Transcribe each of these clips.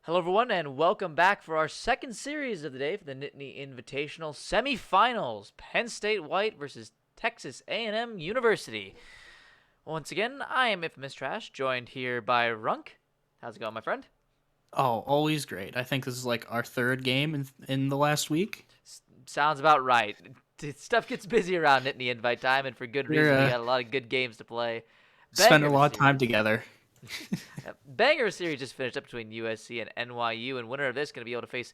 Hello, everyone, and welcome back for our second series of the day for the Nittany Invitational Semifinals. Penn State White versus Texas A&M University. Once again, I am Infamous Trash, joined here by Runk. How's it going, my friend? Oh, always great. I think this is like our third game in the last week. Sounds about right. Stuff gets busy around Nittany Invite time, and for good We're reason. We got a lot of good games to play. Banger spending a of a lot of time series. together. Banger of a series just finished up between USC and NYU, and winner of this going to be able to face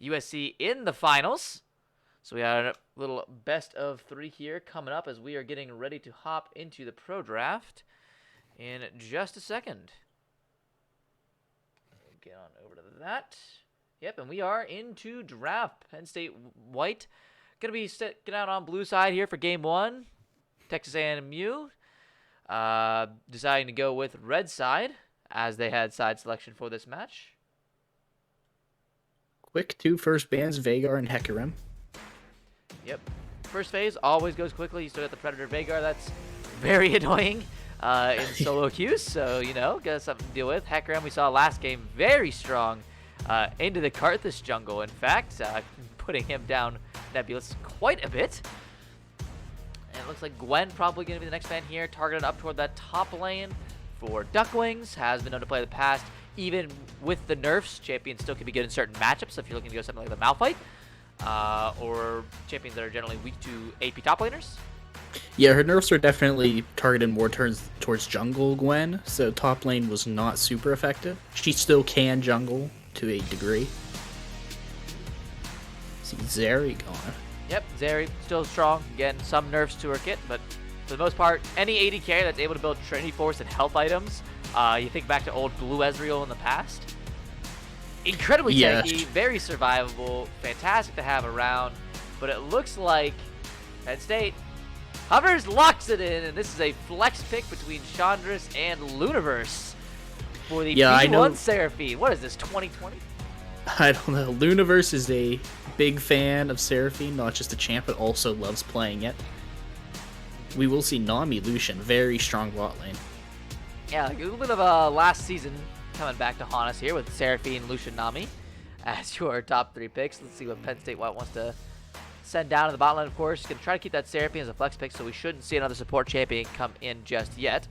USC in the finals. So we got a little best of three here coming up as we are getting ready to hop into the pro draft in just a second. Get on over to that. Yep, and we are into draft. Penn State White going to be sticking out on blue side here for game one. Texas A&M deciding to go with red side as they had side selection for this match. Quick two first bands, Vagar and Hecarim. Yep. First phase always goes quickly. You still got the Predator Vagar. That's very annoying in solo queues. So, got something to deal with. Hecarim, we saw last game, very strong into the Karthus jungle. In fact, putting him down Nebulous quite a bit. And it looks like Gwen probably going to be the next man here. Targeted up toward that top lane for Ducklings. Has been known to play the past. Even with the nerfs, champions still can be good in certain matchups. So if you're looking to go something like the Malphite. Or champions that are generally weak to AP top laners. Yeah, her nerfs are definitely targeted more towards jungle Gwen, so top lane was not super effective. She still can jungle to a degree. See Zeri gone. Yep, Zeri still strong. Again, some nerfs to her kit, but for the most part, any AD carry that's able to build Trinity Force and health items, you think back to old Blue Ezreal in the past. Incredibly tanky, very survivable, fantastic to have around, but it looks like Penn State hovers, locks it in, and this is a flex pick between Chandris and Luniverse for the P1 Seraphine. What is this, 2020? I don't know. Luniverse is a big fan of Seraphine, not just a champ, but also loves playing it. We will see Nami Lucian, very strong bot lane. Yeah, a little bit of a last season coming back to haunt us here with Seraphine, Lucian, Nami as your top three picks. Let's see what Penn State White wants to send down to the bot lane, of course. Going to try to keep that Seraphine as a flex pick, so we shouldn't see another support champion come in just yet.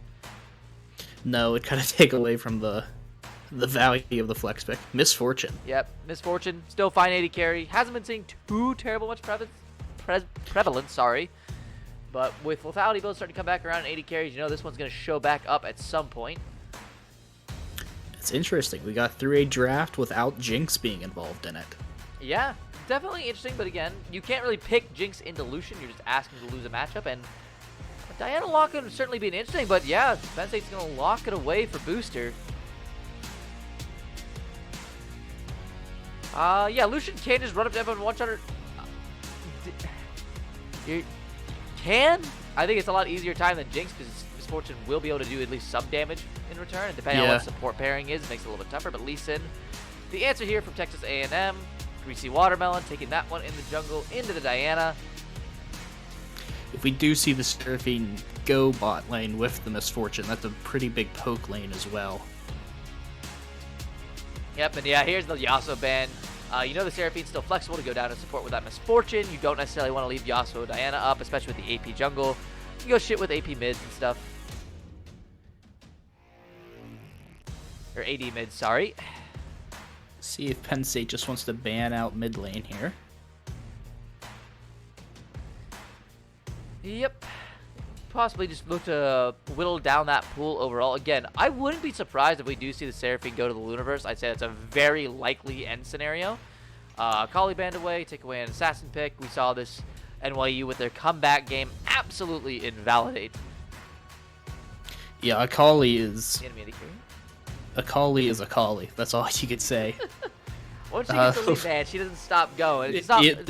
No, it kind of take away from the value of the flex pick. Misfortune. Yep, Misfortune. Still fine 80 carry. Hasn't been seeing too terrible much prevalence, sorry. But with lethality builds starting to come back around in 80 carries, this one's going to show back up at some point. It's interesting. We got through a draft without Jinx being involved in it. Yeah, definitely interesting, but again, you can't really pick Jinx into Lucian. You're just asking to lose a matchup, and Diana lock would certainly be interesting, but yeah, Penn State's going to lock it away for Booster. Yeah, Lucian can just run up to everyone and one-shot her. You can? I think it's a lot easier time than Jinx, because Misfortune will be able to do at least some damage in return, and depending on what support pairing is, it makes it a little bit tougher. But Lee Sin, the answer here from Texas A&M, Greasy Watermelon, taking that one in the jungle into the Diana. If we do see the Seraphine go bot lane with the Misfortune, that's a pretty big poke lane as well. Yep, and yeah, here's the Yasuo ban. The Seraphine's still flexible to go down and support with that Misfortune. You don't necessarily want to leave Yasuo or Diana up, especially with the AP jungle. You can go shit with AP mids and stuff. Or AD mids, sorry. See if Penn State just wants to ban out mid lane here. Yep. Possibly just look to whittle down that pool overall. Again, I wouldn't be surprised if we do see the Seraphine go to the Luniverse. I'd say that's a very likely end scenario. Akali banned away, take away an assassin pick. We saw this NYU with their comeback game absolutely invalidate. Yeah, Akali is Akali. That's all you could say. Once she gets the lead, man, she doesn't stop going.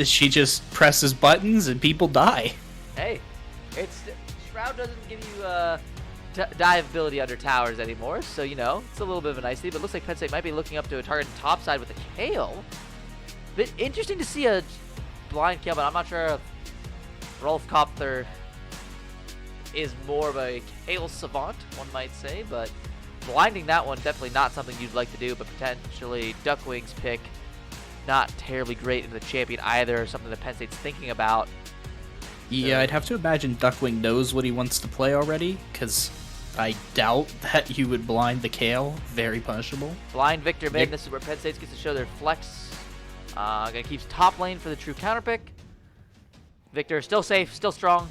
She just presses buttons and people die. Hey, Shroud doesn't give you dive ability under towers anymore, so it's a little bit of a nicety. But it looks like Penn State might be looking up to a target top side with a Kayle. Bit interesting to see a blind Kayle, but I'm not sure if Rolf Kopter is more of a Kayle savant, one might say. But blinding that one, definitely not something you'd like to do, but potentially Duckwing's pick, not terribly great in the champion either, something that Penn State's thinking about. Yeah, I'd have to imagine Duckwing knows what he wants to play already, because I doubt that you would blind the Kale. Very punishable. Blind Victor mid. This is where Penn State gets to show their flex. Gonna keep top lane for the true counter pick. Victor still safe, still strong.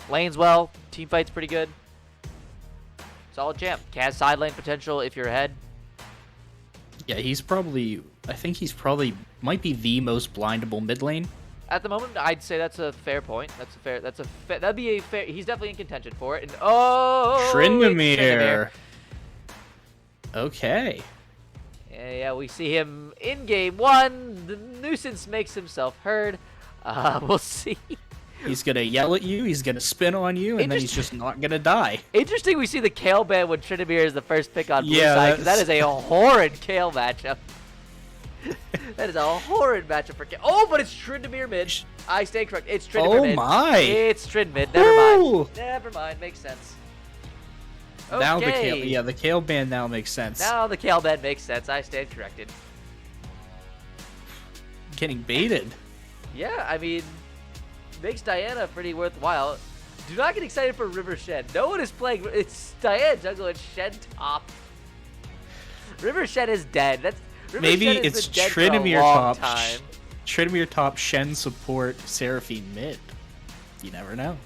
Lanes well. Team fight's pretty good. Solid champ. Has side lane potential if you're ahead. Yeah, I think he's probably might be the most blindable mid lane. At the moment, I'd say that's a fair point. That'd be a fair. He's definitely in contention for it. And Tryndamere. Okay. Yeah, we see him in game 1. The nuisance makes himself heard. We'll see. He's gonna yell at you. He's gonna spin on you, and then he's just not gonna die. Interesting. We see the Kale ban when Tryndamere is the first pick on blue Yeah, side. 'Cause that is a horrid Kale matchup. That is a horrid matchup for Kale. Oh, but it's Tryndamere mid. I stand correct. It's Tryndamere mid. Oh my! It's Trynd mid. Never mind. Never mind. Makes sense. Okay. Now the Kale ban now makes sense. Now the Kale ban makes sense. I stand corrected. Getting baited. Yeah, I mean, makes Diana pretty worthwhile. Do not get excited for River Shen. No one is playing. It's Diana jungle and Shen top. River Shen is dead. Maybe it's Tryndamere top. Tryndamere top, Shen support, Seraphine mid. You never know.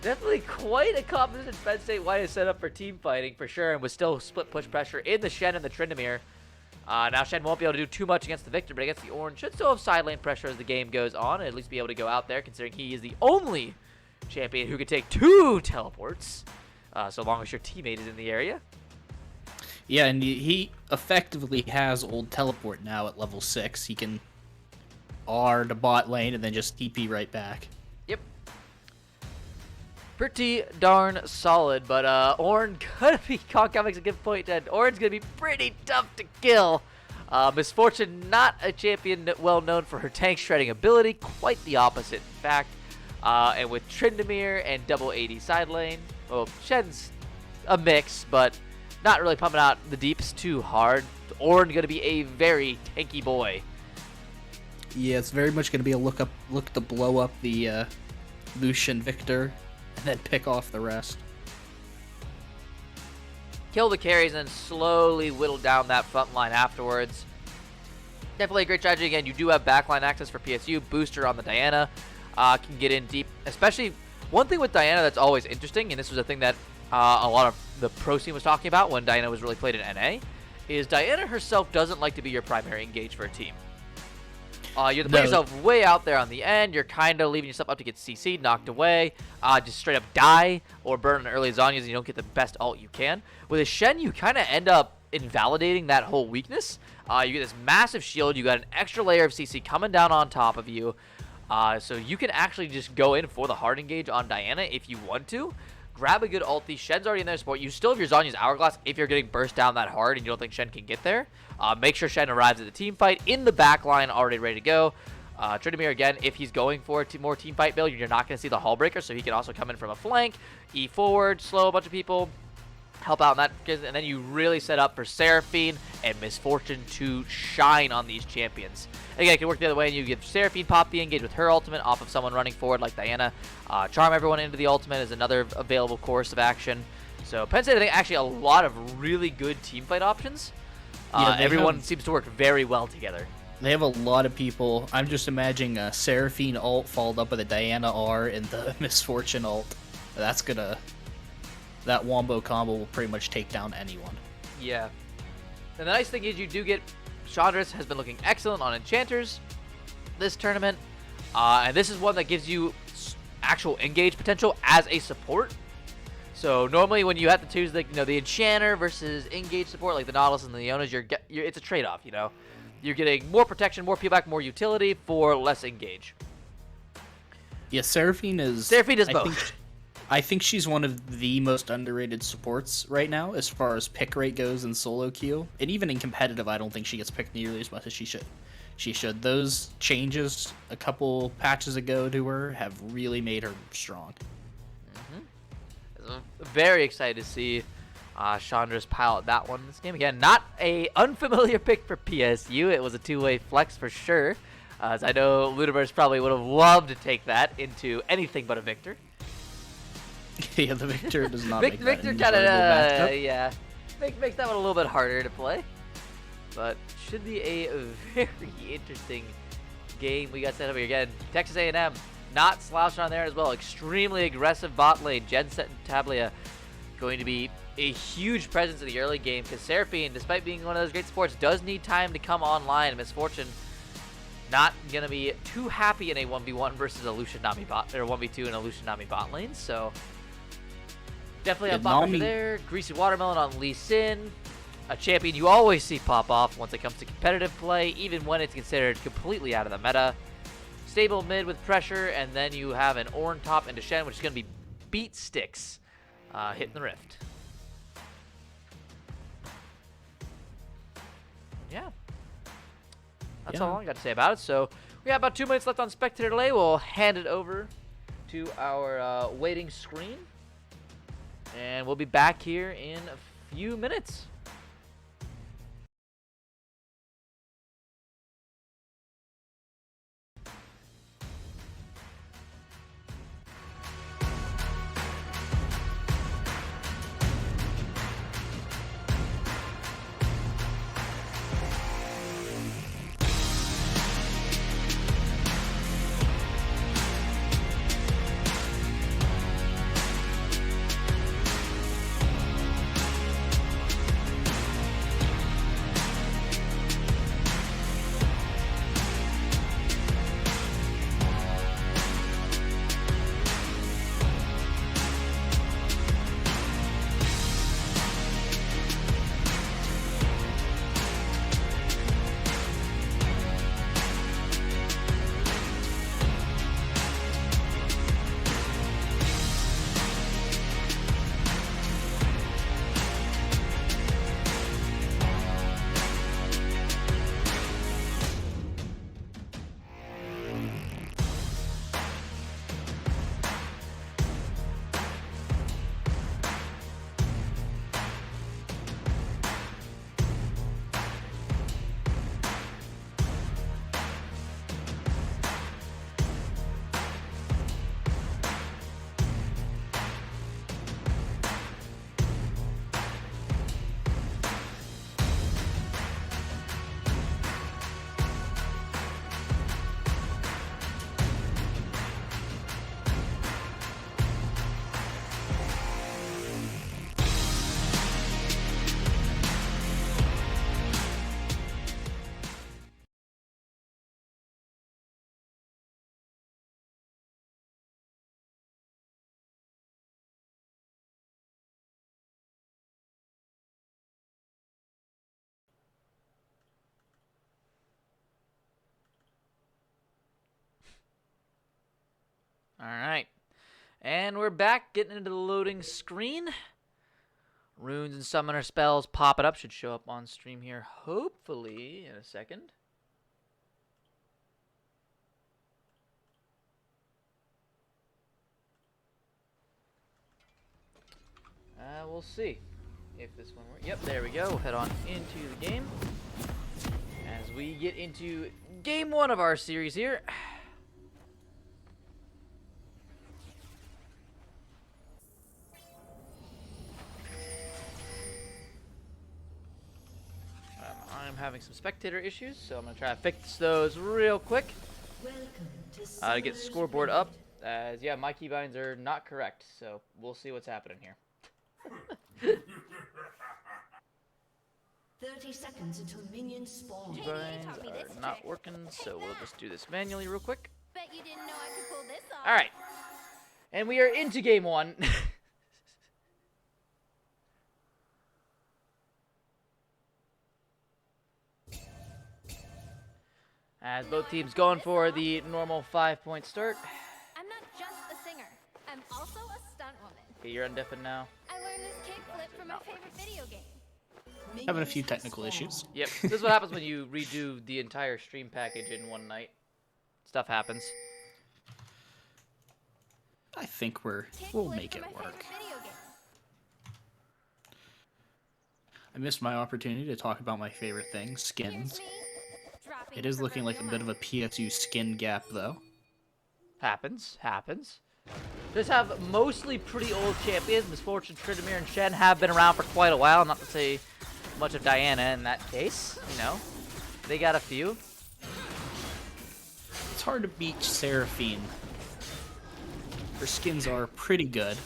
Definitely quite a competent Penn State wide set up for team fighting for sure, and with still split push pressure in the Shen and the Tryndamere. Now Shen won't be able to do too much against the Victor, but against the Orange should still have side lane pressure as the game goes on, and at least be able to go out there, considering he is the only champion who can take 2 teleports, so long as your teammate is in the area. Yeah, and he effectively has old teleport now at level 6. He can R to bot lane and then just TP right back. Yep. Pretty darn solid, but Ornn gonna be, Concal makes a good point, that Ornn's gonna be pretty tough to kill. Misfortune, not a champion well known for her tank shredding ability, quite the opposite in fact. And with Tryndamere and double AD side lane, well, Shen's a mix, but not really pumping out the deeps too hard. Ornn gonna be a very tanky boy. Yeah, it's very much gonna be a look to blow up the Lucian Victor, and then pick off the rest. Kill the carries and then slowly whittle down that front line afterwards. Definitely a great strategy. Again, you do have backline access for PSU. Booster on the Diana can get in deep. Especially, one thing with Diana that's always interesting, and this was a thing that a lot of the pro scene was talking about when Diana was really played in NA, is Diana herself doesn't like to be your primary engage for a team. You have to put yourself way out there on the end. You're kind of leaving yourself up to get CC'd, knocked away, just straight up die, or burn an early Zhonya's and you don't get the best ult you can. With a Shen, you kind of end up invalidating that whole weakness. You get this massive shield. You got an extra layer of CC coming down on top of you. So you can actually just go in for the hard engage on Diana if you want to. Grab a good ulti. Shen's already in there to support. You still have your Zhonya's Hourglass if you're getting burst down that hard and you don't think Shen can get there. Make sure Shen arrives at the team fight in the back line, already ready to go. Tryndamere, again, if he's going for a more team fight build, you're not going to see the Hull Breaker, so he can also come in from a flank, E forward, slow a bunch of people, help out in that, and then you really set up for Seraphine and Misfortune to shine on these champions. Again, it can work the other way, and you give Seraphine pop the engage with her ultimate off of someone running forward like Diana. Charm everyone into the ultimate is another available course of action. So Penn State, I think, actually a lot of really good team fight options. Everyone seems to work very well together. They have a lot of people. I'm just imagining a Seraphine ult followed up with a Diana R and the Misfortune ult. That wombo combo will pretty much take down anyone. Yeah. And the nice thing is you do get... Chandra's has been looking excellent on Enchanters this tournament. And this is one that gives you actual engage potential as a support. So normally when you have to choose the Enchanter versus engage support like the Nautilus and the Leonas, it's a trade-off, you know. You're getting more protection, more peel back, more utility for less engage. Yeah, Seraphine is both. I think she's one of the most underrated supports right now as far as pick rate goes in solo queue. And even in competitive, I don't think she gets picked nearly as much as she should. Those changes a couple patches ago to her have really made her strong. very excited to see Chandra's pilot that one in this game. Again, not a unfamiliar pick for PSU. It was a two-way flex for sure. As I know Ludiverse probably would have loved to take that into anything but a Victor. Yeah, the Victor does not make Victor that kind of, yeah, makes that one a little bit harder to play. But should be a very interesting game we got set up here. Again, Texas A&M not slouching on there as well. Extremely aggressive bot lane. Genset and Tablia going to be a huge presence in the early game because Seraphine, despite being one of those great supports, does need time to come online. Misfortune not going to be too happy in a 1v1 versus a Lucian Nami bot, or 1v2 in a Lucian Nami bot lane. So definitely a bot pressure there. Greasy Watermelon on Lee Sin. A champion you always see pop off once it comes to competitive play, even when it's considered completely out of the meta. Stable mid with pressure, and then you have an Ornn top into Shen, which is going to be beat sticks hitting the Rift. Yeah. That's all I got to say about it. So we got about 2 minutes left on Spectator Delay. We'll hand it over to our waiting screen. And we'll be back here in a few minutes. All right. And we're back, getting into the loading screen. Runes and summoner spells popping up. Should show up on stream here, hopefully, in a second. We'll see if this one works. Yep, there we go. We'll head on into the game as we get into game one of our series here. I'm having some spectator issues, so I'm going to try to fix those real quick to get the scoreboard up. As yeah, my keybinds are not correct, so we'll see what's happening here. 30 seconds until minions spawn. Keybinds are not working, so we'll just do this manually real quick. Bet you didn't know I could pull this off. All right, and we are into game one. As both teams going for the normal 5-point start. I'm not just a singer. I'm also a stunt woman. Okay, you're undeafened now. I learned this kickflip from my favorite video game. Having a few technical issues. Yep, this is what happens when you redo the entire stream package in one night. Stuff happens. I think we'll make it work. I missed my opportunity to talk about my favorite thing, skins. Dropping It is looking like a proverbial bit of a PSU skin gap, though. Happens. Just have mostly pretty old champions. Misfortune, Tryndamere, and Shen have been around for quite a while. Not to say much of Diana in that case. You know, they got a few. It's hard to beat Seraphine. Her skins are pretty good.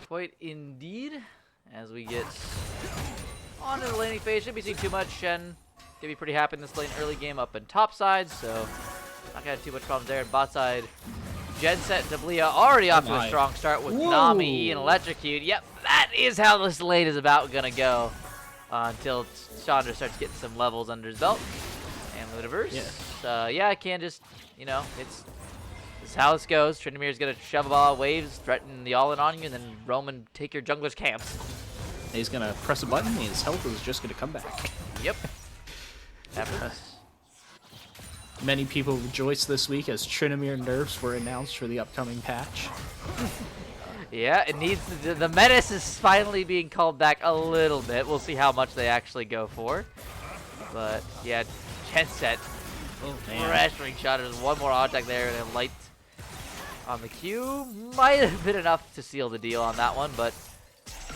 Quite indeed. As we get on to the laning phase, shouldn't be seeing too much. Shen gonna be pretty happy in this lane early game up in top side, so not gonna have too much problems there. And bot side, Genset, Dablia already off to a strong start with Nami and Electrocute. Yep, that is how this lane is about gonna go until Chandra starts getting some levels under his belt. And Ludiverse, yeah, I can just, you know, this is how this goes. Tryndamere's gonna shove a ball, waves, threaten the all-in on you, and then Roman take your jungler's camps. He's gonna press a button, and his health is just gonna come back. Yep. Happens. Many people rejoiced this week as Tryndamere nerfs were announced for the upcoming patch. Yeah, it needs the menace is finally being called back a little bit. We'll see how much they actually go for. But yeah, Genset pressuring shot. There's one more object there and a light on the Q. Might have been enough to seal the deal on that one, but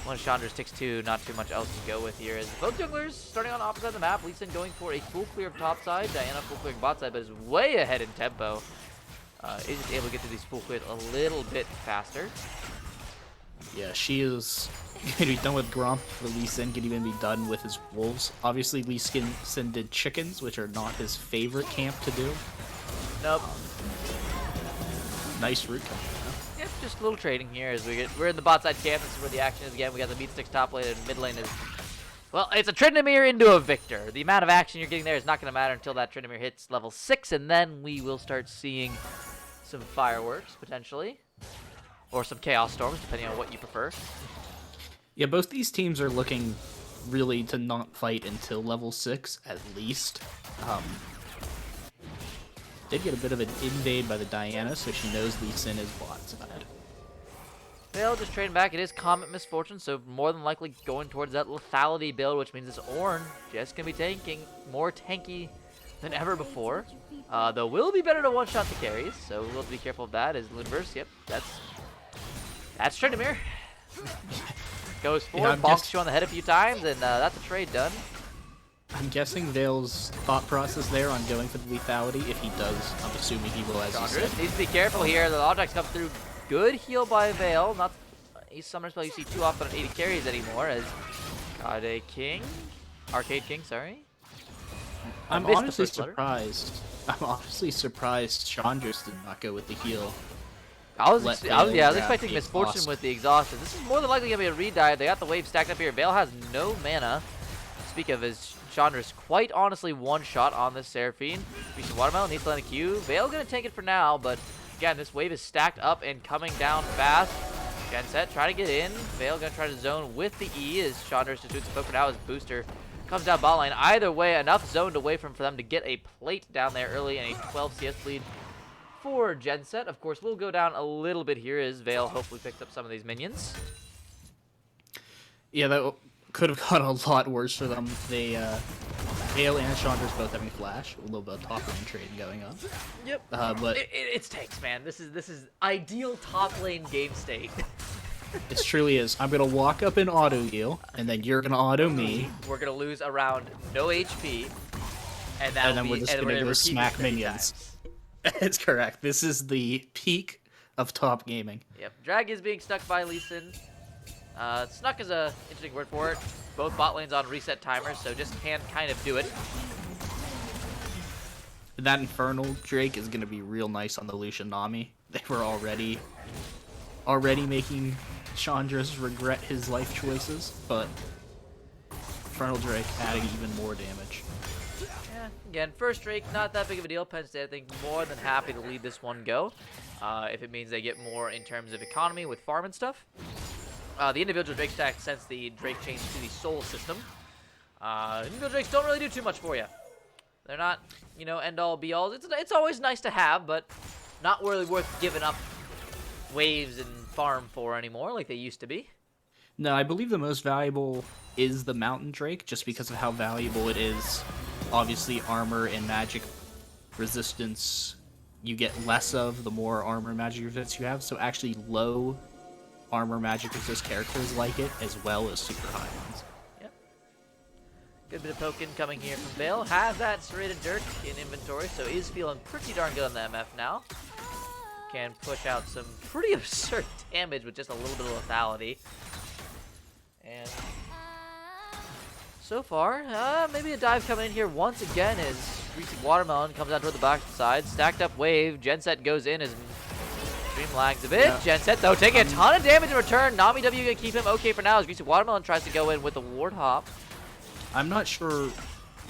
when Chandra takes 2, not too much else to go with here. As both junglers starting on the opposite side of the map. Lee Sin going for a full clear of top side. Diana full clearing bot side, but is way ahead in tempo. Is just able to get to these full clears a little bit faster. Yeah, she is going to be done with Gromp for Lee Sin, can even be done with his wolves. Obviously, Lee Sin did chickens, which are not his favorite camp to do. Nope. Nice root coming. Yep, just a little trading here as we're in the bot side camp. This is where the action is again. We got the meat sticks top lane and mid lane is, well, it's a Tryndamere into a Victor. The amount of action you're getting there is not going to matter until that Tryndamere hits level 6, and then we will start seeing some fireworks potentially, or some chaos storms depending on what you prefer. Yeah, both these teams are looking really to not fight until level 6 at least. Did get a bit of an invade by the Diana, so she knows Lee Sin is bot side. They'll just trade back. It is Comet Misfortune, so more than likely going towards that lethality build, which means this Ornn just going to be tanking, more tanky than ever before. Though will be better to one-shot the carries, so we'll have to be careful of that as Ludiverse. Yep, that's Tryndamere. Goes forward, bonks you on the head a few times, and that's a trade done. I'm guessing Vale's thought process there on going for the lethality, if he does, I'm assuming he will, as you said. Needs to be careful here. The objects come through. Good heal by Vale. Not a summoner spell you see too often on 80 carries anymore, as Arcade King, sorry. I'm honestly surprised. I'm honestly surprised Chandra's did not go with the heal. I was expecting Misfortune with the exhaustion. This is more than likely going to be a redive. They got the wave stacked up here. Vale has no mana. Speak of, as Chandra's quite honestly one shot on this Seraphine. Piece of Watermelon needs to land a Q. Vale going to take it for now, but again, this wave is stacked up and coming down fast. Genset try to get in. Vale going to try to zone with the E as Chandra's just doing some poke for now. His booster comes down bot lane. Either way, enough zoned away for them to get a plate down there early and a 12 CS lead for Genset. Of course, we'll go down a little bit here as Vale hopefully picks up some of these minions. Yeah, that could have gone a lot worse for them. They, Vale and Chandra's both having flash. A little bit of top lane trading going on. Yep. But it's tanks, man. This is ideal top lane game state. It truly is. I'm gonna walk up and auto heal, and then you're gonna auto me. We're gonna lose around no HP, and then we're just gonna go smack minions. That's correct. This is the peak of top gaming. Yep. Drag is being stuck by Lee Sin. Snuck is a interesting word for it. Both bot lanes on reset timers, so just can't kind of do it. That Infernal Drake is gonna be real nice on the Lucian Nami. They were already making Chandra's regret his life choices, but Infernal Drake adding even more damage. Yeah, again, first Drake, not that big of a deal. Penn State, I think, more than happy to leave this one go. If it means they get more in terms of economy with farm and stuff. The individual Drake stack, since the Drake changed to the Soul system, individual Drakes don't really do too much for you. They're not, you know, end-all, be-all. It's always nice to have, but not really worth giving up waves and farm for anymore like they used to be. No, I believe the most valuable is the Mountain Drake, just because of how valuable it is. Obviously, armor and magic resistance you get less of the more armor and magic resistance you have. So actually, low armor magic resist characters like it, as well as super high ones. Yep. Good bit of poking coming here from Vale. Has that serrated Dirk in inventory, so is feeling pretty darn good on the MF now. Can push out some pretty absurd damage with just a little bit of lethality. And so far, maybe a dive coming in here once again as Greasy Watermelon comes out toward the back side. Stacked up wave. Genset goes in as Stream lags a bit. Yeah. Genset, though, taking a ton of damage in return. Nami W going to keep him okay for now as Greasy Watermelon tries to go in with the ward hop. I'm not sure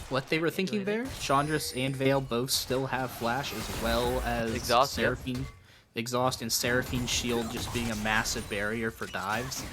what they were thinking there. Chandris and Vale both still have flash, as well as Exhaust, Seraphine. Yep. Exhaust and Seraphine's shield just being a massive barrier for dives.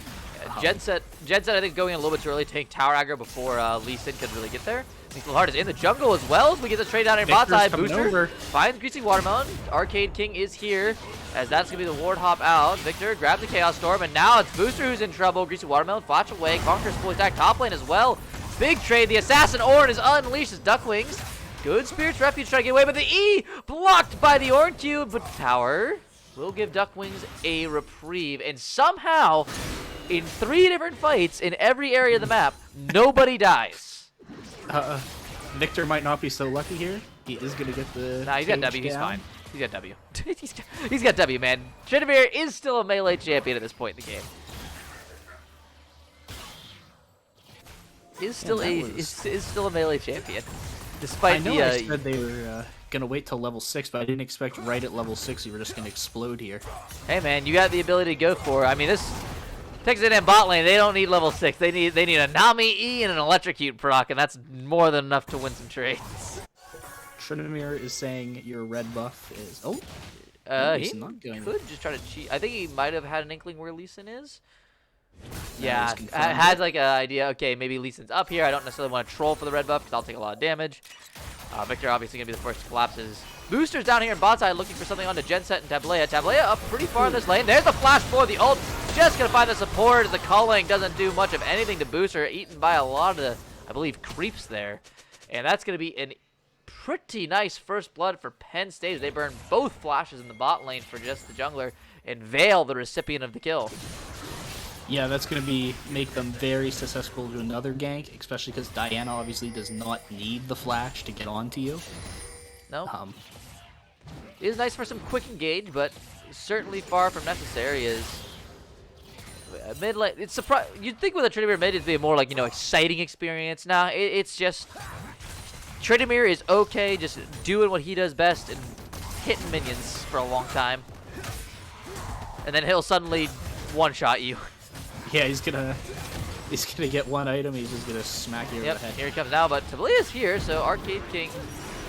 Genset, I think, going in a little bit too early to take tower aggro before Lee Sin could really get there. Lethal Heart is in the jungle as well as we get the trade down here bot side. Booster finds Greasy Watermelon. Arcade King is here as that's going to be the ward hop out. Victor grabs the Chaos Storm, and now it's Booster who's in trouble. Greasy Watermelon flash away. Conqueror's full attack top lane as well. Big trade. The Assassin Ornn is unleashed as Duckwings. Good Spirit's Refuge trying to get away, but the E blocked by the Ornn Cube. But tower will give Duckwings a reprieve, and somehow, in 3 different fights in every area of the map, nobody dies. Victor might not be so lucky here. He is going to get the Nah, he's got W. He's fine. He's got W. he's got W, man. Tryndamere is still a melee champion at this point in the game. Is still a melee champion, despite I know I said they were gonna wait till level 6, but I didn't expect right at level 6 you were just gonna explode here. Hey man, you got the ability to go for it. I mean, this Texas A&M bot lane, they don't need level 6. They need a Nami E and an Electrocute proc, and that's more than enough to win some trades. Tryndamere is saying your red buff is he could just try to cheat. I think he might have had an inkling where Lee Sin is. Yeah, I had like an idea. Okay, maybe Lee Sin's up here. I don't necessarily want to troll for the red buff because I'll take a lot of damage. Victor obviously gonna be the first to collapse. Boosters down here in bot side looking for something onto Genset and Tablea. Tablea up pretty far in this lane. There's the flash for the ult. Just gonna find the support. The culling doesn't do much of anything to Booster. Eaten by a lot of the, I believe, creeps there. And that's gonna be an pretty nice first blood for Penn State. They burn both flashes in the bot lane for just the jungler, and Vale the recipient of the kill. Yeah, that's going to make them very susceptible to another gank, especially because Diana obviously does not need the flash to get onto you. No. It is nice for some quick engage, but certainly far from necessary. Is mid lane. It's you'd think with a Tryndamere mid it'd be a more like, exciting experience. Nah, it's just Tryndamere is okay, just doing what he does best and hitting minions for a long time, and then he'll suddenly one-shot you. Yeah, he's gonna get one item. He's just gonna smack you over the head. Here he comes now, but Tablea's here, so Arcade King.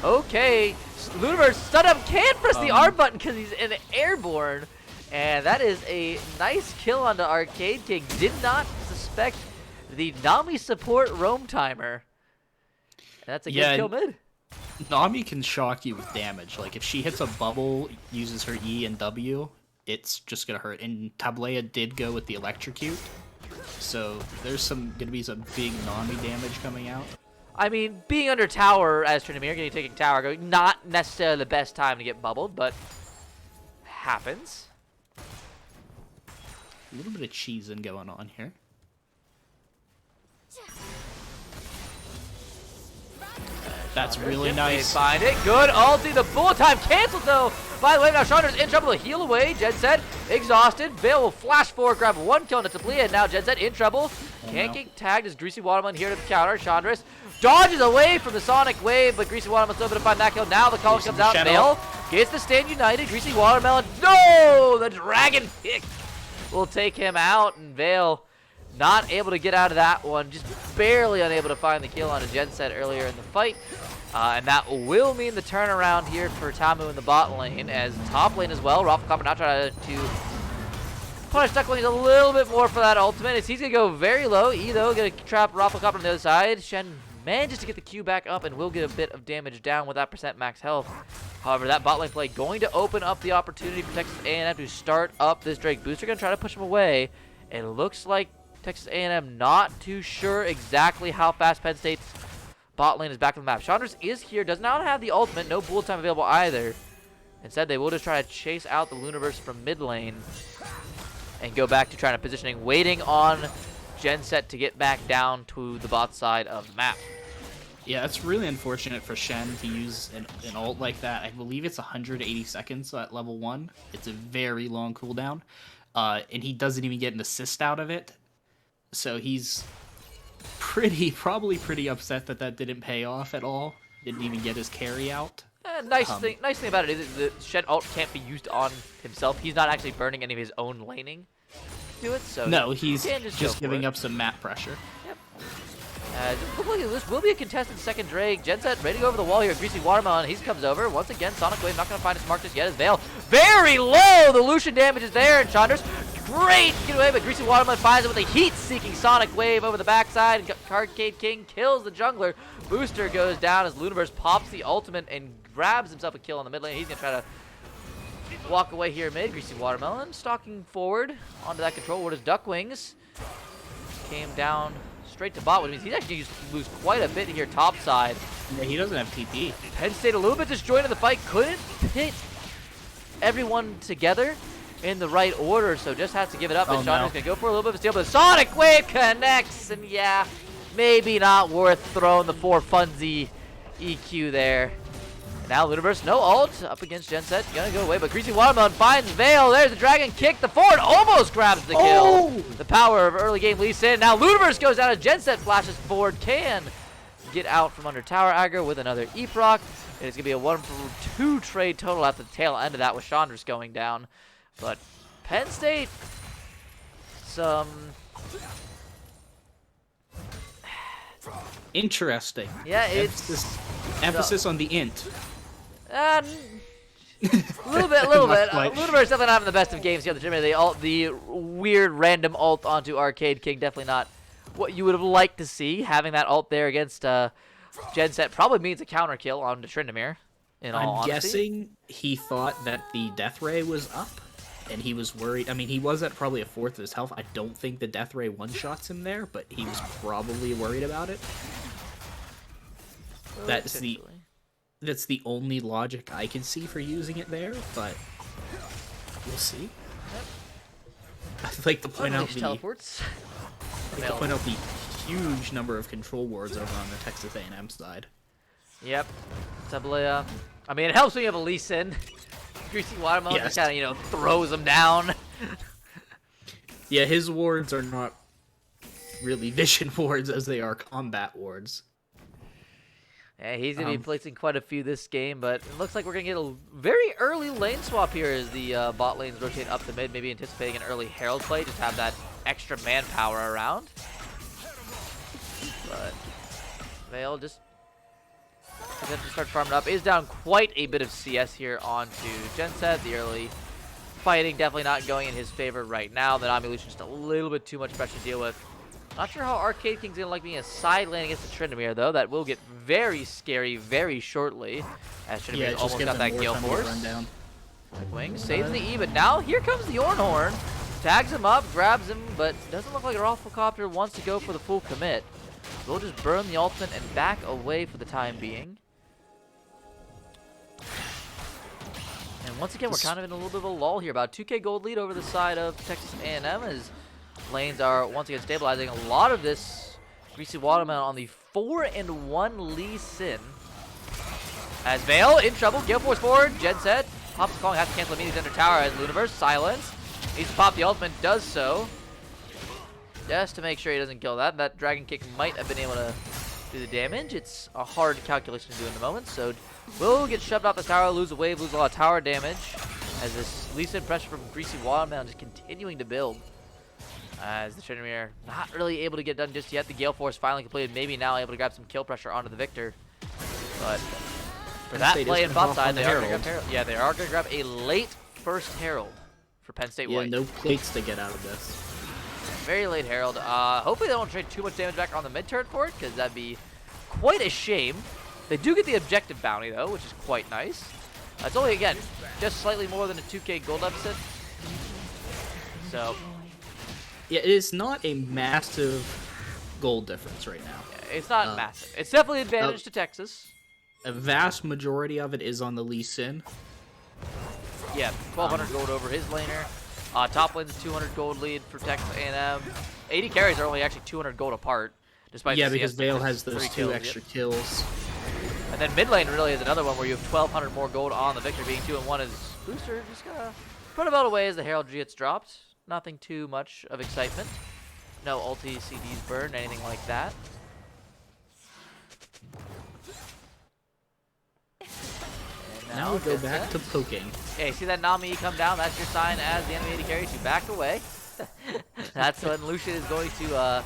Okay, Lunarburst stun up, can't press the R button because he's in airborne, and that is a nice kill onto Arcade King. Did not suspect the Nami support roam timer. And that's a good kill mid. Nami can shock you with damage. Like if she hits a bubble, uses her E and W, it's just gonna hurt. And Tablea did go with the Electrocute, so there's gonna be some big Nami damage coming out. I mean, being under tower as Tryndamere, taking tower, not necessarily the best time to get bubbled, but happens. A little bit of cheesing going on here. That's really nice. They find it. Good ulti. The bullet time canceled, though. By the way, now Chandra's in trouble to heal away. Genset exhausted. Vale will flash forward, grab one kill into Tablea, and now Genset in trouble. Can't get tagged as Greasy Watermelon here to the counter. Chandris dodges away from the Sonic Wave, but Greasy Watermelon still able to find that kill. Now the call comes out. Vale gets the stand united. Greasy Watermelon. No! The Dragon Pick will take him out, and Vale not able to get out of that one. Just barely unable to find the kill on a Genset earlier in the fight. And that will mean the turnaround here for Tamu in the bot lane, as top lane as well. Rafflecopper now trying to punish Ducklings a little bit more for that ultimate. As he's going to go very low. E, though, going to trap Rafflecopper on the other side. Shen manages to get the Q back up and will get a bit of damage down with that percent max health. However, that bot lane play going to open up the opportunity for Texas A&M to start up this Drake booster. Going to try to push him away. It looks like Texas A&M not too sure exactly how fast Penn State's bot lane is back on the map. Chandras is here, does not have the ultimate, no bullet time available either. Instead, they will just try to chase out the Luniverse from mid lane and go back to trying to positioning, waiting on Genset to get back down to the bot side of the map. Yeah, it's really unfortunate for Shen to use an ult like that. I believe it's 180 seconds at level 1. It's a very long cooldown, and he doesn't even get an assist out of it. So he's probably pretty upset that that didn't pay off at all. Didn't even get his carry out. Nice thing about it is the Shen ult can't be used on himself. He's not actually burning any of his own laning to do it. So no, he's just giving up some map pressure. Yep. Looks like this will be a contested second Drake. Genset ready to go over the wall here. Greasy Watermelon, he comes over. Once again, Sonic Wave not going to find his mark just yet. His Veil very low. The Lucian damage is there. And Chandras, great get away, but Greasy Watermelon finds it with a heat-seeking Sonic Wave over the backside. And Arcade King kills the jungler. Booster goes down as Luniverse pops the ultimate and grabs himself a kill on the mid lane. He's going to try to walk away here mid. Greasy Watermelon stalking forward onto that control ward as Duck Wings came down straight to bot, which means he's actually going to lose quite a bit here top side. Yeah, he doesn't have TP. Penn State a little bit disjointed in the fight. Couldn't hit everyone together in the right order, so just has to give it up. And Chandra's going to go for a little bit of a steal, but Sonic Wave connects, and yeah, maybe not worth throwing the 4 funsy EQ there. And now Luniverse, no ult, up against Genset, gonna go away, but Greasy Watermelon finds Veil. There's the dragon kick. The forward almost grabs the kill. Oh! The power of early game Lee Sin. Now Luniverse goes down as Genset flashes forward. Can get out from under tower aggro with another E-proc. It is gonna be a 1-for-2 trade total at the tail end of that with Chandras going down. But Penn State, some interesting. Yeah, it's emphasis on the int. A little bit. Luniverse definitely not having the best of games here. The weird random ult onto Arcade King, definitely not what you would have liked to see. Having that ult there against Genset probably means a counter kill onto Tryndamere. I'm guessing he thought that the death ray was up, and he was worried. I mean, he was at probably a fourth of his health. I don't think the death ray one-shots him there, but he was probably worried about it. That's the only logic I can see for using it there, but we'll see. Yep. I'd like to point out the the huge number of control wards over on the Texas A&M side. Yep. Tablia. I mean, it helps when you have a Lee Sin. Greasy Watermelon just kind of, throws him down. Yeah, his wards are not really vision wards as they are combat wards. Yeah, he's going to be placing quite a few this game, but it looks like we're going to get a very early lane swap here as the bot lanes rotate up the mid, maybe anticipating an early Herald play, just have that extra manpower around. But Veil just to start farming up. Is down quite a bit of CS here onto Genset. The early fighting definitely not going in his favor right now. The Nami Lucian just a little bit too much pressure to deal with. Not sure how Arcade King's going to like being a side lane against the Tryndamere, though. That will get very scary very shortly. As Tryndamere almost got that Gale Force. Wing saves the E, but now here comes the Ornhorn. Tags him up, grabs him, but doesn't look like Rafflecopter wants to go for the full commit. We'll just burn the ultimate and back away for the time being. And once again, we're kind of in a little bit of a lull here. About 2K gold lead over the side of Texas A&M as lanes are once again stabilizing. A lot of this Greasy Watermelon on the 4-1 Lee Sin. As Veil in trouble, Gale Force forward, Genset. Pops calling, has to cancel immunities under tower as Luniverse. Silence. Needs to pop the ultimate, does so. Just to make sure he doesn't kill that. That Dragon Kick might have been able to do the damage. It's a hard calculation to do in the moment, so will get shoved off the tower, lose a wave, lose a lot of tower damage. As this Lee Sin pressure from Greasy Watermelon just continuing to build. As the Tryndamere not really able to get done just yet. The Gale Force finally completed, maybe now able to grab some kill pressure onto the Victor. But for that play in bot side, they are going to grab Herald. Yeah, they are going to grab a late first Herald for Penn State White. Yeah, no plates to get out of this. Very late Herald. Hopefully they don't trade too much damage back on the mid turret for it, because that'd be quite a shame. They do get the objective bounty, though, which is quite nice. It's only, again, just slightly more than a 2K gold deficit. So, yeah, it is not a massive gold difference right now. it's not massive. It's definitely an advantage to Texas. A vast majority of it is on the Lee Sin. Yeah, 1,200 gold over his laner. Top lane's a 200 gold lead for Texas A&M. 80 carries are only actually 200 gold apart, despite Yeah, the because CS Vale difference, has those 3 two kills, extra kills. And then mid lane really is another one where you have 1,200 more gold on the victor, being 2-1 is Booster just gonna put him out away as the heraldry gets dropped. Nothing too much of excitement. No ulti, CDs burned, anything like that. Now we go back to poking. Yeah, you see that Nami come down? That's your sign as the enemy AD carry to back away. That's when Lucian is going to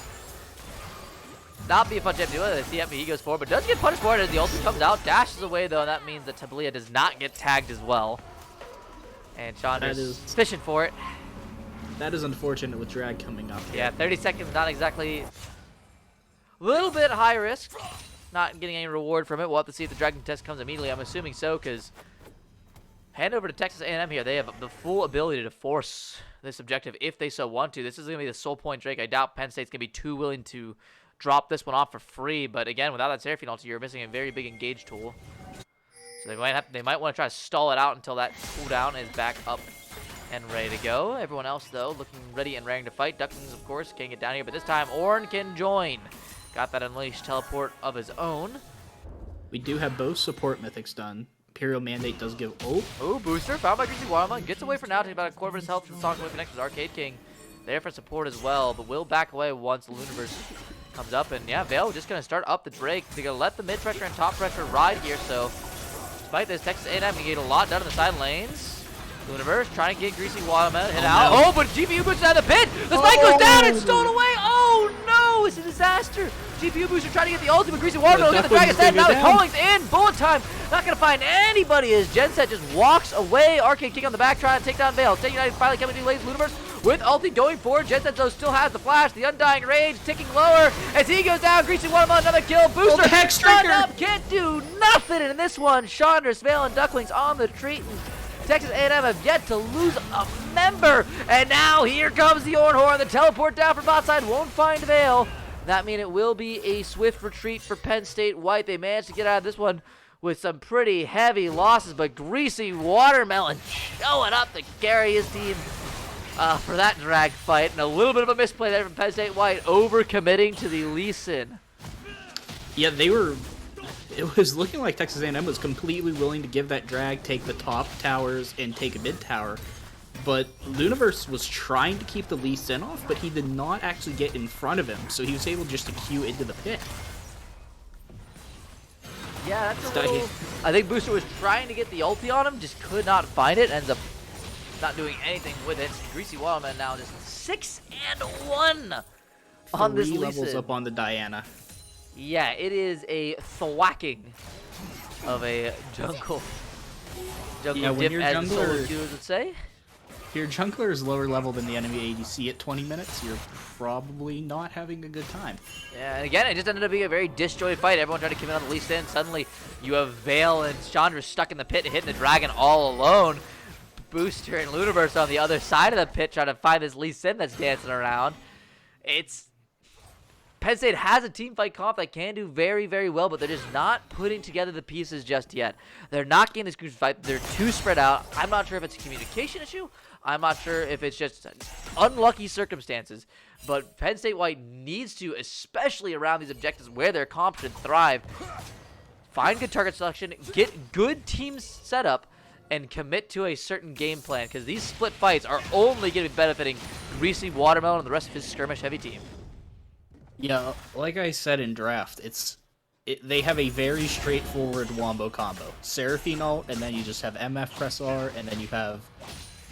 not be a punch empty. The CMP he goes forward, but does get punished for it as the ulti comes out. Dashes away though, and that means that Tablia does not get tagged as well. And Chandra's fishing for it. That is unfortunate with drag coming up. Yeah, 30 seconds, not exactly. A little bit high risk. Not getting any reward from it. We'll have to see if the Dragon test comes immediately. I'm assuming so, because hand over to Texas A&M here. They have the full ability to force this objective if they so want to. This is going to be the sole point Drake. I doubt Penn State's going to be too willing to drop this one off for free. But again, without that Seraphine ulti, you're missing a very big engage tool. So they might want to try to stall it out until that cooldown is back up and ready to go. Everyone else, though, looking ready and raring to fight. Ducklings, of course, can't get down here. But this time, Ornn can join. Got that Unleashed teleport of his own. We do have both support mythics done. Imperial Mandate does give ult. Ooh, Booster found by Greasy Watermelon. Gets away for now, taking about a quarter of his health from stalking away for next. Arcade King there for support as well, but will back away once the Luniverse comes up. And yeah, Vale just going to start up the Drake. They're going to let the mid pressure and top pressure ride here. So despite this, Texas A&M can get a lot done in the side lanes. Luniverse trying to get Greasy Watermelon hit out. No. Oh, but GPU boosts out of the pit. The spike goes down and stolen away. Oh no, it's a disaster. GPU booster trying to get the ultimate. Greasy Watermelon get the Dragon's Head. Now the calling's in. Bullet time. Not going to find anybody as Genset just walks away. Arcade King on the back trying to take down Vale. State United finally coming to lanes. Luniverse with ulti going forward. Genset though still has the flash. The Undying Rage ticking lower as he goes down. Greasy Watermelon another kill. Booster stunned up. Can't do nothing in this one. Chandra's, Vale, and Ducklings on the treat. Texas A&M have yet to lose a member. And now here comes the Ornn. The teleport down from bot side won't find Vale. That means it will be a swift retreat for Penn State White. They managed to get out of this one with some pretty heavy losses, but Greasy Watermelon showing up to carry his team for that drag fight. And a little bit of a misplay there from Penn State White, overcommitting to the Lee Sin. Yeah, they were... It was looking like Texas A&M was completely willing to give that drag, take the top towers, and take a mid tower. But Luniverse was trying to keep the Lee Sin off, but he did not actually get in front of him, so he was able just to queue into the pit. Yeah, that's a little... I think Booster was trying to get the ulti on him, just could not find it, ends up not doing anything with it. Greasy Watermelon now just 6-1 on this Lee Sin. 3 levels up on the Diana. Yeah, it is a thwacking of a jungle dip, as the solo queuers would say. If your jungler is lower level than the enemy ADC at 20 minutes, you're probably not having a good time. Yeah, and again, it just ended up being a very disjointed fight. Everyone tried to commit on the Lee Sin. Suddenly, you have Vale and Chandra stuck in the pit, hitting the dragon all alone. Booster and Luniverse on the other side of the pit trying to find this Lee Sin that's dancing around. Penn State has a team fight comp that can do very, very well, but they're just not putting together the pieces just yet. They're not getting this group fight. They're too spread out. I'm not sure if it's a communication issue. I'm not sure if it's just unlucky circumstances. But Penn State White needs to, especially around these objectives where their comp should thrive, find good target selection, get good teams set up, and commit to a certain game plan. Because these split fights are only going to be benefiting Greasy Watermelon and the rest of his skirmish-heavy team. Yeah, like I said in draft, they have a very straightforward wombo combo. Seraphine ult, and then you just have MF press R, and then you have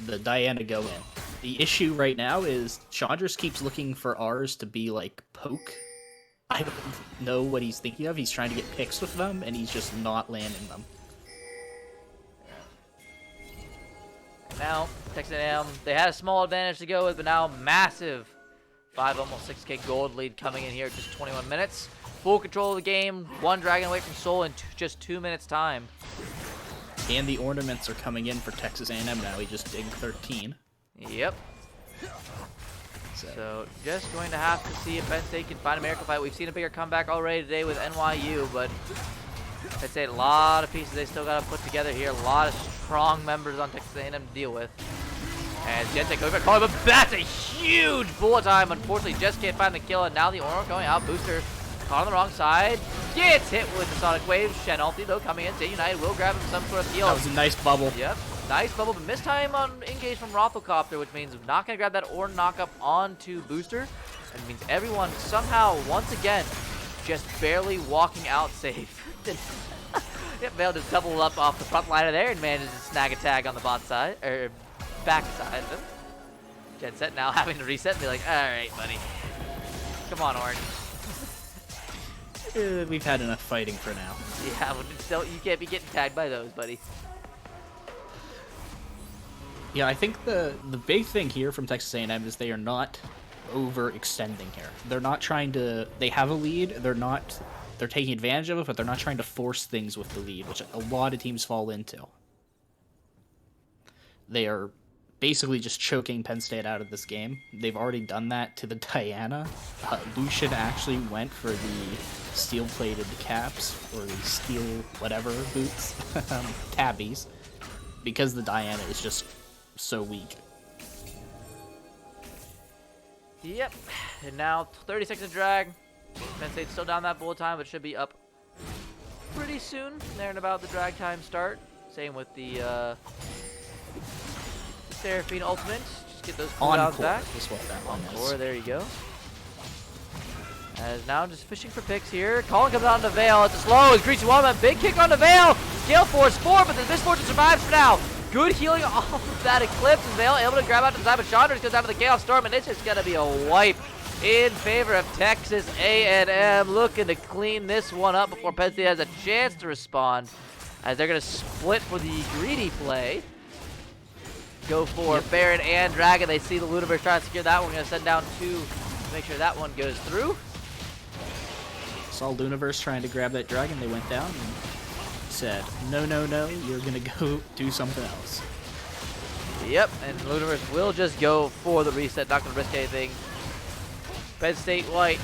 the Diana go in. The issue right now is Chandra's keeps looking for R's to be like poke. I don't know what he's thinking of. He's trying to get picks with them, and he's just not landing them. Now, Texas A&M, they had a small advantage to go with, but now massive 5, almost 6K gold lead coming in here, just 21 minutes. Full control of the game, one dragon away from Soul in just 2 minutes time. And the ornaments are coming in for Texas A&M now. He just digged 13. Yep. So just going to have to see if Penn State can find a miracle fight. We've seen a bigger comeback already today with NYU, but Penn State, a lot of pieces they still got to put together here. A lot of strong members on Texas A&M to deal with. And Gentek going back, but that's a huge bullet time. Unfortunately, just can't find the kill, and now the Ornament going out. Booster caught on the wrong side. Gets hit with the Sonic Wave. Shenalty, though, coming in. State United will grab him some sort of kill. That was a nice bubble. Yep, nice bubble, but missed time on engage from Rothelcopter, which means not going to grab that or knock up onto Booster. And it means everyone somehow, once again, just barely walking out safe. Yep, Vale just doubled up off the front line of there and manages to snag a tag on the bot side, or back side of him. Genset now having to reset and be like, alright, buddy. Come on, Orange. We've had enough fighting for now. Yeah, but still, you can't be getting tagged by those, buddy. Yeah, I think the big thing here from Texas A&M is they are not overextending here. They're not trying to... They have a lead. They're taking advantage of it, but they're not trying to force things with the lead, which a lot of teams fall into. They are basically just choking Penn State out of this game. They've already done that to the Diana. Lucian actually went for the steel-plated caps, or the steel whatever boots, tabbies, because the Diana is just so weak. Yep, and now 30 seconds of drag. Penn State's still down that bullet time, but should be up pretty soon. There and about the drag time start. Same with the Seraphine ultimate. Just get those cooldowns back. Is what that one is. Encore, there you go. As now just fishing for picks here. Colin comes out into Vale. It's a slow. It's Greasy Wallman. Big kick onto Vale. Gale Force 4, but the Misfortune survives for now. Good healing off of that Eclipse. And Vale able to grab out to the side, but Chandra goes out to the Chaos Storm, and it's just going to be a wipe in favor of Texas A&M. Looking to clean this one up before Penn State has a chance to respond, as they're going to split for the greedy play. Go for Baron and Dragon. They see the Ludiverse trying to secure that one. Going to send down 2 to make sure that one goes through. Saw Luniverse trying to grab that dragon. They went down and said, no, no, no, you're going to go do something else. Yep, and Luniverse will just go for the reset. Not going to risk anything. Penn State White,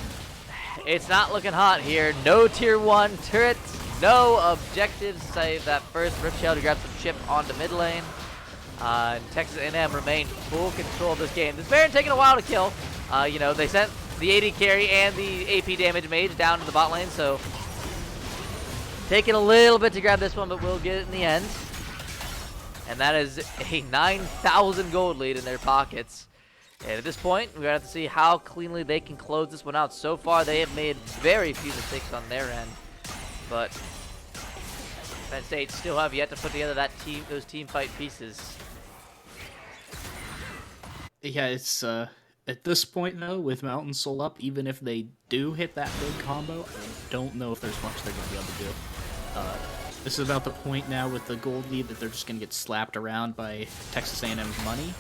it's not looking hot here. No tier 1 turrets, no objectives, save that first Rip Shell to grab some chip onto mid lane. And Texas A&M remain full control of this game. This Baron taking a while to kill. You know, they sent the AD carry and the AP damage mage down to the bot lane, so taking a little bit to grab this one, but we'll get it in the end. And that is a 9,000 gold lead in their pockets. And at this point, we're going to have to see how cleanly they can close this one out. So far, they have made very few mistakes on their end. But Penn State still have yet to put together those team fight pieces. Yeah, it's at this point though, with Mountain Soul up, even if they do hit that big combo, I don't know if there's much they're going to be able to do. This is about the point now with the gold lead that they're just going to get slapped around by Texas A&M's money.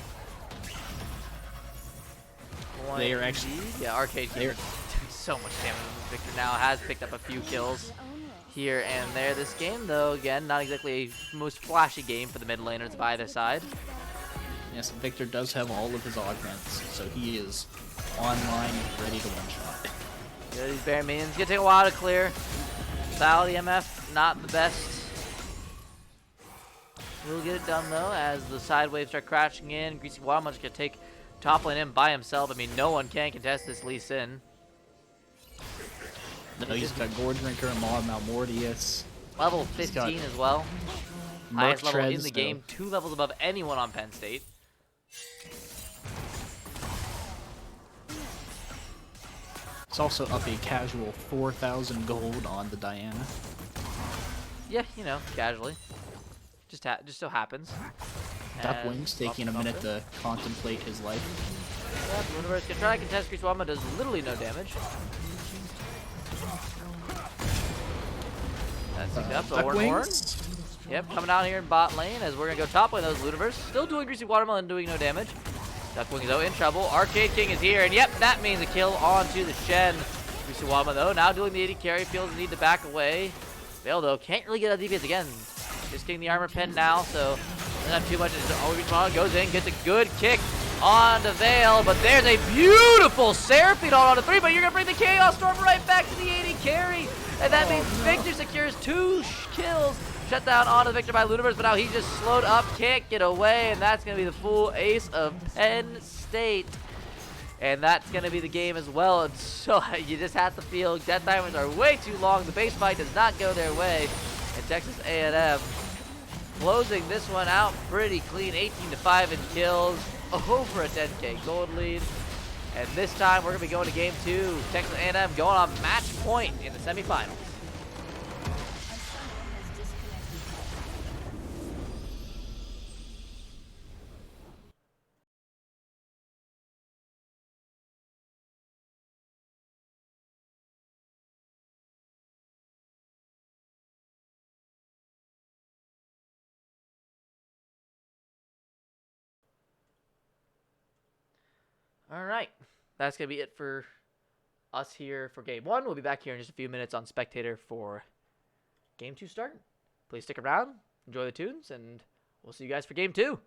They are actually... Yeah, Arcade Gamer doing so much damage. Victor now has picked up a few kills here and there this game, though, again, not exactly a most flashy game for the mid laners of either side. Yes, Victor does have all of his augments, so he is online ready to one-shot. Yeah, these Baron minions gonna take a while to clear. Sally MF, not the best. We'll get it done, though, as the side waves start crashing in. Greasy Watermelon's gonna take top lane in by himself. I mean, no one can contest this Lee Sin. No, he's got Gore Drinker and Maud Malmortius. Level 15 as well. Highest level in the though. game, 2 levels above anyone on Penn State. It's also up a casual 4,000 gold on the Diana. Yeah, you know, casually. Just so happens. Duckwing's taking a minute to contemplate his life. Yeah, Universe can try to contest Greasy Wama, does literally no damage. That's picked up, so Horn. Yep, coming out here in bot lane as we're going to go top lane those Ludiverse. Still doing Greasy Watermelon, doing no damage. Duckwing is though in trouble. Arcade King is here, and yep, that means a kill onto the Shen. Greasy Watermelon though, now doing the AD carry, feels the need to back away. Vale though, can't really get a DPS again. Just getting the armor Penn now, so doesn't have too much. Goes in, gets a good kick on the Veil, but there's a beautiful Seraphine on the 3, but you're going to bring the Chaos Storm right back to the AD carry, and that means Victor secures 2 kills. Shut down onto the Victor by Luniverse, but now he just slowed up, can't get away, and that's going to be the full ace of Penn State. And that's going to be the game as well. And so you just have to feel death timers are way too long. The base fight does not go their way. And Texas A&M closing this one out pretty clean. 18-5 in kills. Over a 10K gold lead. And this time we're going to be going to game 2. Texas A&M going on match point in the semifinals. All right, that's going to be it for us here for game 1. We'll be back here in just a few minutes on Spectator for game 2 start. Please stick around, enjoy the tunes, and we'll see you guys for game 2.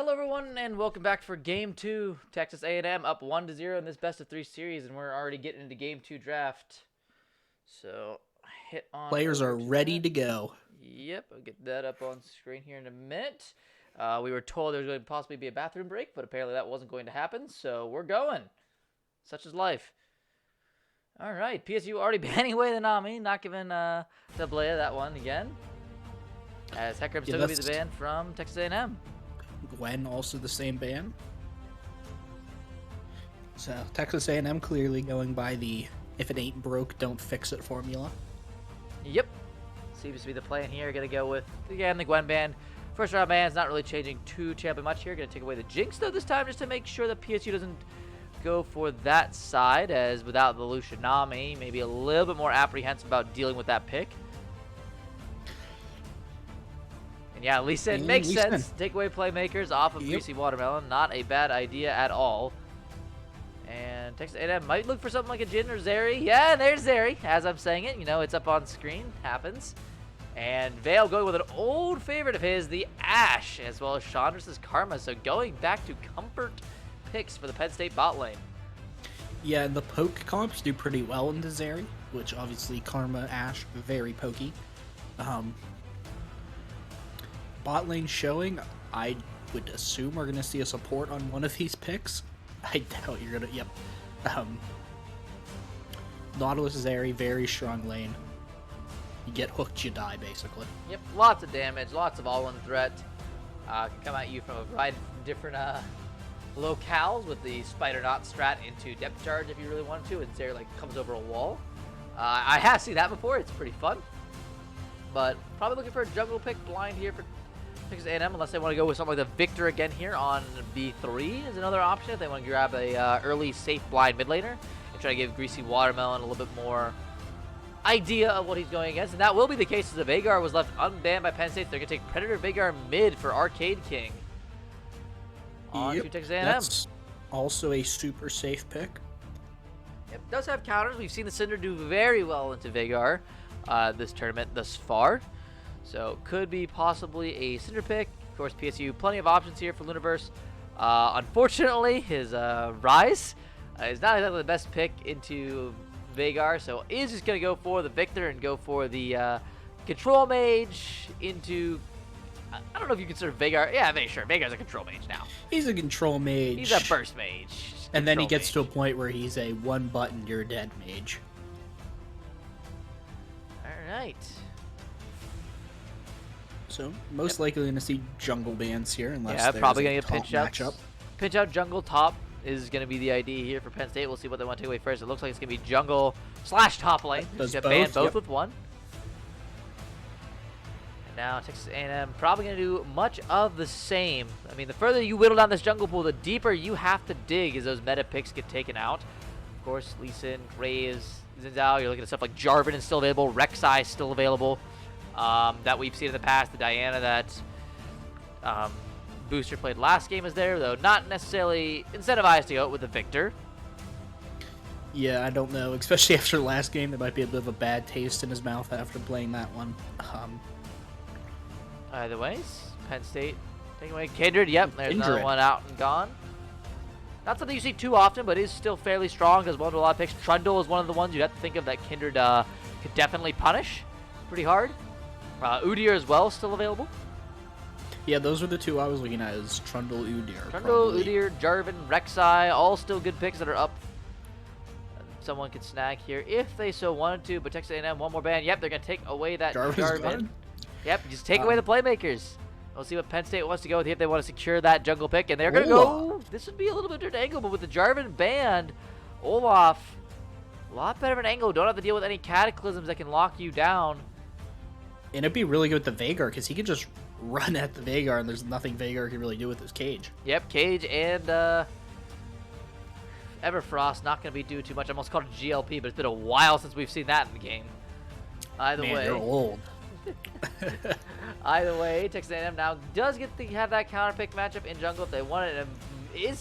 Hello everyone, and welcome back for Game 2. Texas A&M up 1-0 in this best-of-3 series, and we're already getting into Game 2 draft. So, hit on... Players are ready to go. Yep, I'll get that up on screen here in a minute. We were told there was going to possibly be a bathroom break, but apparently that wasn't going to happen, so we're going. Such is life. Alright, PSU already banning away the Nami, not giving Zablea that one again. As Heckram's still going to be the ban from Texas A&M. Gwen also the same ban. So Texas A&M clearly going by the if it ain't broke, don't fix it formula. Yep. Seems to be the plan here. Gonna go with, again, the Gwen ban. First round ban's not really changing too terribly much here. Gonna take away the Jinx though this time just to make sure that PSU doesn't go for that side, as without the Lucian Nami, maybe a little bit more apprehensive about dealing with that pick. Yeah, Lee Sin makes sense. Take away playmakers off of Greasy Watermelon. Not a bad idea at all. And Texas A&M might look for something like a Jin or Zeri. Yeah, there's Zeri. As I'm saying it, you know, it's up on screen. Happens. And Vale going with an old favorite of his, the Ashe, as well as Chandra's Karma. So going back to comfort picks for the Penn State bot lane. Yeah, and the poke comps do pretty well into Zeri, which obviously Karma, Ashe, very pokey. Bot lane showing, I would assume we're going to see a support on one of these picks. I doubt you're going to, yep. Nautilus Zeri, very strong lane. You get hooked, you die, basically. Yep, lots of damage, lots of all-in threat. Can come at you from a variety of different locales with the Spider Knot strat into depth charge if you really wanted to, and Zeri like comes over a wall. I have seen that before, it's pretty fun. But probably looking for a jungle pick blind here for Texas A&M, unless they want to go with something like the Victor again here on B3 is another option if they want to grab a early safe blind mid laner and try to give Greasy Watermelon a little bit more idea of what he's going against. And that will be the case as the Veigar was left unbanned by Penn State. They're going to take Predator Veigar mid for Arcade King. On to Texas A&M. That's also a super safe pick. It does have counters. We've seen the Cinder do very well into Veigar this tournament thus far. So could be possibly a Cinder pick. Of course, PSU, plenty of options here for Luniverse. Unfortunately, his Rise is not exactly the best pick into Veigar, so is just going to go for the Victor and go for the Control Mage into... I don't know if you consider Veigar... Yeah, sure, Veigar's a Control Mage now. He's a Control Mage. He's a Burst Mage. And then he gets to a point where he's a one button, you're dead mage. Alright. So, most likely going to see jungle bans here, unless there's probably going a to get pinch outs. Pinch out jungle top is going to be the idea here for Penn State. We'll see what they want to take away first. It looks like it's going to be jungle / top lane. Just ban both with one. And now Texas A&M probably going to do much of the same. I mean, the further you whittle down this jungle pool, the deeper you have to dig as those meta picks get taken out. Of course, Lee Sin, Graves, Zinzao, you're looking at stuff like Jarvan is still available, Rek'Sai is still available. That we've seen in the past. The Diana that Booster played last game is there, though not necessarily incentivized to go with the Victor. Yeah, I don't know. Especially after the last game, there might be a bit of a bad taste in his mouth after playing that one. Either ways, Penn State taking away Kindred. Yep, there's another one out and gone. Not something you see too often, but is still fairly strong because one of a lot of picks. Trundle is one of the ones you'd have to think of that Kindred could definitely punish pretty hard. Udyr as well, still available. Yeah, those were the two I was looking at, is Trundle, Udyr. Trundle, Udyr, Jarvan, Rek'Sai, all still good picks that are up. Someone could snag here if they so wanted to, but Texas A&M, one more ban. Yep, they're going to take away that Jarvan. Yep, just take away the playmakers. We'll see what Penn State wants to go with here if they want to secure that jungle pick, and they're going to go... This would be a little bit different angle, but with the Jarvan banned, Olaf, a lot better of an angle. Don't have to deal with any cataclysms that can lock you down. And it'd be really good with the Veigar, because he could just run at the Veigar, and there's nothing Veigar can really do with his cage. Yep, cage and Everfrost not going to be doing too much. I almost called it GLP, but it's been a while since we've seen that in the game. Either way, they're old. Either way, Texas A&M now does get to have that counter pick matchup in jungle if they want it. And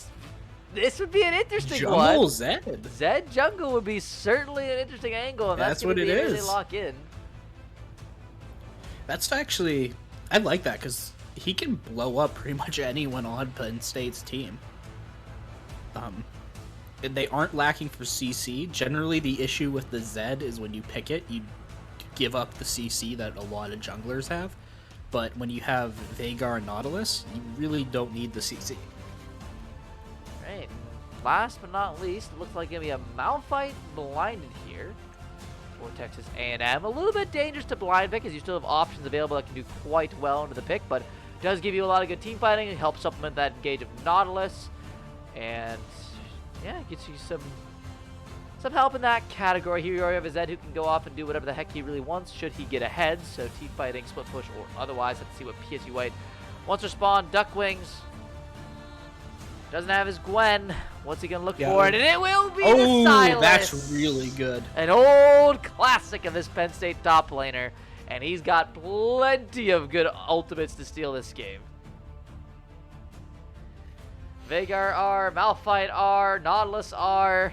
this would be an interesting one. Jungle Zed. Zed jungle would be certainly an interesting angle. And that's what it is. They lock in. That's actually, I like that, because he can blow up pretty much anyone on Penn State's team. They aren't lacking for CC. Generally, the issue with the Zed is when you pick it, you give up the CC that a lot of junglers have. But when you have Veigar and Nautilus, you really don't need the CC. Right. Last but not least, it looks like going to be a Malphite blinded here for Texas A&M. A little bit dangerous to blind pick, as you still have options available that can do quite well into the pick, but does give you a lot of good team fighting. It helps supplement that engage of Nautilus. And yeah, it gets you some help in that category. Here you already have a Zed who can go off and do whatever the heck he really wants should he get ahead. So team fighting, split push, or otherwise. Let's see what PSU White wants to spawn. Duck Wings. Doesn't have his Gwen. What's he going to look for? And it will be the Silas. That's really good. An old classic of this Penn State top laner. And he's got plenty of good ultimates to steal this game. Veigar R, Malphite R, Nautilus R.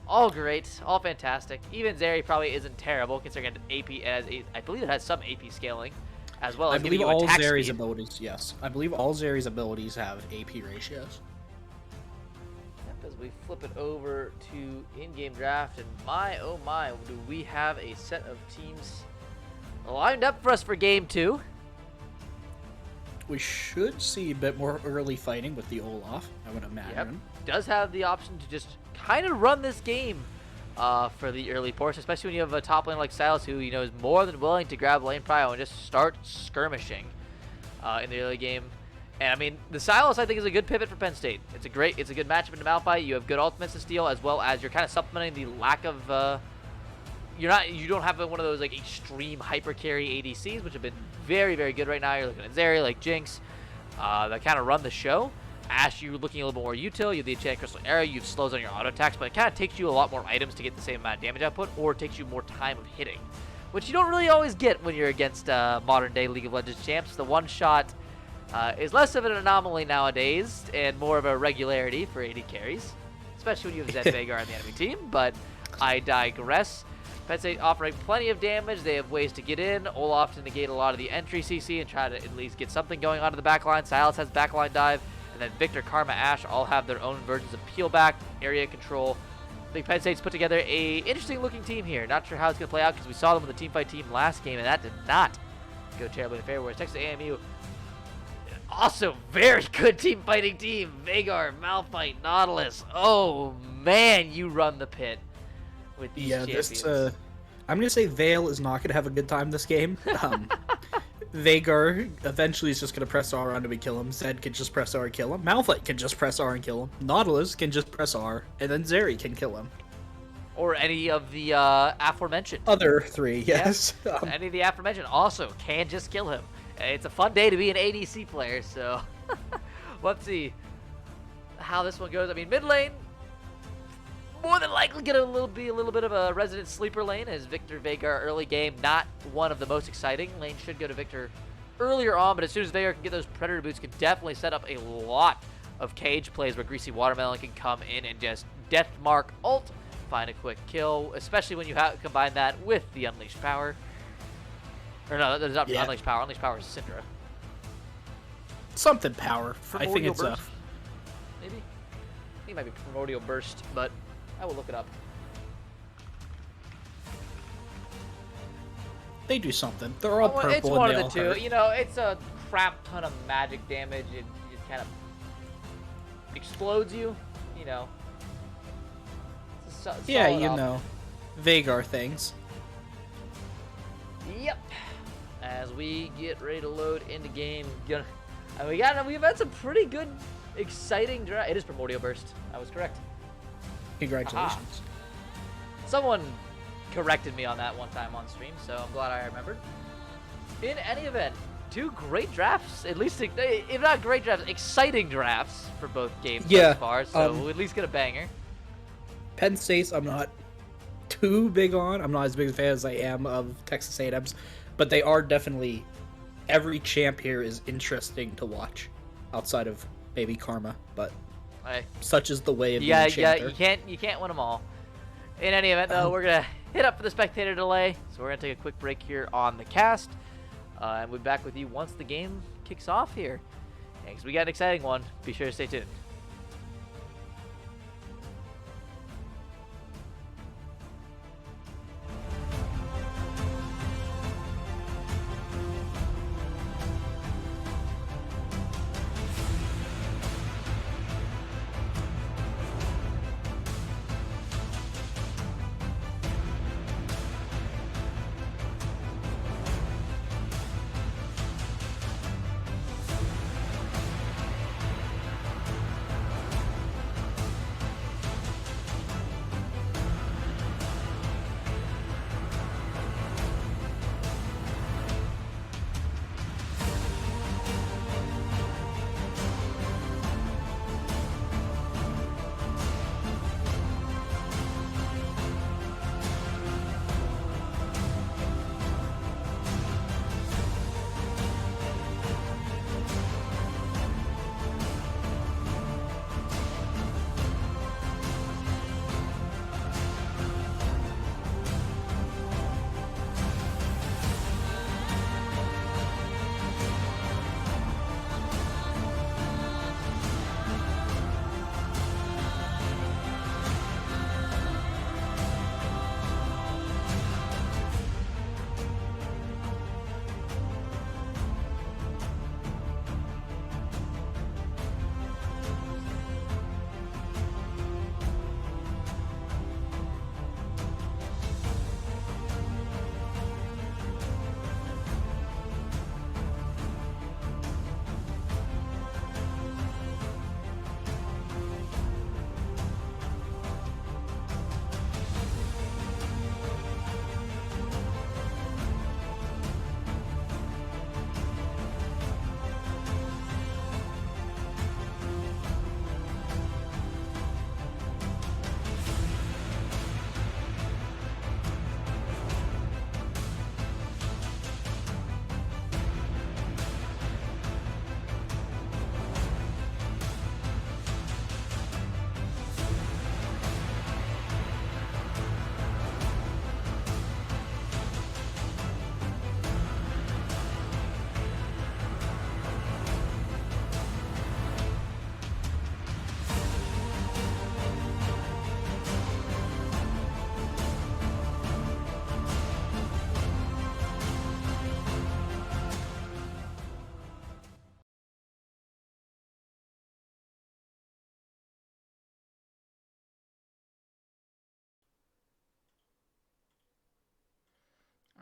All great, all fantastic. Even Zeri probably isn't terrible considering AP as I believe it has some AP scaling as well as I believe all Zeri's abilities, yes. I believe all Zeri's abilities have AP ratios. Yep, as we flip it over to in-game draft, and my oh my, do we have a set of teams lined up for us for game 2. We should see a bit more early fighting with the Olaf, I would imagine. Yep. Does have the option to just kind of run this game for the early portion, especially when you have a top laner like Silas who, you know, is more than willing to grab lane prio and just start skirmishing in the early game. And I mean, the Silas I think is a good pivot for Penn State. It's a good matchup into Malphite. You have good ultimates to steal, as well as you're kind of supplementing the lack of you don't have one of those like extreme hyper carry ADCs, which have been very, very good right now. You're looking at Zeri, like Jinx, that kind of run the show. Ashe, you're looking a little bit more util. You have the Enchanted Crystal Arrow, you have slows on your auto attacks, but it kind of takes you a lot more items to get the same amount of damage output, or it takes you more time of hitting, which you don't really always get when you're against modern day League of Legends champs. The one shot is less of an anomaly nowadays and more of a regularity for AD carries, especially when you have Zed Veigar on the enemy team, but I digress. Penn State offering plenty of damage. They have ways to get in. Olaf to negate a lot of the entry CC and try to at least get something going onto the backline. Silas has backline dive. And then Victor, Karma, Ashe all have their own versions of peel back, area control. I think Penn State's put together a interesting looking team here. Not sure how it's going to play out because we saw them with the team fight team last game, and that did not go terribly in favor. Whereas Texas AMU, also very good team fighting team. Veigar, Malphite, Nautilus. Oh man, you run the pit with these champions. I'm going to say Vale is not going to have a good time this game. Veigar eventually is just going to press R onto me, kill him. Zed can just press R and kill him. Malphite can just press R and kill him. Nautilus can just press R, and then Zeri can kill him. Or any of the aforementioned. Other three, yes. Yep. Any of the aforementioned also can just kill him. It's a fun day to be an ADC player, so let's see how this one goes. I mean, mid lane, more than likely gonna be a little bit of a resident sleeper lane as Victor Veigar early game, not one of the most exciting. Lane should go to Victor earlier on, but as soon as Veigar can get those Predator boots, can definitely set up a lot of cage plays where Greasy Watermelon can come in and just death mark ult, find a quick kill, especially when you combine that with the Unleashed Power. Or no, there's not Unleashed Power. Unleashed Power is Syndra. Something power. I think it's burst, maybe? I think it might be Primordial Burst, but I will look it up. They do something. They're all purple. It's one and of the two. Hurt. You know, it's a crap ton of magic damage. It kind of explodes you. You know. Yeah, you know, Veigar things. Yep. As we get ready to load into game, we've had some pretty good, exciting draft. It is Primordial Burst. I was correct. Congratulations. Aha. Someone corrected me on that one time on stream, so I'm glad I remembered. In any event, two great drafts, at least, if not great drafts, exciting drafts for both games so far, so we'll at least get a banger. Penn State's I'm not too big on. I'm not as big a fan as I am of Texas A&M's, but they are definitely, every champ here is interesting to watch, outside of maybe Karma, but such is the way of being champ. Yeah, you can't win them all. In any event, though, we're gonna hit up for the spectator delay, so we're gonna take a quick break here on the cast, and we'll be back with you once the game kicks off here. Because we got an exciting one. Be sure to stay tuned.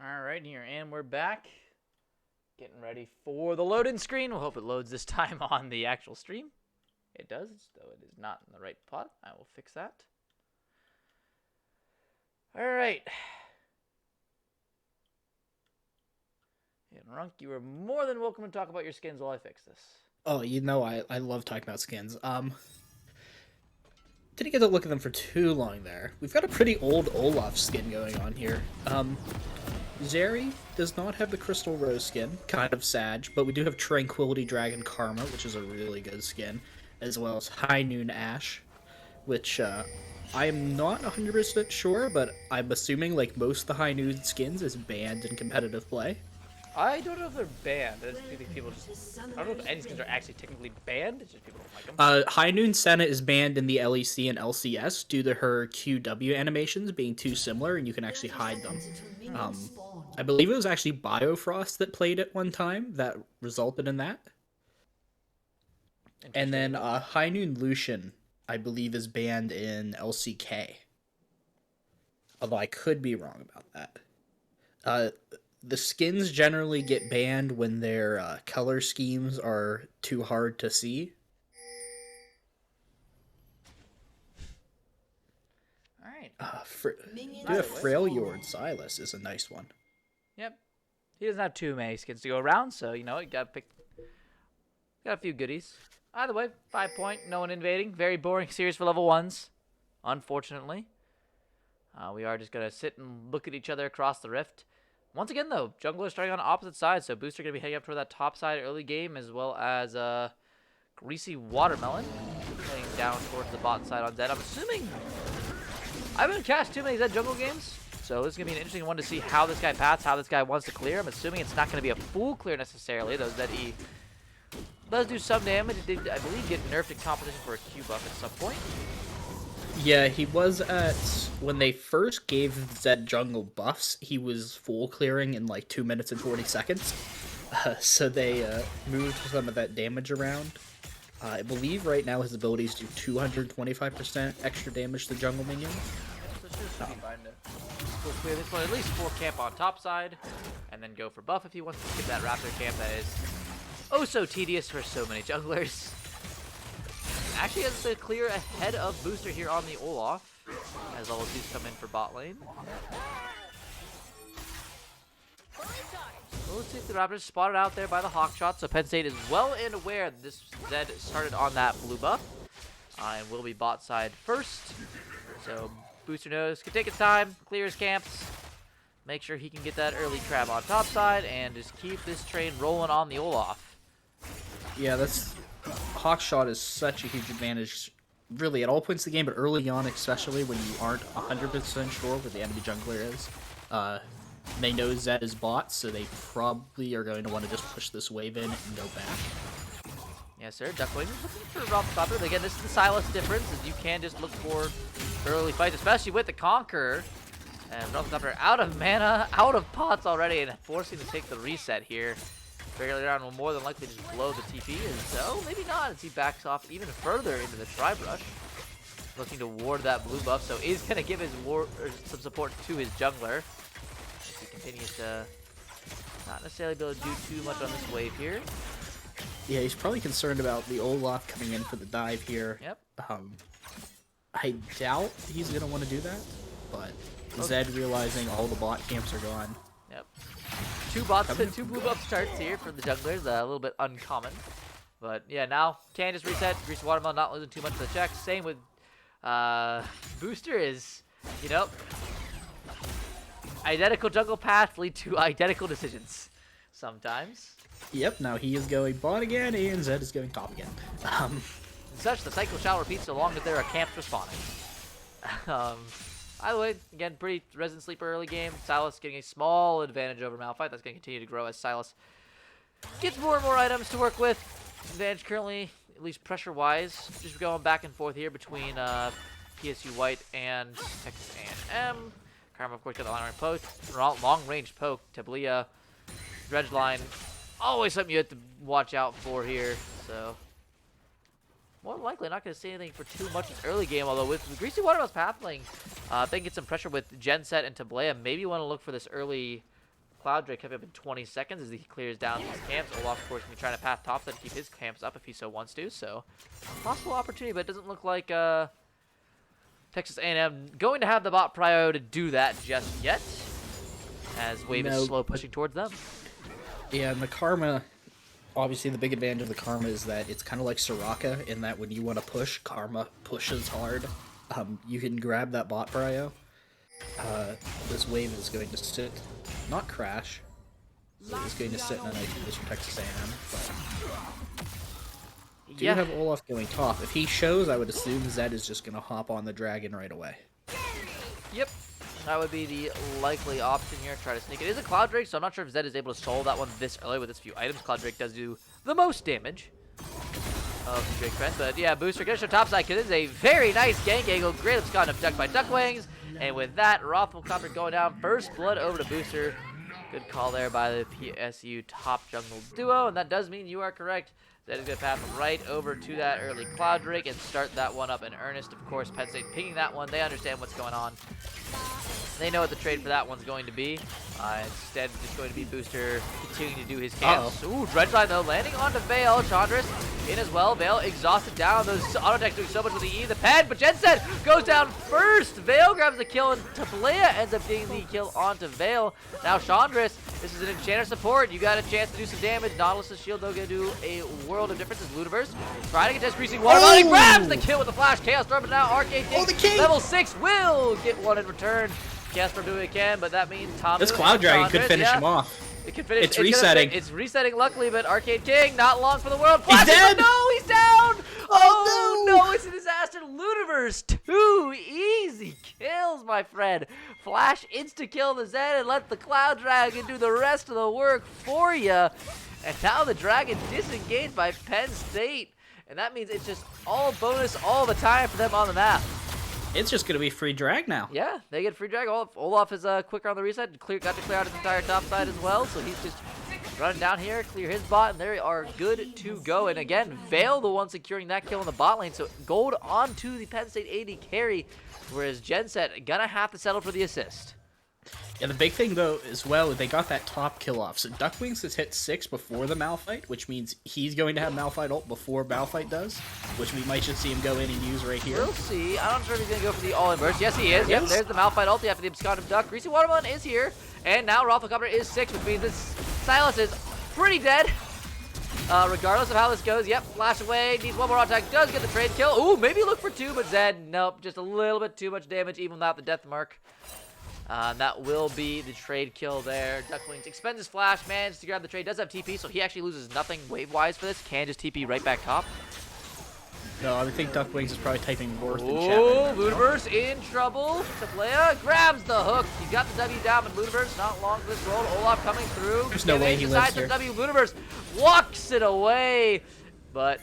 Alright, here, and we're back. Getting ready for the load-in screen. We'll hope it loads this time on the actual stream. It does, though it is not in the right spot. I will fix that. Alright. And Runk, you are more than welcome to talk about your skins while I fix this. Oh, you know I love talking about skins. Didn't get to look at them for too long there. We've got a pretty old Olaf skin going on here. Zeri does not have the Crystal Rose skin, kind of sad, but we do have Tranquility Dragon Karma, which is a really good skin, as well as High Noon Ash, which I am not 100% sure, but I'm assuming, like most of the High Noon skins, is banned in competitive play. I don't know if they're banned. I think people just... I don't know if any skins are actually technically banned. It's just people don't like them. High Noon Senna is banned in the LEC and LCS due to her QW animations being too similar, and you can actually hide them. I believe it was actually Biofrost that played at one time that resulted in that. And then High Noon Lucian, I believe, is banned in LCK. Although I could be wrong about that. The skins generally get banned when their color schemes are too hard to see. Alright. Freljord Silas is a nice one. Yep. He doesn't have too many skins to go around, so, you know, you gotta pick... Got a few goodies. Either way, 5 point, no one invading. Very boring series for level 1s, unfortunately. We are just gonna sit and look at each other across the rift. Once again, though, jungler starting on opposite sides, so Booster going to be heading up toward that top side early game, as well as Greasy Watermelon playing down towards the bot side on Zed. I'm assuming... I haven't cast too many Zed jungle games, so this is going to be an interesting one to see how this guy paths, how this guy wants to clear. I'm assuming it's not going to be a full clear necessarily, though Zed Does do some damage. It did, I believe, get nerfed in competition for a Q buff at some point. Yeah, he was at... When they first gave Zed jungle buffs, he was full clearing in like 2 minutes and 40 seconds. So they moved some of that damage around. I believe right now his abilities do 225% extra damage to jungle minions. So should be fine to full clear this one. At least 4 camp on top side, and then go for buff if he wants to skip that Raptor camp. That is oh so tedious for so many junglers. Actually has to clear ahead of Booster here on the Olaf, as level 2s come in for bot lane. Well, let's see if the Raptors spotted out there by the Hawk shot, so Penn State is well and aware that this Zed started on that blue buff, and will be bot side first. So Booster knows, can take his time, clear his camps, make sure he can get that early crab on top side, and just keep this train rolling on the Olaf. Yeah, that's... Hawk shot is such a huge advantage, really, at all points of the game, but early on, especially when you aren't 100% sure where the enemy jungler is. They know Zed is bot, so they probably are going to want to just push this wave in and go back. Yes, sir. Duckwing is looking for Rob Stopper. But again, this is the Silas difference, is you can just look for early fights, especially with the Conqueror. And Rob Stopper out of mana, out of pots already, and forcing to take the reset here. Fairly round will more than likely just blow the TP, and so maybe not as he backs off even further into the Tri-Brush. Looking to ward that blue buff, so is going to give his some support to his jungler. He continues to not necessarily be able to do too much on this wave here. Yeah, he's probably concerned about the Olaf coming in for the dive here. Yep. I doubt he's going to want to do that, but Zed realizing all the bot camps are gone. Yep. 2 bots, 2 blue buff starts here for the junglers, a little bit uncommon. But yeah, now can just reset. Greasy Watermelon not losing too much of the check. Same with Booster is, you know, identical jungle paths lead to identical decisions sometimes. Yep, now he is going bot again, and Zed is going top again. And such, the cycle shall repeat so long as there are camps respawning. By the way, again, pretty resident sleeper early game. Silas getting a small advantage over Malphite. That's going to continue to grow as Silas gets more and more items to work with. Advantage currently, at least pressure-wise, just going back and forth here between PSU White and Texas A&M. Karma, of course, got the long-range poke. Tablia, Dredge line, always something you have to watch out for here. So, more than likely, not going to see anything for too much this early game. Although with Greasy Watermelon's pathling, they can get some pressure with Genset and Tablia. Maybe you want to look for this early Cloud Drake coming up in 20 seconds as he clears down these camps. Olaf, of course, can be trying to path top and keep his camps up if he so wants to. So, possible opportunity, but it doesn't look like Texas A&M going to have the bot prio to do that just yet, as Wave is slow pushing towards them. Yeah, and the Karma, obviously the big advantage of the Karma is that it's kind of like Soraka in that when you want to push, Karma pushes hard. You can grab that bot prio. This wave is going to sit, not crash. It's going to sit in a nice place for Texas A&M, but do have Olaf going top. If he shows, I would assume Zed is just going to hop on the dragon right away. Yep, that would be the likely option here. Try to sneak it. It is a Cloud Drake, so I'm not sure if Zed is able to solve that one this early with this few items. Cloud Drake does do the most damage of the Drake friends, but yeah, Booster gets to topside because it is a very nice gank angle. Great Scott abducted by Duckwings, and with that, Rothwell going down. First blood over to Booster. Good call there by the PSU top jungle duo, and that does mean you are correct. Zed is going to path right over to that early Cloud Drake and start that one up in earnest. Of course, Penn State pinging that one. They understand what's going on. They know what the trade for that one's going to be. Instead, it's just going to be Booster continuing to do his camps. Ooh, Dredge line though, landing onto Vale. Chandris in as well. Vale exhausted down. Those auto decks doing so much with the E. The Penn, but Genset goes down first. Vale grabs the kill, and Tablia ends up getting the kill onto Vale. Now Chandris, this is an Enchanter support. You got a chance to do some damage. Nautilus' shield, though, going to do a world of difference. As Ludiverse trying to get this Greasy Watermelon. He grabs the kill with the Flash. Chaos Storm, but now Arcade King, level 6, will get one in return. Chaos Storm doing what he can, but that means Tom. This Cloud Dragon could finish him off. It could finish. It's resetting. It's resetting, luckily, but Arcade King, not long for the world. He's dead! No, he's down! Oh, no, it's a disaster. Luniverse, 2 easy kills, my friend. Flash insta-kill the Zen and let the Cloud Dragon do the rest of the work for you. And now the Dragon disengaged by Penn State. And that means it's just all bonus all the time for them on the map. It's just going to be free drag now. Yeah, they get free drag. Olaf is quicker on the reset. Got to clear out his entire top side as well. So he's just running down here, clear his bot, and they are good to go. And again, Vale the one securing that kill in the bot lane. So gold onto the Penn State AD carry, whereas Genset gonna have to settle for the assist. Yeah, the big thing, though, as well, they got that top kill off. So Duckwings has hit 6 before the Malphite, which means he's going to have Malphite ult before Malphite does, which we might just see him go in and use right here. We'll see. I'm not sure if he's going to go for the all-in burst. Yes, he is. Yes. Yep, there's the Malphite ulti after the Absconded Duck. Greasy Watermelon is here, and now Rafflecopter is 6, which means this Silas is pretty dead. Regardless of how this goes, yep, flash away, needs one more attack, does get the trade kill. Ooh, maybe look for 2, but Zed, nope, just a little bit too much damage, even without the death mark. That will be the trade kill there. Ducklings expends his flash, manages to grab the trade, does have TP, so he actually loses nothing wave-wise for this. Can just TP right back top. No, I think Duckwings is probably typing worth in chat. Oh, Ludiverse in trouble. Tablea grabs the hook. He's got the W down, but Ludiverse not long for this roll. Olaf coming through. There's no way he lives here. W. Ludiverse walks it away. But,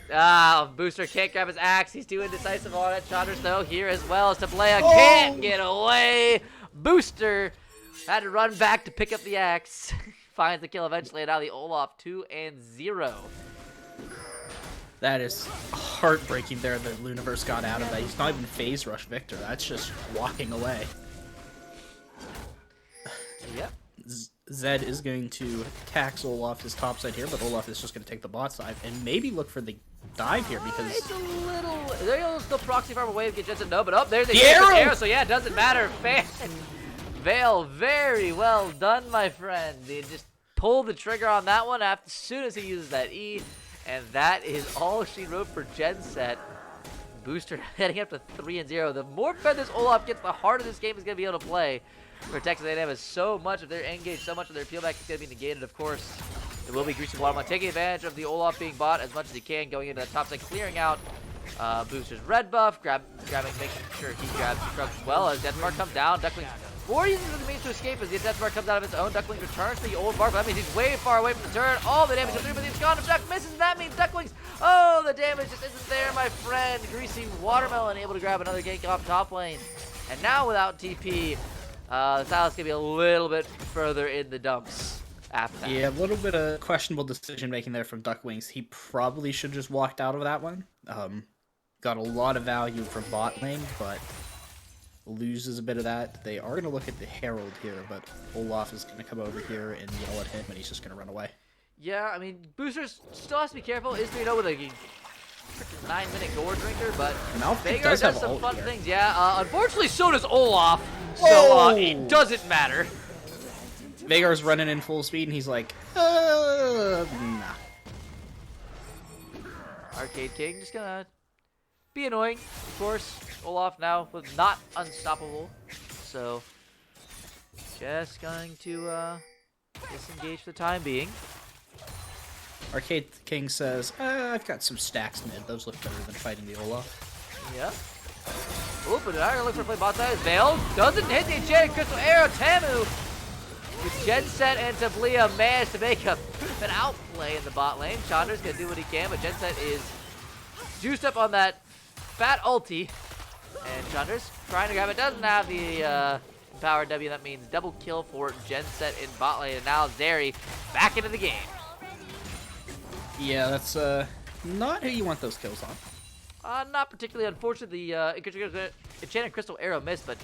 Booster can't grab his axe. He's too indecisive on it. Chandras, though, here as well as Tablea can't get away. Booster had to run back to pick up the axe. Finds the kill eventually, and now the Olaf 2-0. That is heartbreaking there that Luniverse got out of that. He's not even phase rush Victor. That's just walking away. Yep. Zed is going to tax Olaf his top side here, but Olaf is just going to take the bot side and maybe look for the dive here because... It's a little... They'll still proxy farm away to get Jensen. No, but up there's the arrow! So yeah, it doesn't matter. Fan Vale, very well done, my friend. They just pulled the trigger on that one as soon as he uses that E. And that is all she wrote for Genset. Booster heading up to 3-0. The more fed this Olaf gets, the harder this game is going to be able to play. For Texas A&M is so much of their engage, so much of their peelback is going to be negated, of course. It will be Greasy Watermelon taking advantage of the Olaf being bought as much as he can, going into the top side, clearing out Booster's red buff, grabbing, making sure he grabs Scrubs as well as Deathmark comes down. Ducklings, before he uses the means to escape as the Deathmark comes out of his own, Ducklings returns to the old bar, but that means he's way far away from the turret. All the damage comes through, but the Absconded Duck misses, and that means Ducklings, oh, the damage just isn't there, my friend. Greasy Watermelon able to grab another gank off top lane. And now without TP, the Silas can be a little bit further in the dumps after that. Yeah, a little bit of questionable decision making there from Duckwings. He probably should have just walked out of that one. Got a lot of value from bot lane, but loses a bit of that. They are going to look at the Herald here, but Olaf is going to come over here and yell at him, and he's just going to run away. Yeah, I mean, Boosters still has to be careful. Is 3-0 with a freaking 9-minute gore drinker, but Veigar does some fun things. Yeah, unfortunately, so does Olaf, so it doesn't matter. Veigar's running in full speed, and he's like, nah. Arcade King just gonna be annoying, of course. Olaf now was not unstoppable, so just going to disengage for the time being. Arcade King says, I've got some stacks mid. Those look better than fighting the Olaf. Yeah. Oh, but I'm gonna look for a play bot side. Vale doesn't hit the enchanted crystal arrow. Tamu with Genset and Tablea managed to make an outplay in the bot lane. Chandra's gonna do what he can, but Genset is juiced up on that fat ulti. And Chandra's trying to grab it. Doesn't have the power W. That means double kill for Genset in bot lane. And now Zeri back into the game. Yeah, that's not who you want those kills on. Not particularly. Unfortunately, the Enchanted Crystal Arrow missed, but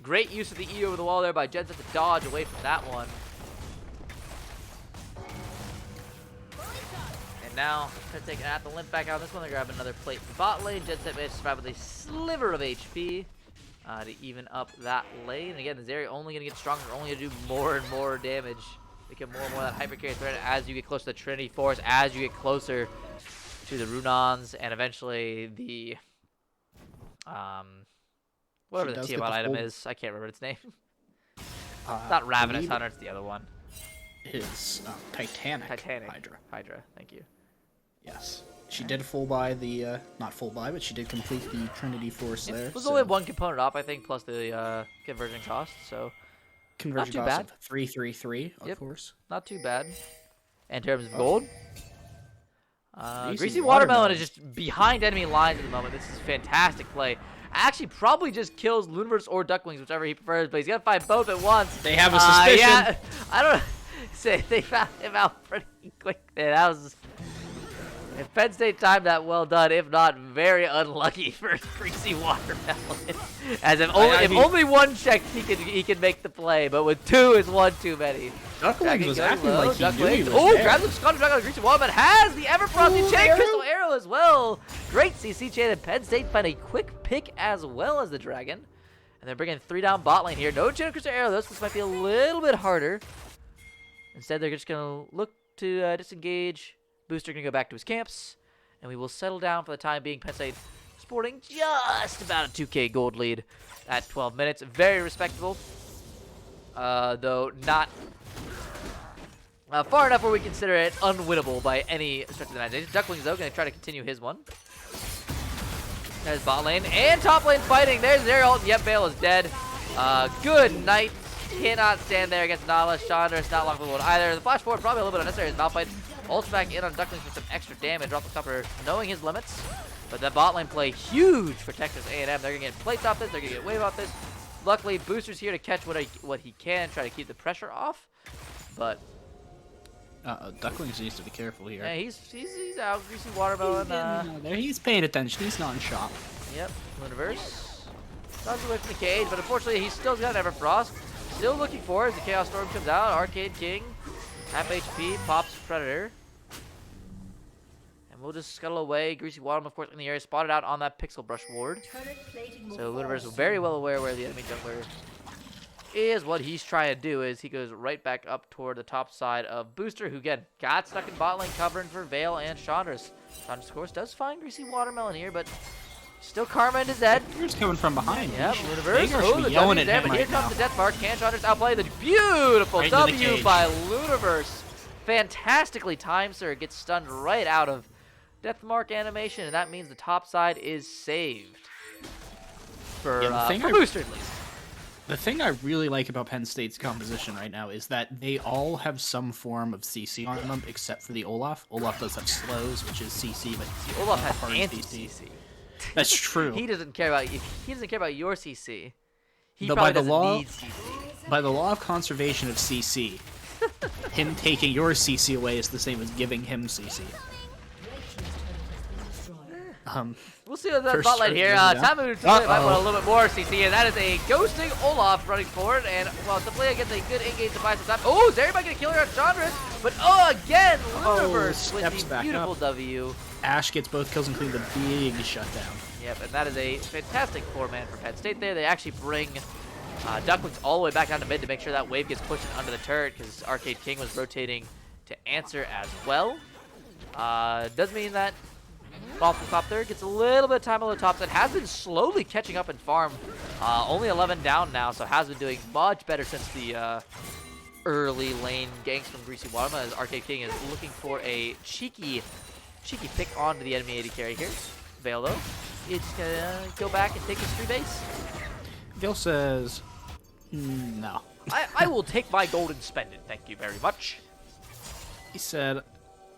great use of the E over the wall there by Genset to dodge away from that one. And now, taking out the limp back out. This one, they're grabbing another plate from bot lane. Genset managed to survive with a sliver of HP to even up that lane. And again, the Zeri only going to get stronger, only going to do more and more damage. Become more and more that hyper carry threat as you get closer to the Trinity Force, as you get closer to the Runons, and eventually the whatever the Tiamat item is. I can't remember its name. It's not Ravenous Hunter, it's the other one. It's Titanic. Titanic Hydra. Hydra, thank you. Yes. She did full buy the, not full buy, but she did complete the Trinity Force there. It was only one component up, I think, plus the conversion cost, so conversion not too cost bad. of 333, of course. Not too bad. In terms of gold. Greasy Greasy Watermelon is Watermelon. just behind enemy lines at the moment. This is fantastic play. Actually, probably just kills Looniverse or Ducklings, whichever he prefers, but he's got to fight both at once. They have a suspicion. Yeah, I don't know. Say they found him out pretty quick there. That was... If Penn State timed that, well done. If not, very unlucky for Greasy Watermelon. As if only one checked, he could make the play, but with two is one too many. Ducklings was acting low. like he knew he was Oh, there. grabs the Scottish Dragon on Greasy Watermelon. Has the ever-frosty chain crystal arrow as well. Great CC chain, and Penn State find a quick pick as well as the Dragon. And they're bringing 3 down bot lane here. No chain crystal arrow, though, so this might be a little bit harder. Instead, they're just going to look to disengage. Booster going to go back to his camps. And we will settle down for the time being. Penn State sporting just about a 2K gold lead at 12 minutes. Very respectable. Though not far enough where we consider it unwinnable by any stretch of the imagination. Ducklings, though, going to try to continue his one. There's bot lane and top lane fighting. There's their ult. Yep, Vale is dead. Good night. Cannot stand there against Nautilus. Chandra is not locked with one either. The flash forward probably a little bit unnecessary. As Malphite ults back in on Ducklings for some extra damage off the cover, knowing his limits. But that bot lane play huge for Texas A&M. They're going to get plates off this. They're going to get wave off this. Luckily, Booster's here to catch what he can, try to keep the pressure off. But Ducklings needs to be careful here. yeah, he's out. Greasy Watermelon. He's paying attention. He's not in shock. Yep, Universe. Dodges away from the cage, but unfortunately, he's still got Everfrost. Still looking for it as the Chaos Storm comes out. Arcade King, half HP, pops Predator. And we'll just scuttle away. Greasy Watermelon, of course, in the area, spotted out on that Pixel Brush ward. So Universe is very well aware where the enemy jungler is. What he's trying to do is he goes right back up toward the top side of Booster, who, again, got stuck in bot lane covering for Vale and Chandra's. Chandra's, of course, does find Greasy Watermelon here, but still Karma in his head. He's coming from behind. Yep, Universe. Oh, the yelling at him but right here comes now. the Death Mark. Can Chandra's outplay the beautiful Right into the W cage. by Luniverse. Fantastically timed, sir. Gets stunned right out of Death Mark animation, and that means the top side is saved. For Booster, at least. The thing I really like about Penn State's composition right now is that they all have some form of CC on them, except for the Olaf. Olaf does have slows, which is CC, but Olaf has hard anti-CC. That's true. He doesn't care about your CC. He Though probably by the doesn't law- need CC. By the law of conservation of CC, him taking your CC away is the same as giving him CC. We'll see what that First bot lane turn here. is down. Tamu might want a little bit more CC, and that is a ghosting Olaf running forward. And well, Taplea gets a good engage to buy some time. Oh, is everybody gonna kill her on Chandra? But again, Luniverse with steps the back beautiful up. W. Ash gets both kills, including the big shutdown. Yep, and that is a fantastic 4-man for Penn State there. They actually bring Ducklings all the way back down to mid to make sure that wave gets pushed under the turret because Arcade King was rotating to answer as well. Does mean that off the top there gets a little bit of time on the top side. Has been slowly catching up in farm. Only 11 down now, so has been doing much better since the early lane ganks from Greasy Watermelon as Arcade King is looking for a cheeky pick onto the enemy AD carry here. Vale though, he's gonna go back and take his free base. Vale says, no. I will take my gold and spend it, thank you very much. He said,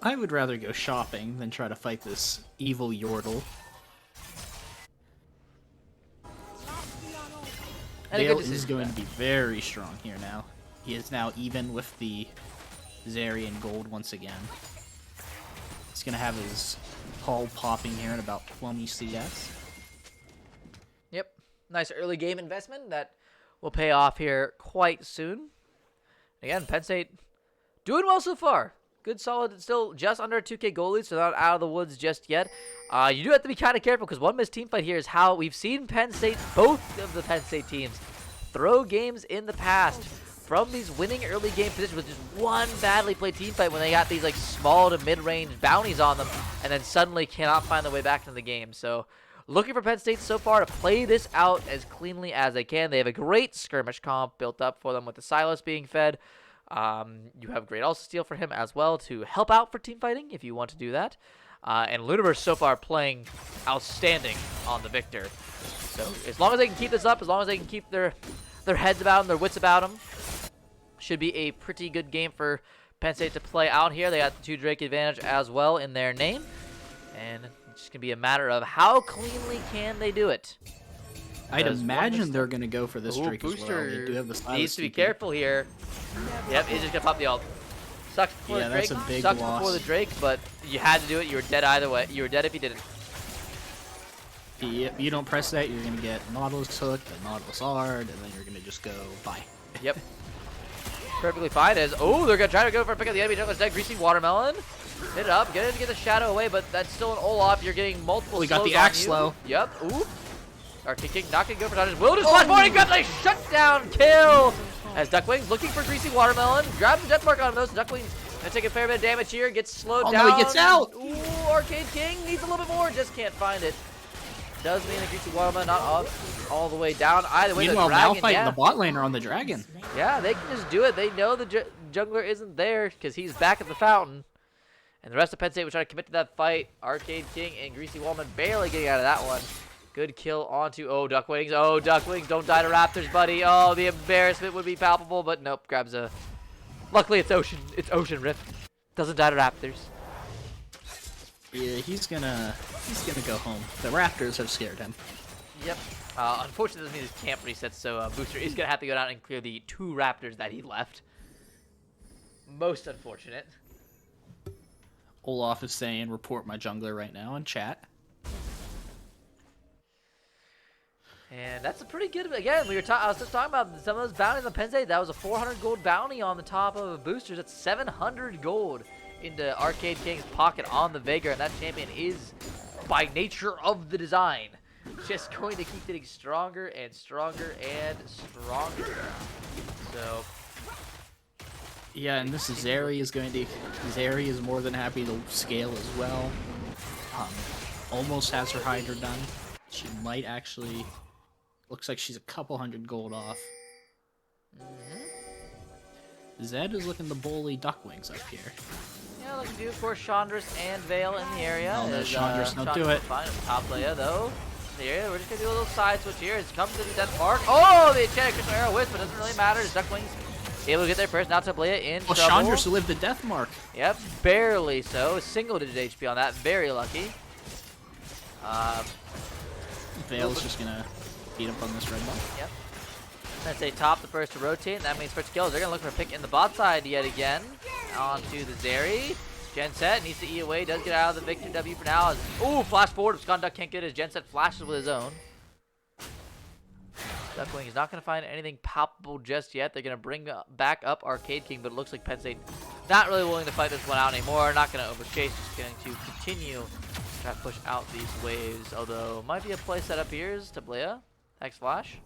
I would rather go shopping than try to fight this evil Yordle. And Vale is going to be very strong here now. He is now even with the Zarian gold once again. He's going to have his hull popping here in about 20 CS. Yep, nice early game investment that will pay off here quite soon. Again, Penn State doing well so far. Good, solid, still just under a 2K goal lead, so not out of the woods just yet. You do have to be kind of careful because one missed team fight here is how we've seen Penn State, both of the Penn State teams, throw games in the past from these winning early game positions with just one badly played team fight when they got these like small to mid-range bounties on them and then suddenly cannot find their way back into the game. So looking for Penn State so far to play this out as cleanly as they can. They have a great skirmish comp built up for them with the Silos being fed. You have great also steal for him as well to help out for team fighting if you want to do that. And Lunaverse so far playing outstanding on the Victor. So as long as they can keep this up, as long as they can keep their heads about them, their wits about them, should be a pretty good game for Penn State to play out here. They got the 2 Drake advantage as well in their name. And it's just going to be a matter of how cleanly can they do it. I'd imagine they're going to go for this Drake as well. Booster They do have the needs to be careful here. Yep, he's just going to pop the ult. Sucks before the Drake. That's a big Sucks loss. before the Drake, but you had to do it. You were dead either way. You were dead if you didn't. Yep, you don't press that, you're going to get Nautilus hooked, and Nautilus hard, and then you're going to just go bye. Yep. Perfectly fine as, oh, they're going to try to go for a pick up the enemy jungler's deck. Greasy Watermelon. Hit it up. Get it to get the shadow away, but that's still an Olaf. You're getting multiple We got slows the axe on you. slow. Yep. Ooh. Arcade King not going to go for dodges. Will just flash forward and grab a shutdown kill. As Duckwings looking for Greasy Watermelon. Grabs the death mark on those. Duckwings gonna take a fair bit of damage here. Gets slowed down. No, he gets out. Ooh, Arcade King needs a little bit more. Just can't find it. Does mean the Greasy Watermelon not up all the way down. Either way, Meanwhile, the dragon, Malphite and the bot lane are on the dragon. Yeah, they can just do it. They know the jungler isn't there because he's back at the fountain. And the rest of Penn State was trying to commit to that fight. Arcade King and Greasy Watermelon barely getting out of that one. Good kill onto, oh, Duckwings. Oh, Duckwings, don't die to Raptors, buddy. Oh, the embarrassment would be palpable, but nope, grabs a... Luckily, it's Ocean Rift. Doesn't die to Raptors. Yeah, he's gonna go home. The Raptors have scared him. Yep. Unfortunately, this means his camp resets, so Booster is gonna have to go down and clear the 2 Raptors that he left. Most unfortunate. Olaf is saying, report my jungler right now in chat. And that's a pretty good, again, I was just talking about some of those bounties on Penn State. That was a 400 gold bounty on the top of Boosters. That's 700 gold into Arcade King's pocket on the Veigar, and that champion is, by nature of the design, just going to keep getting stronger and stronger and stronger. So... Yeah, and this Zeri is Zeri is more than happy to scale as well. Almost has her Hydra done. She might actually... Looks like she's a couple hundred gold off. Zed is looking to bully Duckwings up here. Yeah, like do, of course, Chandra's and Vale in the area. Oh, no, Chandra's don't do it. Fine. Top layer, though. Here, we're just going to do a little side switch here. It's come to the death mark. Oh, the enchanted crystal arrow whiff, but it doesn't really matter. Duckwings able to get there first. Now Tablea in trouble. Chandra's lived the death mark. Yep, barely so. Single-digit HP on that. Very lucky. Vale's just going to beat up on this red buff. Yep. Let's say top the first to rotate, and that means first kills. They're going to look for a pick in the bot side yet again. Onto the Zeri. Genset needs to E away. Does get out of the Victor W for now. Ooh, flash forward. Sconduck can't get his Genset flashes with his own. Duckwing is not going to find anything palpable just yet. They're going to bring back up Arcade King, but it looks like Penn State not really willing to fight this one out anymore. Not going to overchase. Just going to continue to try to push out these waves. Although, might be a play set up here is Tablea. X Flash.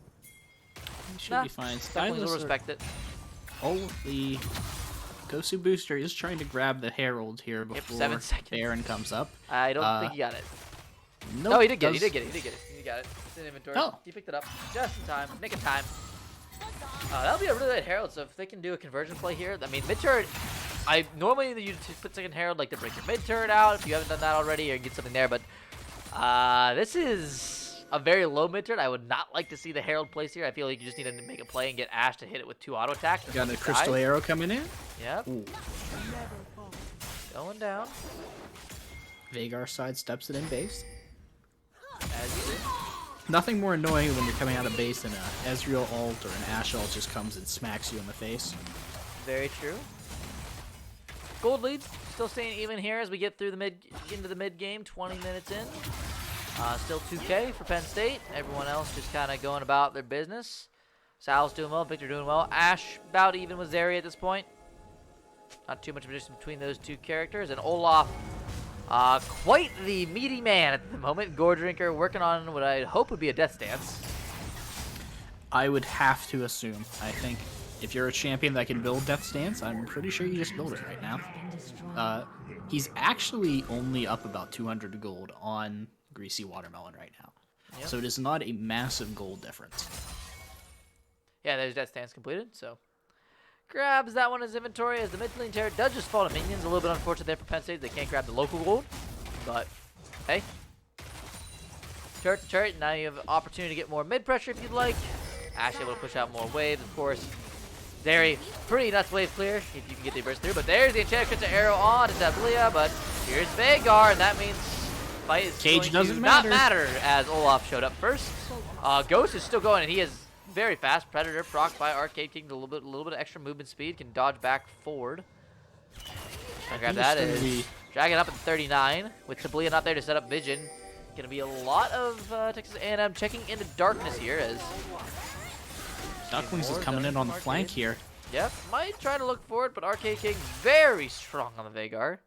Should be fine. Duckwings will respect it. Oh, the Gosu Booster is trying to grab the Herald here before 7 seconds. Baron comes up. I don't think he got it. Nope, No, he did get it. He got it. It's in inventory. Oh. He picked it up just in time. Nick of time. That'll be a really good Herald. So if they can do a conversion play here, I mean, mid turret. I normally you put second Herald like to break your mid turret out if you haven't done that already or get something there. But this is a very low mid turret. I would not like to see the Herald place here. I feel like you just need to make a play and get Ash to hit it with 2 auto attacks. Got a crystal arrow coming in. Yep. Ooh. Going down. Veigar sidesteps it in base. As you do. Nothing more annoying when you're coming out of base than a Ezreal ult or an Ashe ult just comes and smacks you in the face. Very true. Gold lead still staying even here as we get through the into the mid game. 20 minutes in. Still 2K for Penn State. Everyone else just kind of going about their business. Sal's doing well. Victor doing well. Ashe about even with Zeri at this point. Not too much of a distance between those two characters. And Olaf, quite the meaty man at the moment. Gore Drinker working on what I hope would be a death stance. I would have to assume. I think if you're a champion that can build death stance, I'm pretty sure you just build it right now. He's actually only up about 200 gold on Greasy Watermelon right now. Yep. So it is not a massive gold difference. Yeah, there's death stance completed, so grabs that one as inventory as the mid lane turret does just fall to minions. A little bit unfortunate there for Penn State. They can't grab the local gold. But, hey. Turret to turret, now you have an opportunity to get more mid-pressure if you'd like. Ash able to push out more waves, of course. Very pretty nuts wave clear if you can get the burst through. But there's the enchanted crystal arrow on to Tablia, but here's Veigar, and that means fight is Cage going doesn't to matter. not matter as Olaf showed up first. Ghost is still going, and he is very fast. Predator proc by Arcade King, a little bit of extra movement speed, can dodge back forward. I grab that is dragging up at 39 with Tablia not there to set up vision. Gonna be a lot of Texas A&M checking into darkness here as Ducklings is coming in on the flank here. Yep, might try to look for it, but Arcade King very strong on the Veigar.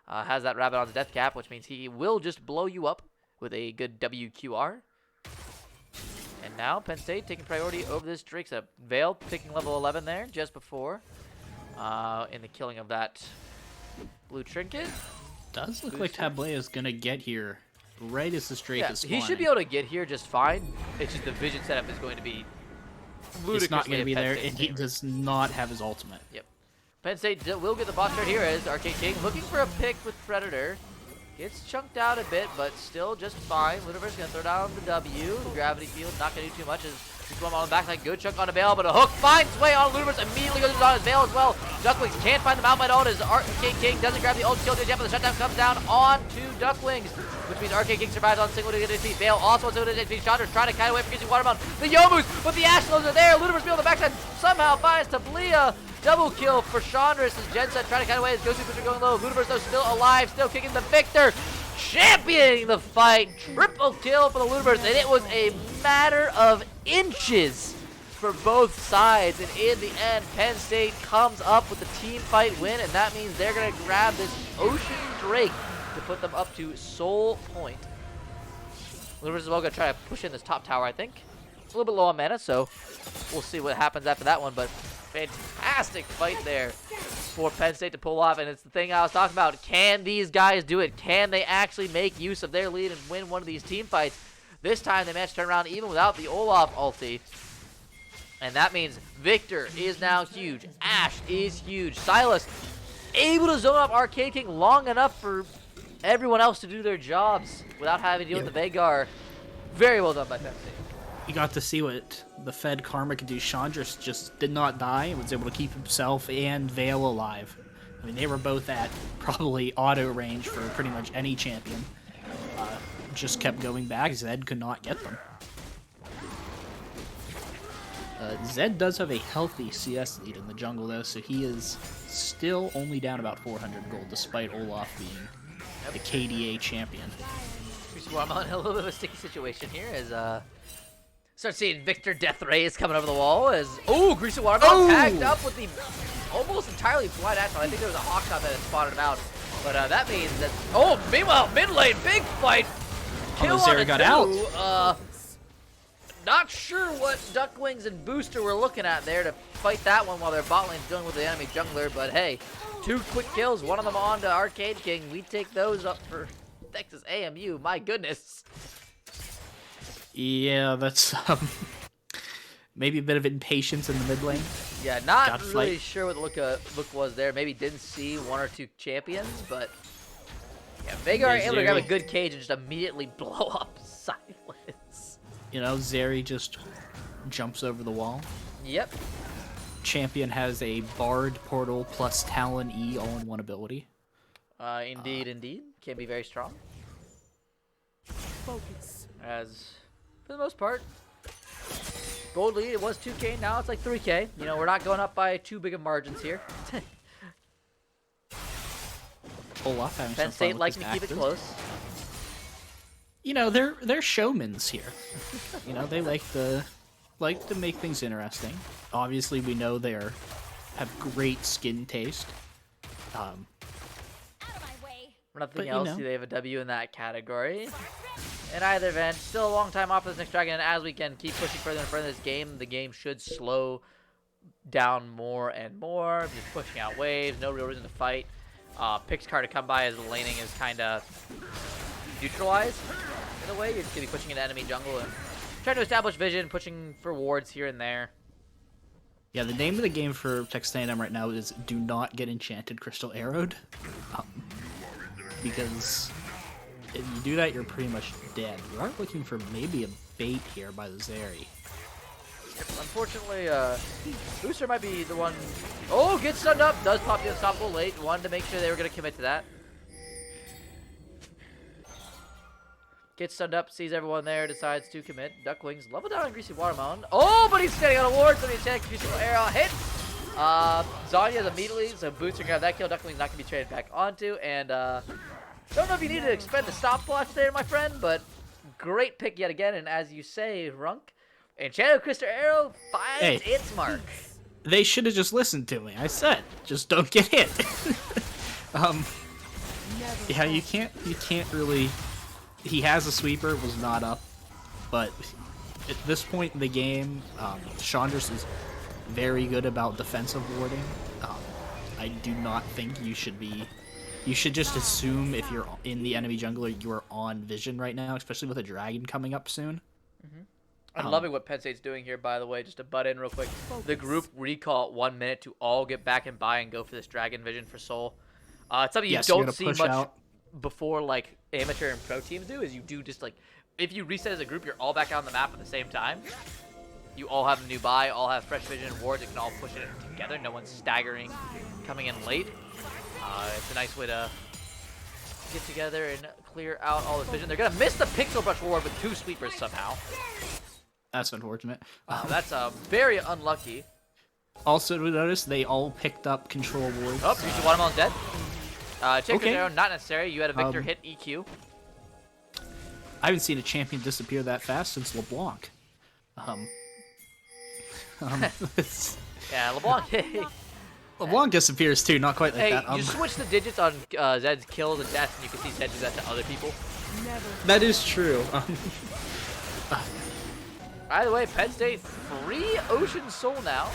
Has that rabbit on the death cap, which means he will just blow you up with a good WQR. And now Penn State taking priority over this Drake setup. Vale picking level 11 there just before in the killing of that blue trinket. Does look like Tablet is gonna get here right as this Drake is spawning. He should be able to get here just fine. It's just the vision setup is going to be ludicrously. It's not going to be there, and he does not have his ultimate. Yep. Penn State will get the boss card here as Arcade King looking for a pick with Predator. Gets chunked out a bit, but still just fine. Ludiverse going to throw down the W. The gravity field not going to do too much as he's going on the backside. Good chunk on a Veil, but a hook finds way on Ludiverse. Immediately goes on his Veil as well. Ducklings can't find the mount by ult as Arcade King doesn't grab the ult kill yet, but the shutdown comes down on to Ducklings, which means Arcade King survives on single digit HP. Veil also on single digit HP. Chandra's trying to kite away from Greasy Watermelon. The Yomus, but the Ashlows are there. Ludiverse on the backside somehow finds Tablia. Double kill for Chandras as Jensen trying to kite away as Ghosty Pusher going low. Ludiverse though still alive, still kicking the victor. Championing the fight. Triple kill for the Ludiverse, and it was a matter of inches for both sides. And in the end, Penn State comes up with the team fight win, and that means they're going to grab this Ocean Drake to put them up to Soul Point. Ludiverse is well going to try to push in this top tower, I think. It's a little bit low on mana, so we'll see what happens after that one, but fantastic fight there for Penn State to pull off, and it's the thing I was talking about. Can these guys do it? Can they actually make use of their lead and win one of these team fights? This time they managed to turn around even without the Olaf ulti, and that means Victor is now huge. Ash is huge. Silas able to zone up Arcade King long enough for everyone else to do their jobs without having to deal with the Veigar. Very well done by Penn State. You got to see what the Fed Karma could do. Chandras just did not die and was able to keep himself and Vale alive. I mean, they were both at probably auto range for pretty much any champion. Just kept going back. Zed could not get them. Zed does have a healthy CS lead in the jungle, though, so he is still only down about 400 gold, despite Olaf being the KDA champion. Watermelon in a little bit of a sticky situation here as start seeing Victor Death Rays coming over the wall as Greasy Watermelon tagged up with the almost entirely blind Astral. I think there was a Hawk shot that had spotted him out, but that means that meanwhile mid lane big fight. Kill on got out. Not sure what Ducklings and Booster were looking at there to fight that one while their bot lane's dealing with the enemy jungler, but hey, 2 quick kills, one of them on to Arcade King. We take those up for Texas AMU, my goodness. Yeah, that's maybe a bit of impatience in the mid lane. Yeah, not really sure what the look was there. Maybe didn't see 1 or 2 champions, but yeah, Veigar able to grab a good cage and just immediately blow up Silence. You know, Zeri just jumps over the wall. Yep. Champion has a Bard Portal plus Talon E all-in-one ability. Indeed. Can be very strong. Focus. As, for the most part, gold lead, it was 2K, now it's like 3K. You know, we're not going up by too big of margins here. Olaf having Penn some State fun with liking his to keep it active. close. You know, they're showmans here. You know, they like to make things interesting. Obviously, we know have great skin taste. Out of my way. For nothing But, you else, know. they have a W in that category. In either event, still a long time off for this next dragon, and as we can keep pushing further and further in this game, the game should slow down more and more. Just pushing out waves, no real reason to fight. Picks card to come by as the laning is kind of neutralized in a way. You're just going to be pushing into enemy jungle and trying to establish vision, pushing for wards here and there. Yeah, the name of the game for Texas A&M right now is Do Not Get Enchanted Crystal Arrowed. Because if you do that, you're pretty much dead. You are looking for maybe a bait here by the Zeri. Unfortunately, Booster might be the one. Oh, gets stunned up. Does pop the unstoppable late. Wanted to make sure they were going to commit to that. Gets stunned up, sees everyone there, decides to commit. Ducklings level down on Greasy Watermelon. Oh, but he's standing on a ward, so he's taking Greasy Arrow hit. Zanya's immediately, so Booster grab that kill. Duckling's not going to be traded back onto. And don't know if you need to expend a stopwatch there, my friend, but great pick yet again. And as you say, Runk, Enchanted Crystal Arrow finds its mark. They should have just listened to me. I said, just don't get hit. Yeah, you can't really. He has a sweeper, was not up, but at this point in the game, Chandra's is very good about defensive warding. I do not think you should be. You should just assume if you're in the enemy jungler, you are on vision right now, especially with a dragon coming up soon. I'm loving what Penn State's doing here, by the way. Just to butt in real quick. The group recall at 1 minute to all get back and buy and go for this dragon vision for Soul. It's something you don't see much before, like, amateur and pro teams do, is you do just, like, if you reset as a group, you're all back out on the map at the same time. You all have a new buy, all have fresh vision and wards. You can all push it together. No one's staggering, coming in late. It's a nice way to get together and clear out all this vision. They're going to miss the Pixel Brush ward with 2 sweepers somehow. That's unfortunate. That's very unlucky. Also, to notice, they all picked up control wards. Oh, Greasy Watermelon's dead. Check Arrow, not necessary. You had a Victor hit EQ. I haven't seen a champion disappear that fast since LeBlanc. Yeah, LeBlanc. LeBlanc disappears too, not quite like that. You switch the digits on Zed's kills and deaths, and you can see Zed do that to other people. That is true. Either way, Penn State free Ocean Soul now.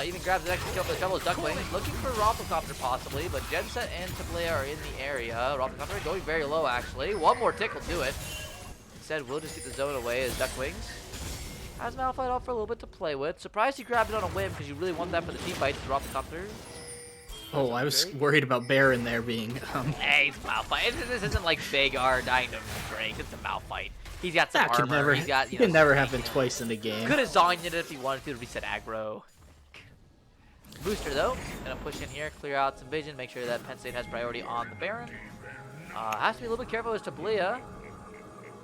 Even grabs the extra kill for the couple of Ducklings. Looking for Roppelcopter possibly, but Genset and Tablea are in the area. Roppelcopter going very low actually. One more tick will do it. Instead, we'll just get the zone away as Ducklings has Malphite off for a little bit to play with. Surprised he grabbed it on a whim because you really want that for the team fight. Roppelcopter. Oh, I was worried about Baron there being. Hey, it's Malphite. This isn't like Vagar dying to break. It's a Malphite. He's got some armor. He's got, you can never happen twice in the game. Could have Zonya'd it if he wanted to reset aggro. Booster though, gonna push in here, clear out some vision, make sure that Penn State has priority on the Baron. Has to be a little bit careful as Tablea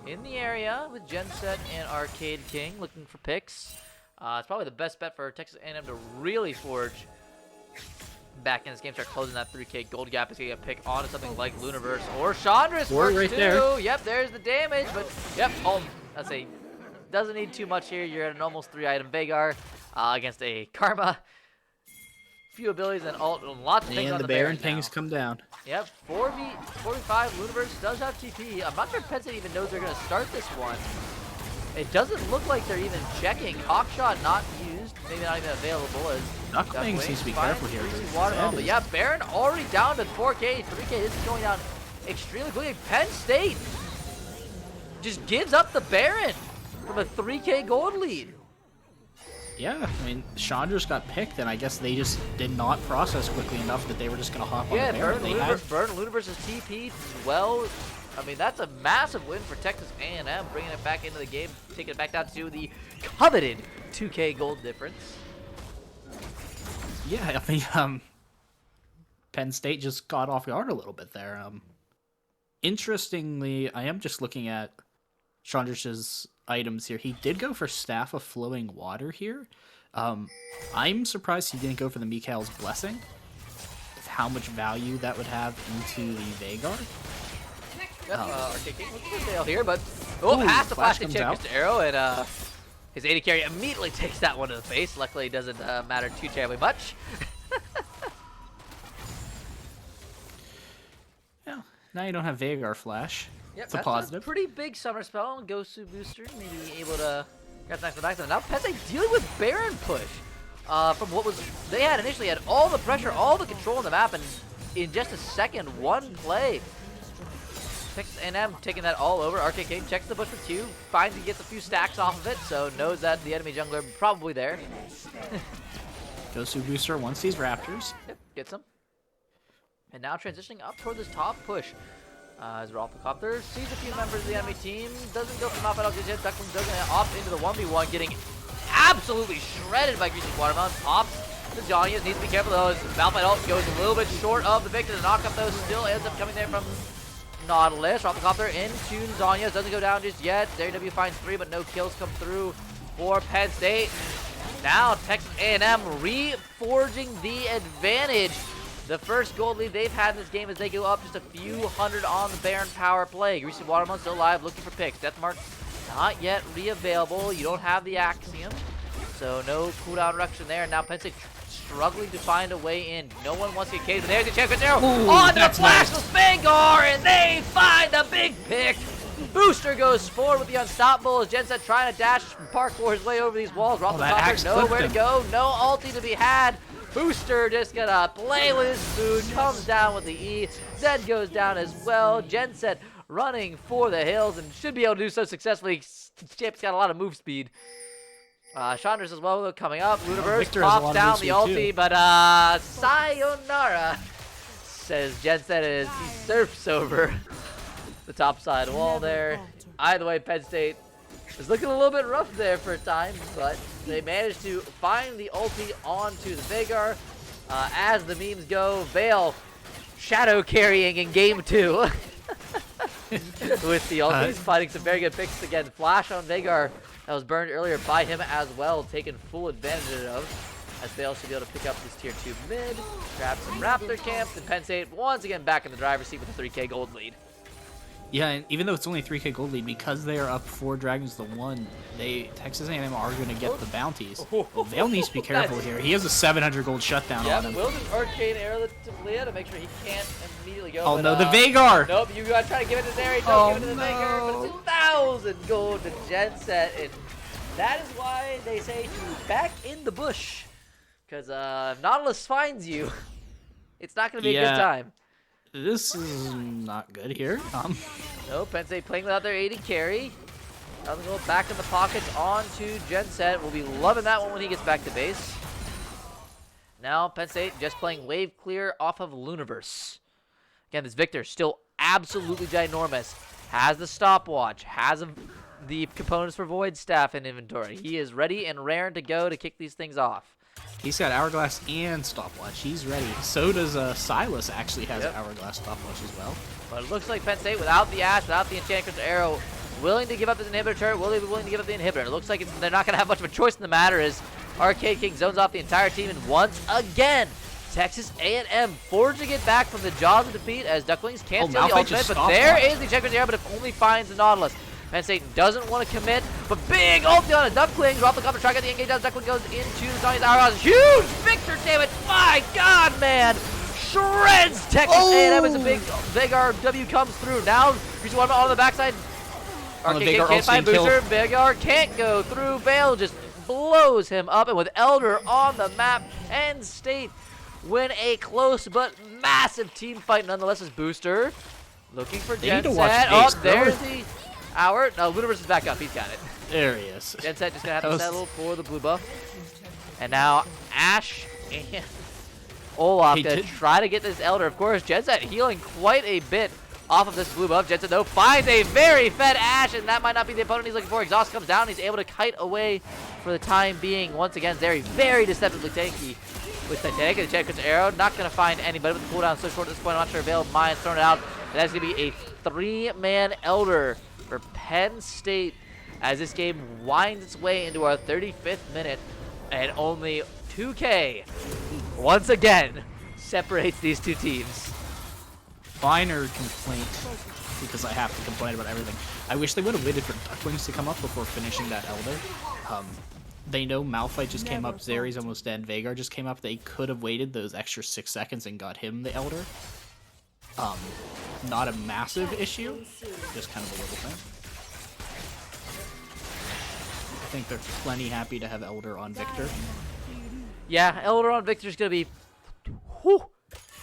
in the area with Genset and Arcade King looking for picks. It's probably the best bet for Texas A&M to really forge back in this game, start closing that 3K gold gap. Is gonna get a pick onto something like Luniverse or Chandra's works right too. There. Yep, there's the damage, but yep, let's say doesn't need too much here. You're at an almost 3-item Vagar against a Karma. Few abilities and lots of things on the Baron pings come down. Yep, 4v5. Luniverse does have TP. I'm not sure if Penn State even knows they're going to start this one. It doesn't look like they're even checking. Hawkshot not used, maybe not even available as Ducklings needs to be careful here. But yeah, Baron already down to 4K, 3K. This is going down extremely quickly. Penn State just gives up the Baron from a 3K gold lead. Yeah, I mean, Chandra's got picked, and I guess they just did not process quickly enough that they were just going to hop on the Baron. Yeah, Burn Luniverse is TP'd as well. I mean, that's a massive win for Texas A&M, bringing it back into the game, taking it back down to the coveted 2K gold difference. Yeah, I mean, Penn State just got off guard a little bit there. Interestingly, I am just looking at Chandra's items here. He did go for Staff of Flowing Water here. I'm surprised he didn't go for the Mikhail's Blessing, with how much value that would have into the Vagar. Arcade King looks good here, but past the plastic check Mr. Arrow, and his AD carry immediately takes that one to the face. Luckily, it doesn't matter too terribly much. Yeah, now you don't have Vagar Flash. Yep, it's a positive. A pretty big summer spell. Gosu Booster maybe able to grab the back. Now Penn State dealing with Baron push. From what was they had initially, had all the pressure, all the control on the map, and in just a second, one play. Texas A&M taking that all over. Arcade King checks the bush for Q, finds he gets a few stacks off of it, so knows that the enemy jungler probably there. Gosu Booster wants these Raptors. Yep, gets them. And now transitioning up toward this top push. As Rolfacopter sees a few members of the enemy team, doesn't go for the mop out just yet. Duckling does gonna opt into the 1v1, getting absolutely shredded by Greasy Watermelon. Pops the Zhonya's, needs to be careful though. Malphite ult goes a little bit short of the Victor. The knockup though still ends up coming there from Nautilus. Rolfacopter into Zhonya's, doesn't go down just yet. W finds 3, but no kills come through for Penn State. Now Texas A&M reforging the advantage. The first gold lead they've had in this game as they go up just a few hundred on the Baron power play. Greasy Watermelon still alive, looking for picks. Deathmark not yet re-available. You don't have the Axiom, so no cooldown reduction there. Now Penn State struggling to find a way in. No one wants to get caged, but there's the chance. On the flashless Vanguard, and they find the big pick. Booster goes forward with the unstoppable as Genset trying to dash and parkour his way over these walls. Rolfacopter nowhere to go, no ulti to be had. Booster just gonna play with his food, comes down with the E. Zed goes down as well. Genset running for the hills and should be able to do so successfully. Champ's got a lot of move speed. Chandras as well coming up. Ludiverse pops down the ulti, but sayonara, says Genset as he surfs over the top side wall there. Either way, Penn State is looking a little bit rough there for a time, but they managed to find the ulti onto the Veigar. As the memes go, Vale shadow carrying in game 2 with the ulti. He's finding some very good picks again. Flash on Veigar that was burned earlier by him as well, taken full advantage of. As Vale should be able to pick up this tier 2 mid, grab some Raptor camps, and Penn State once again back in the driver's seat with a 3K gold lead. Yeah, and even though it's only 3K gold lead, because they are up 4 dragons to 1, Texas A&M are going to get the bounties. Well, Vale needs to be careful here. He has a 700 gold shutdown on him. Will just arcane arrow to Leah to make sure he can't immediately go. Oh no, the Veigar! Nope, you gotta try to give it to Zeri. Don't give it to the Veigar, but it's 1,000 gold to Genset, and that is why they say to back in the bush. Because if Nautilus finds you, it's not gonna be a good time. This is not good here. No, Penn State playing without their AD carry. Doesn't go back in the pockets onto Genset. We'll be loving that one when he gets back to base. Now Penn State just playing wave clear off of Luniverse. Again, this Victor still absolutely ginormous. Has the stopwatch. Has the components for Void Staff in inventory. He is ready and raring to go to kick these things off. He's got Hourglass and Stopwatch. He's ready. So does Silas actually has Hourglass Stopwatch as well. But it looks like Penn State, without the Ash, without the Enchanted Crystal Arrow, willing to give up this inhibitor turret. Will they be willing to give up the inhibitor? It looks like they're not going to have much of a choice in the matter as Arcade King zones off the entire team. And once again, Texas A&M forging it back from the jaws of defeat as Ducklings can't steal the ultimate. But there is the Enchanted Crystal Arrow, but it only finds the Nautilus. Penn State doesn't want to commit, but big ulti on a Ducklings. Rolfacopter try to get the engage down. Duckling goes into Zhonya's hourglass. Huge Victor, damn it! My God, man! Shreds Texas A&M as a big Veigar W comes through. Now, Greasy Watermelon on the backside. Arcade can't find Booster. Veigar can't go through. Vale just blows him up, and with Elder on the map, Penn State win a close but massive team fight nonetheless as Booster looking for Genset. Oh, there's the hour. No, Ludiverse is back up. He's got it. There he is. Genset just going to have to settle for the blue buff. And now Ash and Olaf going to try to get this Elder. Of course, Genset healing quite a bit off of this blue buff. Genset, though, finds a very fed Ash, and that might not be the opponent he's looking for. Exhaust comes down. He's able to kite away for the time being. Once again, Zeri very deceptively tanky with Titanic. And the check arrow. Not going to find anybody with the cooldown so short at this point. I'm not sure if Veil Mind's throwing it out. And that's going to be a 3-man Elder for Penn State as this game winds its way into our 35th minute, and only 2K once again separates these two teams. Minor complaint, because I have to complain about everything. I wish they would have waited for Ducklings to come up before finishing that Elder. They know Malphite just came up, Zeri's almost dead, Veigar just came up. They could have waited those extra 6 seconds and got him the Elder. Not a massive issue, just kind of a little thing. I think they're plenty happy to have Elder on Victor. Yeah, Elder on Victor is going to be... Whew.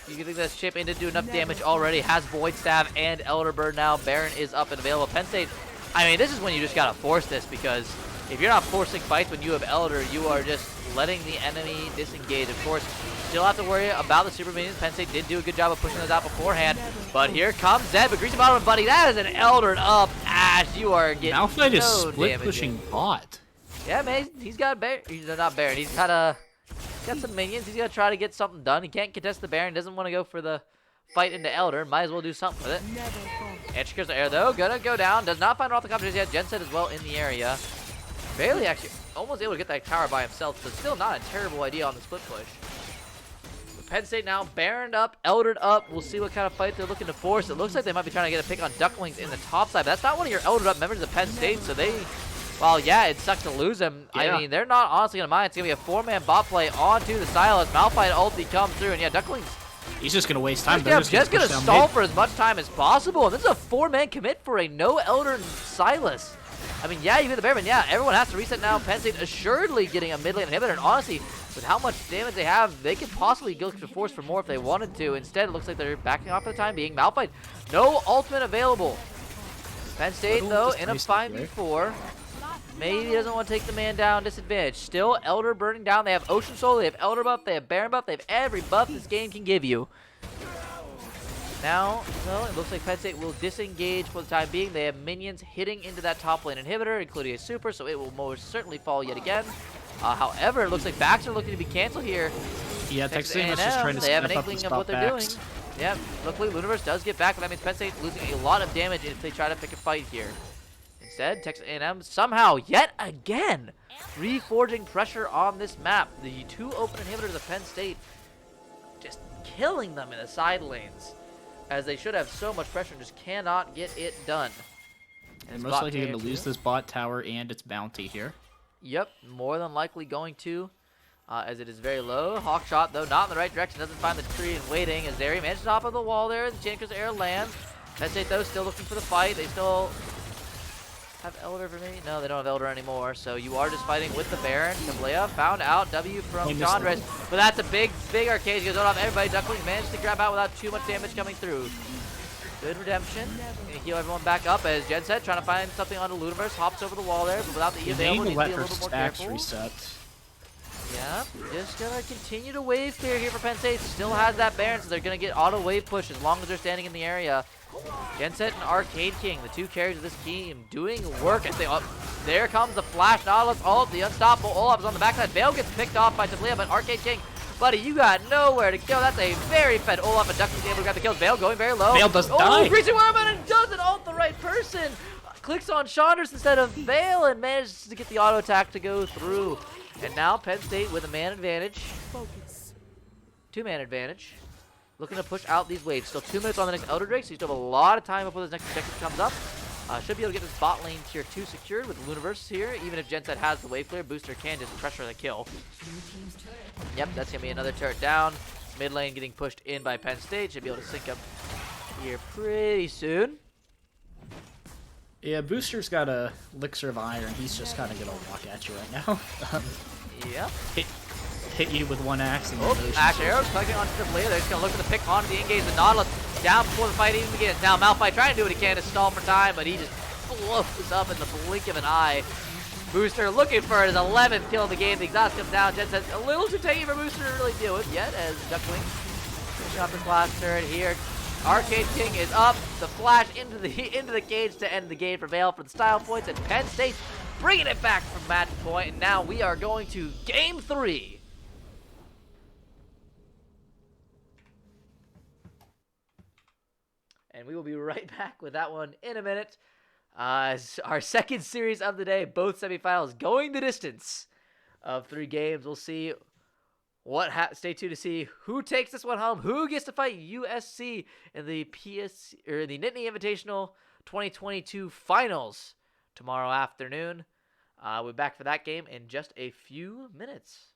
You can think that champion did do enough damage already. Has Void Staff and Elder Bird now. Baron is up and available. Penn State, I mean, this is when you just got to force this, because if you're not forcing fights when you have Elder, you are just letting the enemy disengage. Of course, still have to worry about the super minions. Penn State did do a good job of pushing those out beforehand. But here comes Zed, but Greasy Bottom, buddy, that is an Eldered up. Ash, you are getting Malphite is no split damage pushing bot. Yeah, man, he's got Baron. He's not Baron. He's got some minions. He's gonna try to get something done. He can't contest the Baron. Doesn't want to go for the fight into Elder. Might as well do something with it. And secures the air though. Gonna go down. Does not find off the competition yet. Genset as well in the area. Bailey actually almost able to get that tower by himself, but still not a terrible idea on the split push. But Penn State now Baroned up, Eldered up. We'll see what kind of fight they're looking to force. It looks like they might be trying to get a pick on Ducklings in the top side. But that's not one of your Eldered up members of Penn State, so they. Well, yeah, it sucks to lose him. Yeah. I mean, they're not honestly going to mind. It's going to be a 4-man bot play onto the Silas. Malphite ulti comes through, and yeah, Ducklings. He's just going to waste time. Yeah, just going to stall for as much time as possible. And this is a 4-man commit for a no Elder Silas. I mean, yeah, you hit the Bearman. Yeah, everyone has to reset now. Penn State assuredly getting a mid lane inhibitor. And honestly, with how much damage they have, they could possibly go to force for more if they wanted to. Instead, it looks like they're backing off for the time being. Malphite, no ultimate available. Penn State, though, in a 5v4. Maybe he doesn't want to take the man down disadvantage. Still, Elder burning down. They have Ocean Soul, they have Elder buff, they have Baron buff, they have every buff this game can give you. Now, though, it looks like Penn State will disengage for the time being. They have minions hitting into that top lane inhibitor, including a super, so it will most certainly fall yet again. However, it looks like backs are looking to be canceled here. Yeah, Texas A&M is just trying to step up the They have an inkling of what they're doing. Yeah, luckily Lunaverse does get back, but that means Penn State losing a lot of damage if they try to pick a fight here. Instead, Texas A&M somehow, yet again, reforging pressure on this map. The two open inhibitors of Penn State just killing them in the side lanes, as they should have so much pressure and just cannot get it done. And most likely going to lose this bot tower and its bounty here. Yep, more than likely going to, as it is very low. Hawk shot, though, not in the right direction. Doesn't find the tree and waiting as Zeri manages to hop of the wall there. The Chanker's air lands. Penn State, though, still looking for the fight. They still have Elder for me? No, they don't have Elder anymore. So you are just fighting with the Baron. Kablea found out W from Chandres. But that's a big arcade. He goes off everybody. Duckling managed to grab out without too much damage coming through. Good redemption. Gonna heal everyone back up as Genset trying to find something onto Ludiverse. Hops over the wall there, but without the E available, needs to be a little bit more careful. Reset. Yeah, just gonna continue to wave clear here for Penn State. Still has that Baron, so they're gonna get auto wave push as long as they're standing in the area. Genset and Arcade King, the two carries of this team, doing work as they there comes the flash Nautilus ult, the unstoppable Olaf is on the backside. Vale gets picked off by Tablia, but Arcade King, buddy, you got nowhere to go. That's a very fed Olaf, and Duckling's able to grab the kills. Vale going very low. Vale does die. Greasy Worm, and doesn't ult the right person. Clicks on Chandres instead of Vale and manages to get the auto attack to go through. And now Penn State with a man advantage. Two-man advantage. Looking to push out these waves. Still 2 minutes on the next Elder Drake, so you still have a lot of time before this next objective comes up. Should be able to get this bot lane tier 2 secured with Lunaverse here. Even if Genset has the wave clear, Booster can just pressure the kill. Yep, that's going to be another turret down. Mid lane getting pushed in by Penn State. Should be able to sync up here pretty soon. Yeah, Booster's got a Elixir of Iron. He's just kind of going to walk at you right now. Yeah. Hit you with one axe and Ash arrows collecting onto the player. They're just gonna look for the pick onto the engage. The Nautilus down before the fight even begins. Now Malphite trying to do what he can to stall for time, but he just blows up in the blink of an eye. Booster looking for his 11th kill of the game. The exhaust comes down. Genset's a little too tanky for Booster to really deal with yet, as Duckling finishing off this last turret here. Arcade King is up. The flash into the cage to end the game for Vale for the style points, and Penn State bringing it back from match point. And now we are going to game 3. And we will be right back with that one in a minute. Our second series of the day, both semifinals going the distance of 3 games. We'll see stay tuned to see who takes this one home, who gets to fight USC in the the Nittany Invitational 2022 finals tomorrow afternoon. We'll be back for that game in just a few minutes.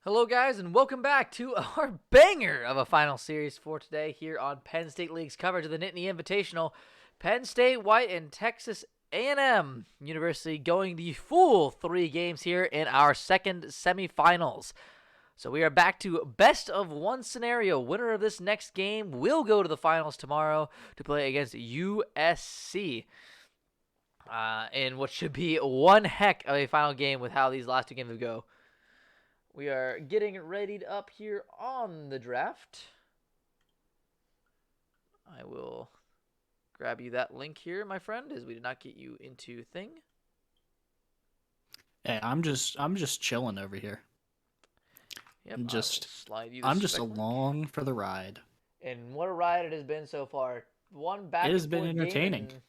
Hello, guys, and welcome back to our banger of a final series for today here on Penn State League's coverage of the Nittany Invitational. Penn State White and Texas A&M University going the full 3 games here in our second semifinals. So we are back to best of 1 scenario. Winner of this next game will go to the finals tomorrow to play against USC. In what should be one heck of a final game with how these last 2 games will go. We are getting readied up here on the draft. I will grab you that link here, my friend, as we did not get you into thing. Hey, I'm just chilling over here. Yep, I'm just link. along for the ride. And what a ride it has been so far. One back It has and been forth entertaining. Game and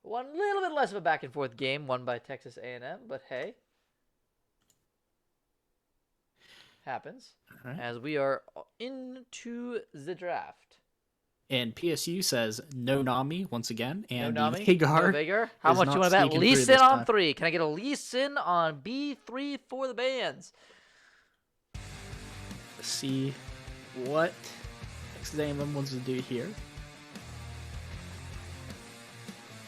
one little bit less of a back and forth game, won by Texas A&M, but hey. Happens as we are into the draft. And PSU says no Nami once again, and no Vagar. How much you want to bet? Lease in on 3. Can I get a lease in on B3 for the bands? Let's see what Texas A&M wants to do here.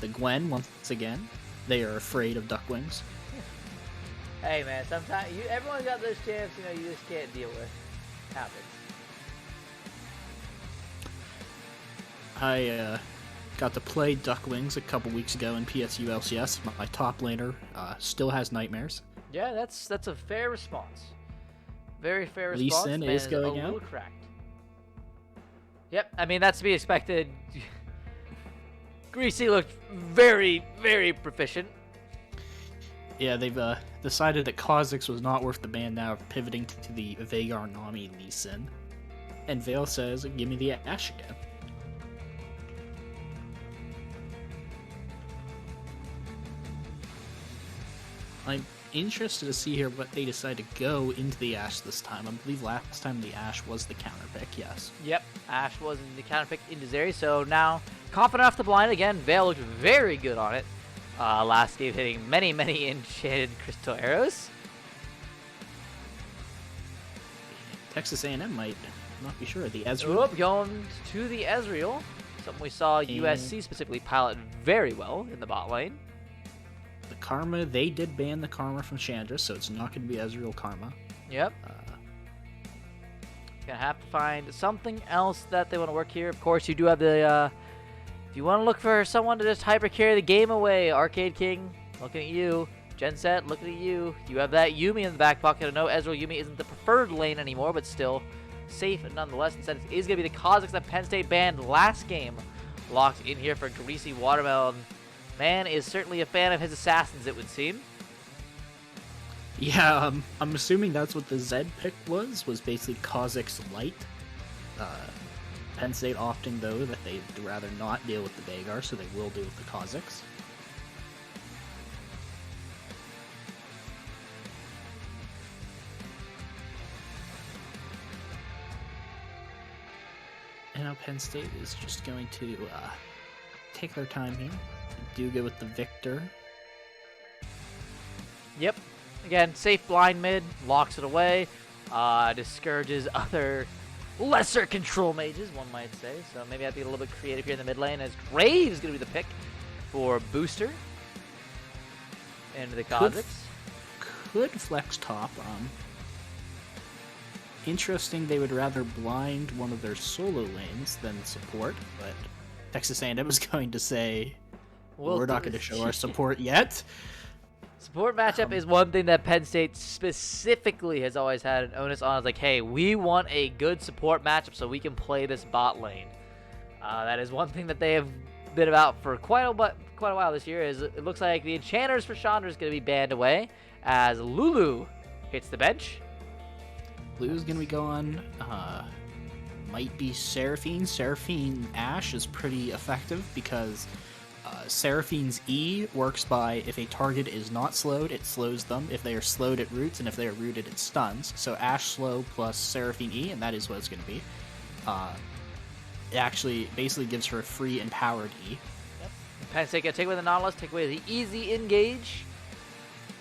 The Gwen once again. They are afraid of duck wings. Hey man, sometimes everyone's got those champs, you just can't deal with. Happens. I got to play Duck Wings a couple weeks ago in PSU LCS. My top laner still has nightmares. Yeah, that's a fair response. Very fair response. Lee Sin is going a out. little cracked. Yep, I mean that's to be expected. Greasy looked very, very proficient. Yeah, they've decided that Kha'Zix was not worth the ban, now pivoting to the Vagar Nami Lee Sin. And Vale says, give me the Ashe again. I'm interested to see here what they decide to go into the Ashe this time. I believe last time the Ashe was the counter pick, yes. Yep, Ashe was in the counter pick into Zeri, so now confident enough to blind again. Vale looked very good on it. Last game hitting many, many enchanted crystal arrows. Texas A&M might not be sure. The Ezreal. Oop, going to the Ezreal. Something we saw USC specifically pilot very well in the bot lane. The Karma, they did ban the Karma from Chandra, so it's not going to be Ezreal Karma. Yep. Gonna have to find something else that they want to work here. Of course, you do have the... if you want to look for someone to just hyper carry the game away, Arcade King, looking at you. Genset, looking at you. You have that Yuumi in the back pocket. I know Ezreal Yuumi isn't the preferred lane anymore, but still safe nonetheless. Instead, it is going to be the Kha'Zix that Penn State banned last game. Locked in here for Greasy Watermelon. Man is certainly a fan of his assassins, it would seem. Yeah, I'm assuming that's what the Zed pick was basically Kha'Zix Light. Penn State opting, though, that they'd rather not deal with the Vagar, so they will deal with the Kha'Zix. And now Penn State is just going to take their time here. Do go with the victor. Yep. Again, safe blind mid, locks it away, discourages other lesser control mages, one might say. So maybe I have to get a little bit creative here in the mid lane, as Grave is going to be the pick for booster into the Kha'Zix. Could flex top. Interesting, they would rather blind one of their solo lanes than support, but Texas A&M is going to say, we're not going to show our support yet. Support matchup is one thing that Penn State specifically has always had an onus on. It's like, hey, we want a good support matchup so we can play this bot lane. That is one thing that they have been about for quite a while this year. Is it looks like the enchanters for Chandra is going to be banned away as Lulu hits the bench. Lulu's going to be going. Might be Seraphine. Seraphine Ashe is pretty effective because Seraphine's E works by if a target is not slowed, it slows them. If they are slowed, it roots, and if they are rooted, it stuns. So Ashe slow plus Seraphine E, and that is what it's going to be. It actually basically gives her a free empowered E. Yep. Penn State going to take away the Nautilus, take away the easy engage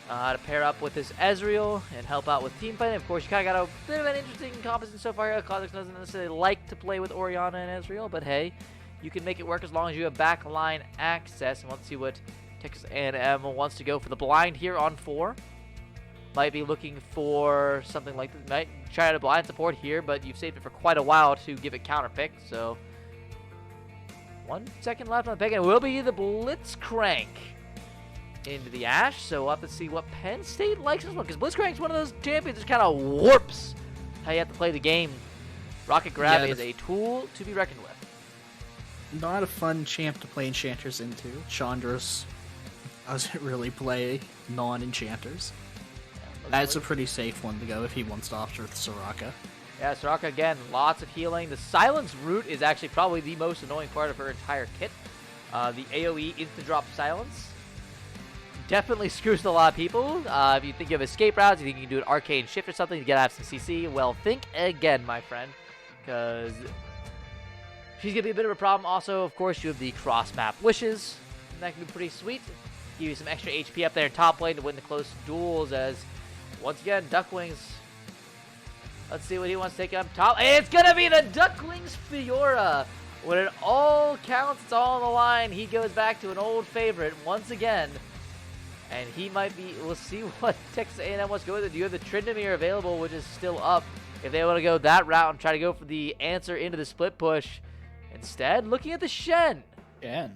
to pair up with this Ezreal and help out with team fighting. Of course, you kind of got a bit of an interesting composition so far. Kha'Zix doesn't necessarily like to play with Orianna and Ezreal, but hey, you can make it work as long as you have backline access. And let's see what Texas A&M wants to go for the blind here on 4. Might be looking for something like this. Might try to blind support here, but you've saved it for quite a while to give it counter pick. So 1 second left on the pick, and it will be the Blitzcrank into the Ashe. So we'll have to see what Penn State likes this one, because Blitzcrank's one of those champions that kind of warps how you have to play the game. Rocket Grab is a tool to be reckoned with. Not a fun champ to play enchanters into. Chandra's doesn't really play non-enchanters. That's a pretty safe one to go if he wants to opt with Soraka. Yeah, Soraka, again, lots of healing. The Silence root is actually probably the most annoying part of her entire kit. The AoE instant-drop Silence definitely screws with a lot of people. If you think you have escape routes, you think you can do an arcane shift or something to get out of some CC, well, think again, my friend, because she's going to be a bit of a problem. Also, of course, you have the cross-map wishes. And that can be pretty sweet. Give you some extra HP up there in top lane to win the close duels as, once again, Ducklings. Let's see what he wants to take up top. It's going to be the Ducklings Fiora. When it all counts, it's all on the line. He goes back to an old favorite once again. And he might be, we'll see what Texas A&M wants to go with. Do you have the Tryndamere available, which is still up? If they want to go that route and try to go for the answer into the split push. Instead, looking at the Shen. Maybe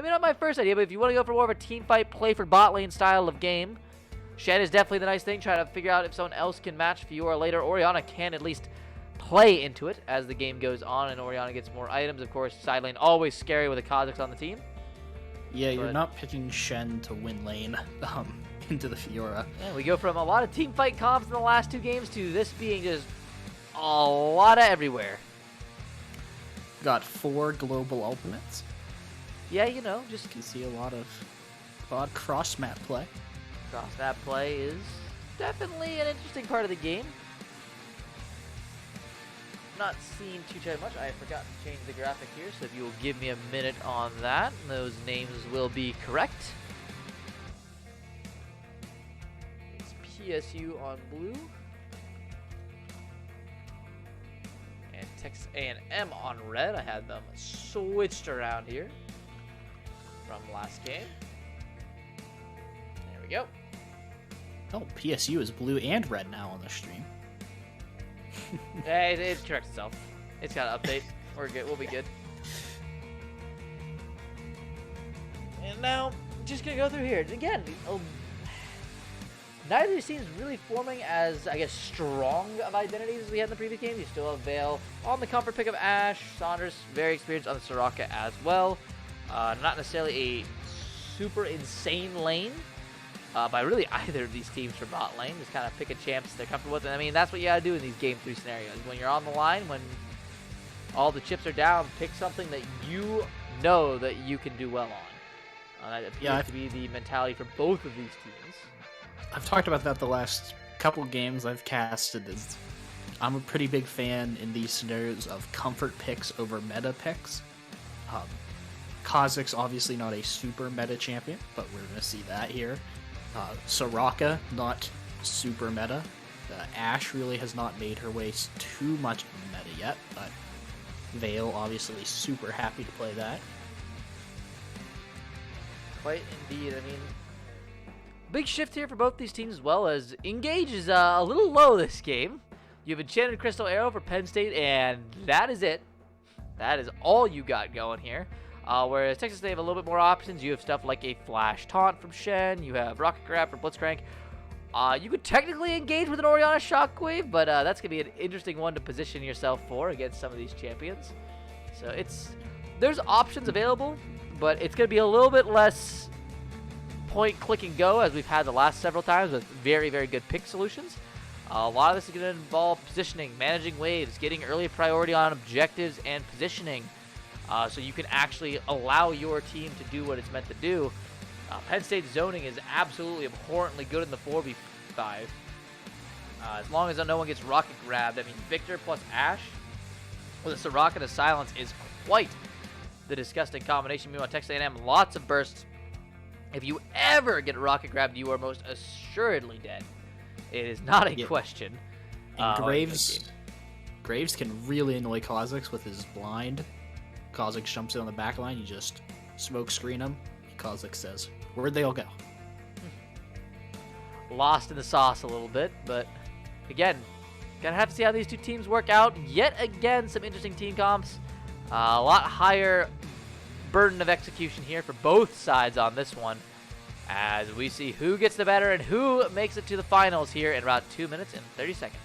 not my first idea, but if you want to go for more of a team fight, play for bot lane style of game, Shen is definitely the nice thing. Try to figure out if someone else can match Fiora later. Orianna can at least play into it as the game goes on and Orianna gets more items. Of course, side lane always scary with a Kha'Zix on the team. Yeah, you're not picking Shen to win lane into the Fiora. Yeah, we go from a lot of team fight comps in the last 2 games to this being just a lot of everywhere. Got 4 global ultimates. Yeah, you know, just can see a lot of cross map play. Cross map play is definitely an interesting part of the game. Not seeing too much. I forgot to change the graphic here, so if you will give me a minute on that, those names will be correct. It's PSU on blue. And Texas A&M on red. I had them switched around here from last game. There we go. Oh, PSU is blue and red now on the stream. Yeah, it corrects itself. It's got to update. We're good. We'll be good. And now, just gonna go through here again. Neither of these teams really forming as, I guess, strong of identities as we had in the previous game. You still have Vale on the comfort pick of Ashe. Saunders very experienced on the Soraka as well. Not necessarily a super insane lane by really either of these teams for bot lane. Just kind of pick a champs they're comfortable with. And I mean, that's what you got to do in these game 3 scenarios. When you're on the line, when all the chips are down, pick something that you know that you can do well on. That appears to be the mentality for both of these teams. I've talked about that the last couple games I've casted. Is I'm a pretty big fan in these scenarios of comfort picks over meta picks. Kha'Zix's obviously not a super meta champion, but we're going to see that here. Soraka, not super meta. Ashe really has not made her way too much in the meta yet, but Vale obviously super happy to play that. Quite indeed. I mean, big shift here for both these teams as well, as Engage is a little low this game. You have Enchanted Crystal Arrow for Penn State, and that is it. That is all you got going here. Whereas Texas, they have a little bit more options. You have stuff like a Flash Taunt from Shen. You have Rocket Grab for Blitzcrank. You could technically engage with an Orianna Shockwave, but that's going to be an interesting one to position yourself for against some of these champions. So there's options available, but it's going to be a little bit less point, click, and go as we've had the last several times with very, very good pick solutions. A lot of this is going to involve positioning, managing waves, getting early priority on objectives and positioning, so you can actually allow your team to do what it's meant to do. Penn State's zoning is absolutely abhorrently good in the 4v5. As long as no one gets rocket grabbed. I mean, Victor plus Ashe with a Soraka and a Silence is quite the disgusting combination. Meanwhile, Texas A&M, lots of bursts. If you ever get rocket grabbed, you are most assuredly dead. It is not a question. And Graves can really annoy Kha'Zix with his blind. Kha'Zix jumps in on the back line, you just smoke screen him. Kha'Zix says, "Where'd they all go?" Lost in the sauce a little bit, but again, gonna have to see how these two teams work out. Yet again, some interesting team comps. A lot higher burden of execution here for both sides on this one, as we see who gets the better and who makes it to the finals here in about 2 minutes and 30 seconds.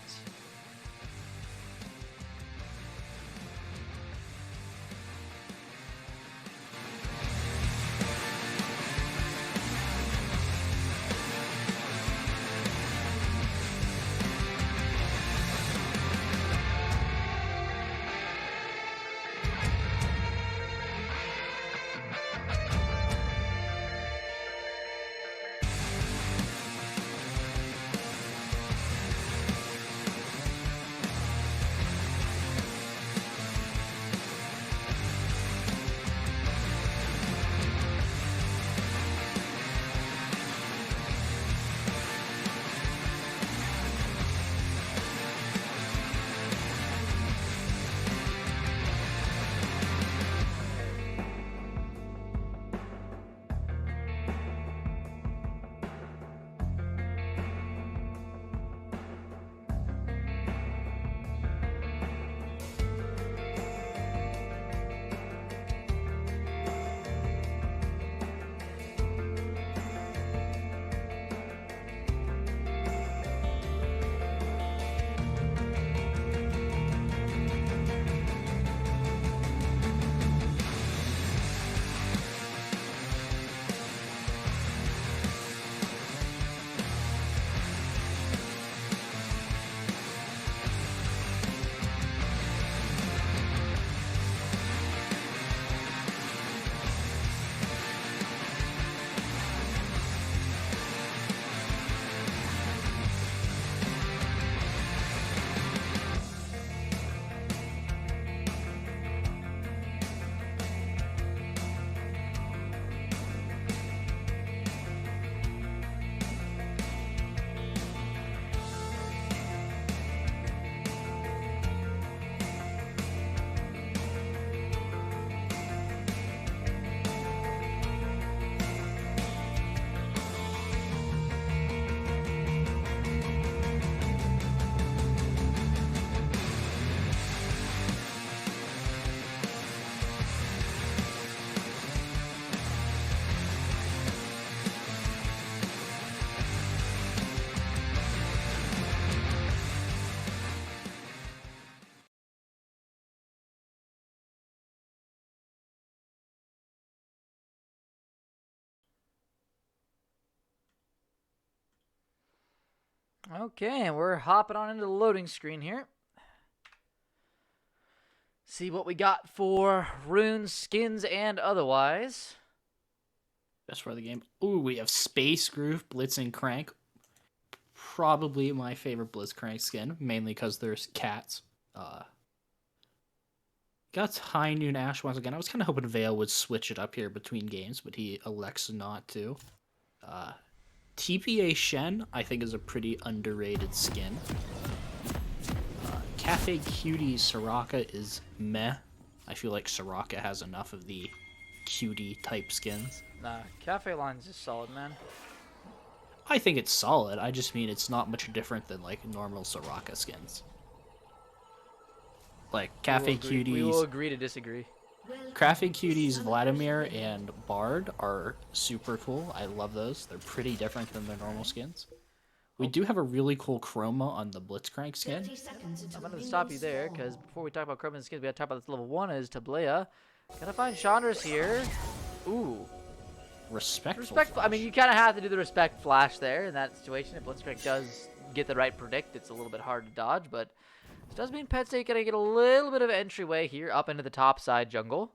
Okay, and we're hopping on into the loading screen here. See what we got for runes, skins, and otherwise. Best part of the game. Ooh, we have Space Groove, Blitz, and Crank. probably my favorite Blitzcrank skin, mainly because there's cats. Got High Noon Ash once again. I was kind of hoping Vale would switch it up here between games, but he elects not to. TPA Shen, I think, is a pretty underrated skin. Cafe Cutie Soraka is meh. I feel like Soraka has enough of the cutie type skins. Nah, Cafe Line's is solid, man. I think it's solid. I just mean it's not much different than like normal Soraka skins. Like Cafe Cuties. We will agree to disagree. Cafe Cuties Vladimir and Bard are super cool. I love those. They're pretty different than their normal skins. We do have a really cool chroma on the Blitzcrank skin. I'm going to stop you there, because before we talk about chroma and skins, we got to talk about this level 1 is Tablea. Gonna find Chandra's here. Ooh. Respectful. I mean, you kind of have to do the respect flash there in that situation. If Blitzcrank does get the right predict, it's a little bit hard to dodge, but this does mean Penn State gonna get a little bit of entryway here up into the top side jungle.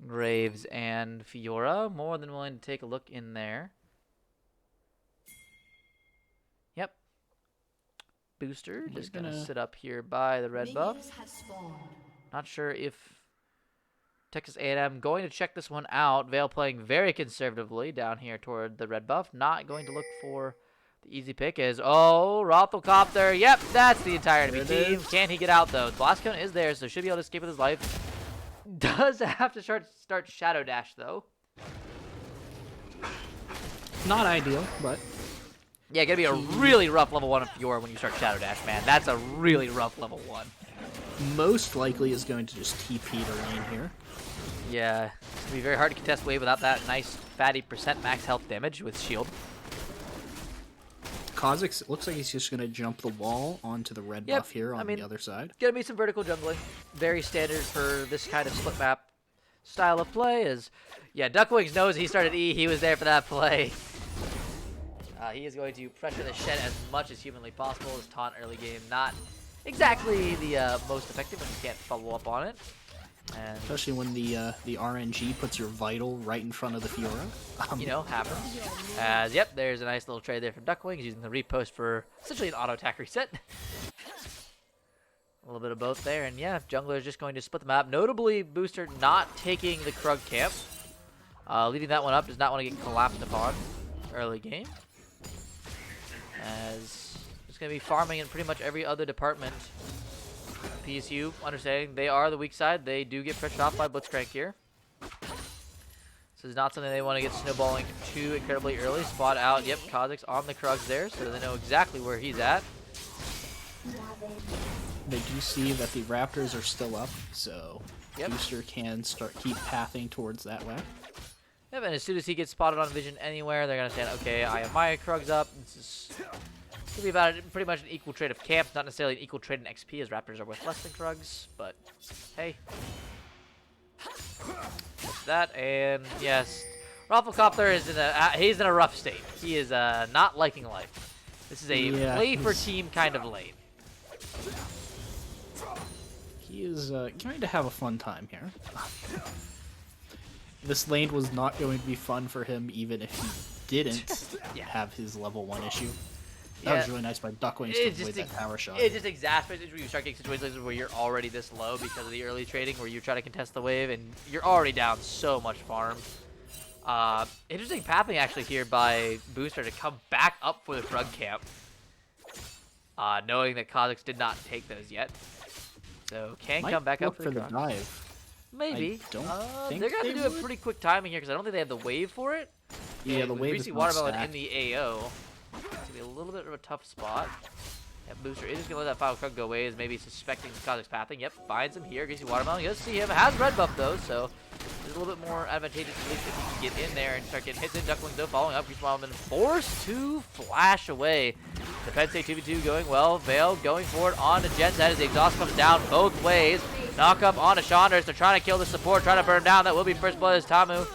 Graves and Fiora more than willing to take a look in there. Yep. Booster just gonna sit up here by the red buff. Not sure if Texas A&M going to check this one out. Vale playing very conservatively down here toward the red buff. Not going to look for the easy pick is, oh, Rothelcopter. Yep, that's the entire enemy team. Can he get out, though? The blast cone is there, so should be able to escape with his life. Does have to start Shadow Dash, though. Not ideal, but... Yeah, gonna be a really rough level 1 of Fiora when you start Shadow Dash, man. That's a really rough level 1. Most likely is going to just TP the lane here. Yeah, it's gonna be very hard to contest wave without that nice fatty % max health damage with shield. Kha'Zix, it looks like he's just going to jump the wall onto the red buff here on the other side. Gonna be some vertical jungling. Very standard for this kind of split map style of play is, yeah, Duckwings knows he started E, he was there for that play. He is going to pressure the Shen as much as humanly possible. His taunt early game, not exactly the most effective when you can't follow up on it. And especially when the RNG puts your Vital right in front of the Fiora. You know, happens. As, yep, there's a nice little trade there from Duckwings, using the repost for essentially an auto attack reset. A little bit of both there, and yeah, Jungler is just going to split the map. Notably, Booster not taking the Krug camp. Leading that one up, does not want to get collapsed upon early game. As it's going to be farming in pretty much every other department. PSU, understanding they are the weak side. They do get pressured off by Blitzcrank here. This is not something they want to get snowballing too incredibly early. Spot out. Yep, Kha'Zix on the Krugs there, so they know exactly where he's at. They do see that the Raptors are still up, so yep. Booster can keep pathing towards that way. Yep, and as soon as he gets spotted on vision anywhere, they're going to stand, okay, I have my Krugs up. This is going to be about pretty much an equal trade of camps, not necessarily an equal trade in XP, as Raptors are worth less than Krugs, but hey. That's that, and yes, Rothelcopter is he's in a rough state. He is not liking life. This is a play for team kind of lane. He is going to have a fun time here. This lane was not going to be fun for him even if he didn't have his level 1 issue. That was really nice by Duckwings to avoid that power shot. It just exacerbates when you start getting situations where you're already this low because of the early trading, where you try to contest the wave and you're already down so much farm. Interesting pathing actually here by Booster to come back up for the Krug camp, knowing that Kha'Zix did not take those yet. So can come back up for the dive. Maybe. I don't think they're going to do a pretty quick timing here because I don't think they have the wave for it. Yeah, the wave is Greasy not Watermelon stacked. in the AO. It's going to be a little bit of a tough spot. Yeah, Booster is just going to let that Final Krug go away, as maybe suspecting Kha'Zix pathing. Yep, finds him here. Greasy Watermelon. You'll see him. Has red buff, though, so it's a little bit more advantageous at least if he can get in there and start getting hits in. Ducklings, though, following up. Greasy Watermelon forced to flash away. The Penn State 2v2 going well. Vale going for it on to Genset as the exhaust comes down both ways. Knock up onto Chanders. They're trying to kill the support, trying to burn him down. That will be first blood as Tamu.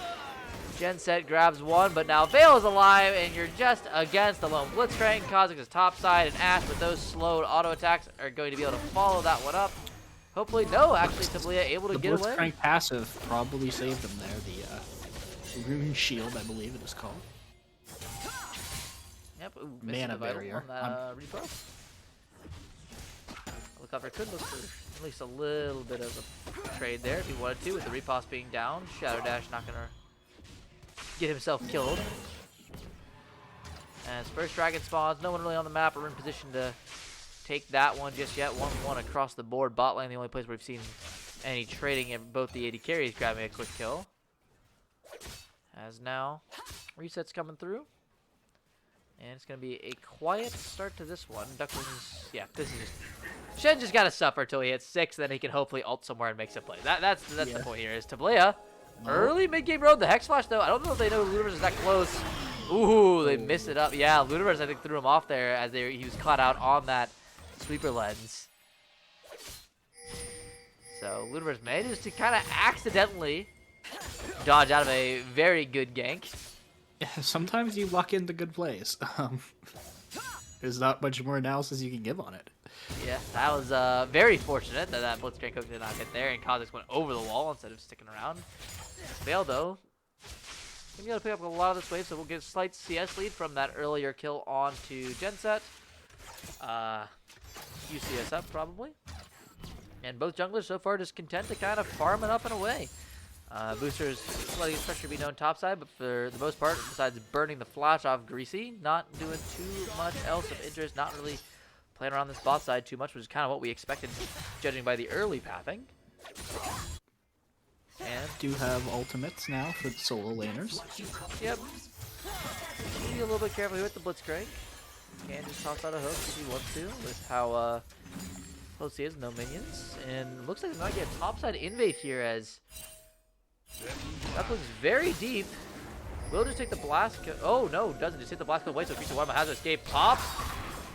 Genset grabs one, but now Vale is alive, and you're just against the lone Blitzcrank. Kha'Zix is top side, and Ash with those slowed auto attacks are going to be able to follow that one up. Hopefully, no, actually, Tablea able to get away. The Blitzcrank passive probably saved him there. The Rune Shield, I believe it is called. Yep. Ooh, Mana barrier. On that, repo. Helicopter could look for at least a little bit of a trade there if he wanted to, with the repos being down. Shadow Dash not gonna get himself killed. As first dragon spawns, no one really on the map or in position to take that one just yet. 1-1 across the board. Bot lane, the only place where we've seen any trading, and both the AD carries grabbing a quick kill. As now, resets coming through. And it's going to be a quiet start to this one. Ducklings, yeah, this is just... Shen just got to suffer until he hits 6, then he can hopefully ult somewhere and make some play. That's the point here, is Tablea. Early mid-game road, the Hex Flash, though. I don't know if they know Ludivers is that close. Ooh, they missed it up. Yeah, Ludivers, I think, threw him off there as he was caught out on that sweeper lens. So Ludivers manages to kind of accidentally dodge out of a very good gank. Yeah, sometimes you luck into good plays. There's not much more analysis you can give on it. Yeah, that was very fortunate that Blitzcrank hook did not hit there, and Kha'Zix went over the wall instead of sticking around. Fail, though. Gonna be able to pick up a lot of this wave, so we'll get a slight CS lead from that earlier kill onto Genset. UCS up, probably. And both junglers so far just content to kind of farm it up and away. Booster's letting his pressure be known topside, but for the most part, besides burning the flash off Greasy, not doing too much else of interest, not really playing around this bot side too much, which is kind of what we expected, judging by the early pathing. And do have ultimates now for the solo laners. Yep. Be a little bit careful here with the Blitzcrank. Can just toss out a hook if he wants to, with how close he is, no minions. And looks like they might get a topside invade here as Duckling's very deep. Will just take the blast. Oh no, doesn't just hit the blast away, so Greasy Watermelon has to escape. Pops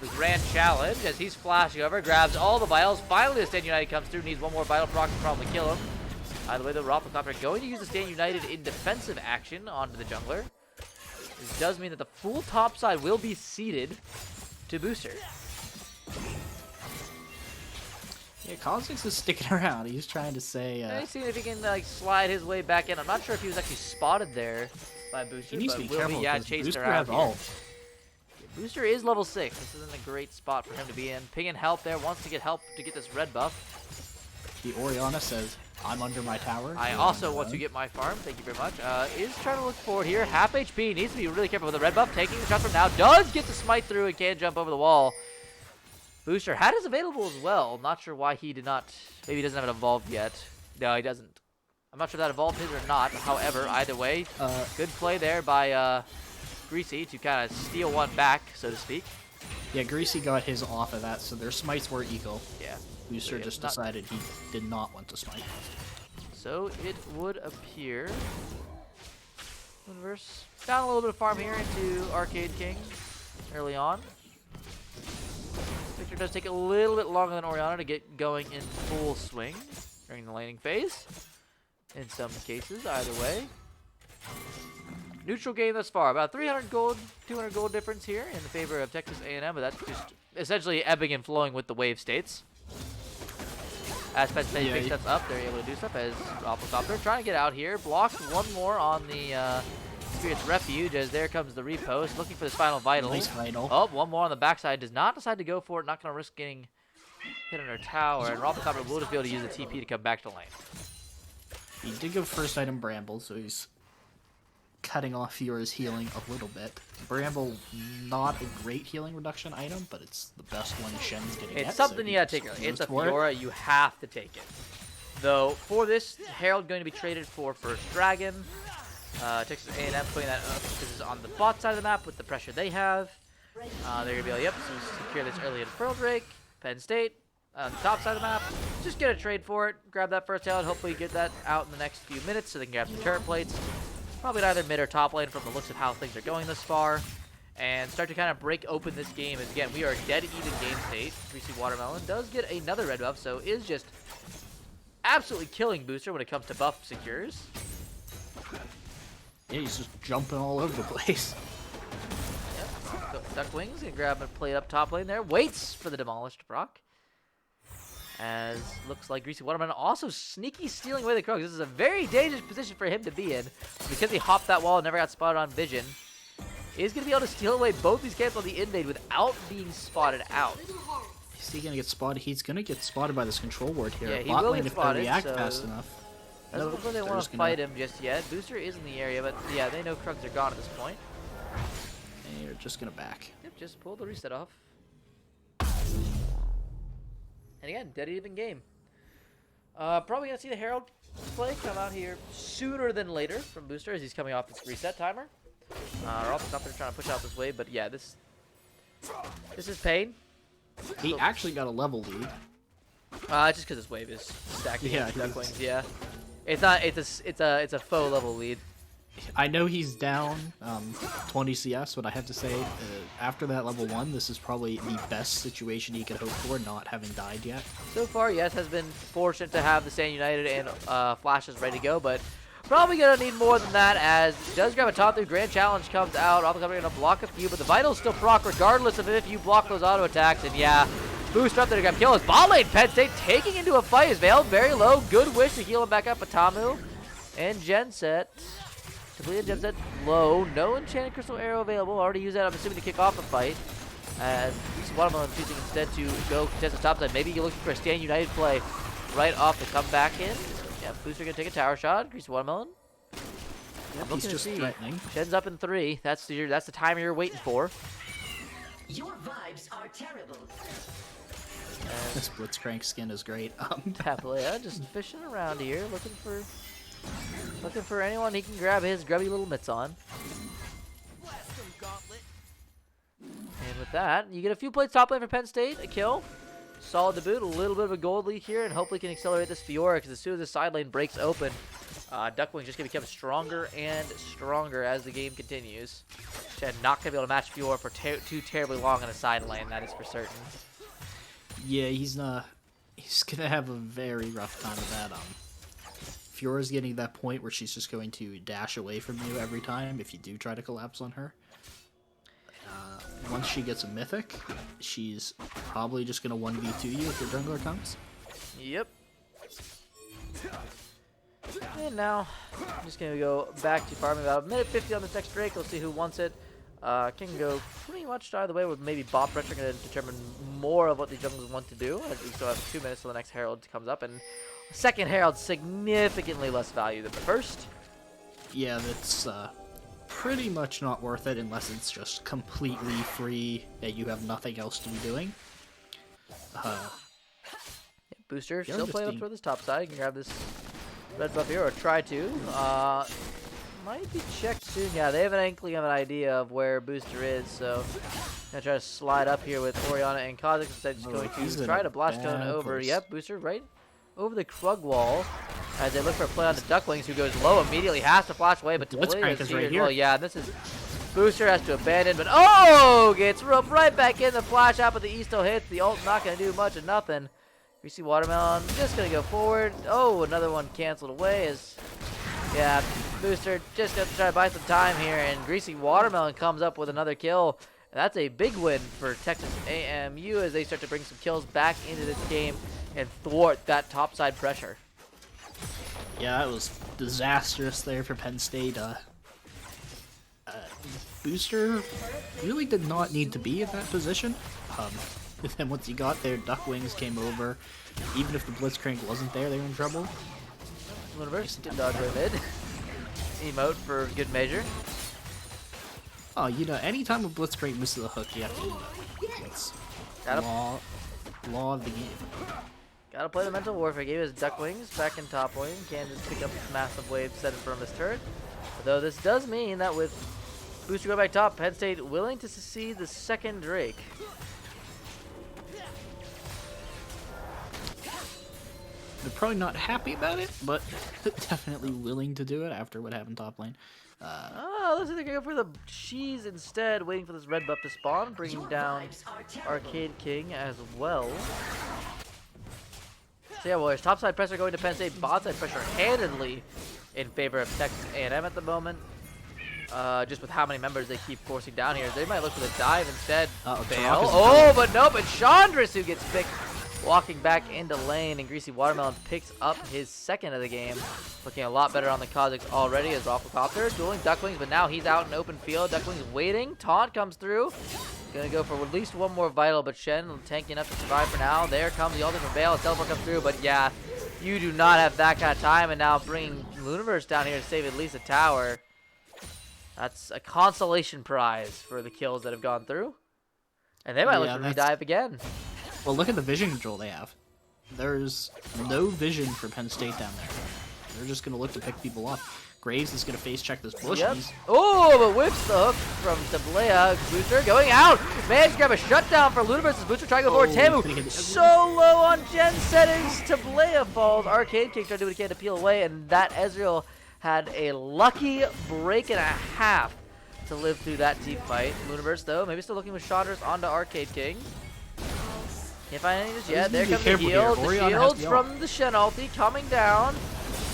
the grand challenge as he's flashing over, grabs all the vials. Finally, the Stand United comes through, needs one more vital proc to probably kill him. Either way, the Helicopter going to use the Stand United in defensive action onto the jungler. This does mean that the full top side will be ceded to Booster. Yeah, Kha'Zix is sticking around. He's trying to say... He's seeing if he can like slide his way back in. I'm not sure if he was actually spotted there by Booster, he needs but to be will careful, be chased Booster around has here. ult. Booster is level 6. This isn't a great spot for him to be in. Pinging help there, wants to get help to get this red buff. The Orianna says, I'm under my tower. I also want to get my farm. Thank you very much. Is trying to look forward here. Half HP. Needs to be really careful with the red buff. Taking the shot from now. Does get the smite through and can jump over the wall. Booster had his available as well. Not sure why he did not. Maybe he doesn't have it evolved yet. No, he doesn't. I'm not sure if that evolved his or not. However, either way, good play there by Greasy to kind of steal one back, so to speak. Yeah, Greasy got his off of that, so their smites were equal. Yeah. Booster just decided he did not want to smite. So it would appear Universe down a little bit of farm here into Arcade King early on. Victor does take a little bit longer than Orianna to get going in full swing during the laning phase. In some cases, either way. Neutral game thus far. About 300 gold, 200 gold difference here in the favor of Texas A&M, but that's just essentially ebbing and flowing with the wave states. As Penn State steps up, they're able to do stuff as Helicopter trying to get out here. Blocked one more on the Spirit's Refuge as there comes the repost, looking for this final vital. Nice vital. Oh, one more on the backside. Does not decide to go for it. Not going to risk getting hit on her tower. And Helicopter will just be able to use the TP to come back to lane. He did go first item Bramble, so he's cutting off Fiora's healing a little bit. Bramble, not a great healing reduction item, but it's the best one Shen's gonna get. It's something you gotta take early. It's a Fiora, you have to take it. Though, for this, Herald going to be traded for First Dragon. Texas A&M putting that up. This is on the bot side of the map with the pressure they have. They're gonna be like, yep, so secure this early in Pearl Drake. Penn State, on the top side of the map. Just get a trade for it. Grab that first Herald, hopefully get that out in the next few minutes so they can grab the turret plates. Probably either mid or top lane from the looks of how things are going this far. And start to kind of break open this game. As again, we are dead even game state. Greasy Watermelon does get another red buff, so is just absolutely killing Booster when it comes to buff secures. Yeah, he's just jumping all over the place. Yep. Ducklings and grab a plate up top lane there. Waits for the demolished proc. As looks like Greasy Watermelon also sneaky stealing away the Krogs. This is a very dangerous position for him to be in because he hopped that wall and never got spotted on vision. is going to be able to steal away both these camps on the invade without being spotted out. Is he going to get spotted? He's going to get spotted by this control ward here. Yeah, he Bot will lane get if they spotted, react so fast enough. Doesn't look like they want to fight him just yet. Booster is in the area, but yeah, they know Krugs are gone at this point. And you're just going to back. Yep, just pull the reset off. And again, dead even game. Probably going to see the Herald play come out here sooner than later from Booster as he's coming off this reset timer. Or also something trying to push out this wave, but yeah, this is pain. He actually got a level lead. Just because his wave is stacking. Yeah, Ducklings. Yeah, it's not. It's a faux level lead. I know he's down 20 CS, but I have to say, after that level 1, this is probably the best situation he could hope for, not having died yet. So far, yes, has been fortunate to have the Stand United and Flashes ready to go, but probably going to need more than that as he does grab a top 3. Grand Challenge comes out. Alpha Company going to block a few, but the Vitals still proc regardless of if you block those auto attacks. And yeah, Boost up there to grab kill. His bot lane, Penn State taking into a fight. His Veil very low. Good wish to heal him back up. Atamu and Genset. Completed Genset low. No Enchanted Crystal Arrow available. Already used that, I'm assuming, to kick off the fight. As Watermelon choosing instead to go contest the top side. Maybe you're looking for a Stand United play right off the comeback in. Yeah, Booster gonna take a tower shot. Greasy Watermelon. Yep, he's just threatening. Shen's up in 3. That's the timer you're waiting for. Your vibes are terrible. This Blitzcrank skin is great. Taplea just fishing around here, looking for anyone he can grab his grubby little mitts on. And with that, you get a few plates top lane for Penn State, a kill. Solid to boot, a little bit of a gold lead here, and hopefully can accelerate this Fiora, because as soon as the side lane breaks open, Duckwing's just going to become stronger and stronger as the game continues. Shen not going to be able to match Fiora for too terribly long on a side lane, that is for certain. Yeah, he's going to have a very rough time of that. Fiora's getting to that point where she's just going to dash away from you every time if you do try to collapse on her. Once she gets a mythic, she's probably just going to 1v2 you if your jungler comes. Yep. And now, I'm just going to go back to farming about a minute 50 on this next Drake. Let's see who wants it. Can go pretty much either way, with maybe bot pressure going to determine more of what the junglers want to do, as we still have 2 minutes till the next Herald comes up. And second Herald significantly less value than the first. Yeah, that's pretty much not worth it unless it's just completely free and you have nothing else to be doing. Booster still playing up toward this top side. You can grab this red buff here, or try to. Might be checked soon. Yeah, they have an inkling of an idea of where Booster is, so gonna try to slide up here with Orianna and Kha'Zix instead. Just going to try to blast cone over. Place. Yep, Booster right over the Krug wall as they look for a play on the Ducklings, who goes low immediately, has to flash away, but Blitzcrank is right here. Well, yeah, this is Booster has to abandon, but oh, gets roped right back in. The flash out, but the E still hits. The ult not gonna do much of nothing. Greasy Watermelon just gonna go forward. Oh, another one canceled away as, yeah, Booster just gonna try to buy some time here, and Greasy Watermelon comes up with another kill. And that's a big win for Texas AMU as they start to bring some kills back into this game and thwart that topside pressure. Yeah, it was disastrous there for Penn State. Booster really did not need to be in that position. And then once he got there, Duckwings came over. Even if the Blitzcrank wasn't there, they were in trouble. Universe, good dodge right mid. Emote for good measure. Oh, you know, anytime a Blitzcrank misses a hook, you have to emote. It's law of the game. Gotta play the mental warfare game as Duckwings back in top lane. Can just pick up this massive wave set in front of his turret. Although this does mean that with Booster going back top, Penn State willing to secede the second Drake. They're probably not happy about it, but definitely willing to do it after what happened top lane. Looks like they're gonna go for the cheese instead, waiting for this red buff to spawn, bringing down Arcade King as well. So yeah, Warriors, topside pressure going to Penn State, botside pressure handedly in favor of Texas A&M at the moment. Just with how many members they keep forcing down here. They might look for the dive instead. Fail. Oh, but nope, it's Chandris who gets picked walking back into lane, and Greasy Watermelon picks up his second of the game. Looking a lot better on the Kha'Zix already as Aquacopter dueling Ducklings, but now he's out in open field. Ducklings waiting. Taunt comes through. Gonna go for at least one more vital, but Shen tanky enough to survive for now. There comes the ultimate from Bale. Teleport comes through, but yeah, you do not have that kind of time, and now bringing Luniverse down here to save at least a tower. That's a consolation prize for the kills that have gone through. And they might look to redive again. Well, look at the vision control they have. There's no vision for Penn State down there. They're just going to look to pick people off. Graves is going to face check this bush. Yep. Oh, but whips the hook from Tablea. Booster going out. Managed to grab a shutdown for Luniverse's Booster. Trying to go forward. Tamu so low on gen settings. Tablea falls. Arcade King tried to do what he can to peel away, and that Ezreal had a lucky break and a half to live through that team fight. Luniverse, though, maybe still looking with shotters onto Arcade King. Can't find any just yet. There comes the heal. The shields from the Shen ulti coming down.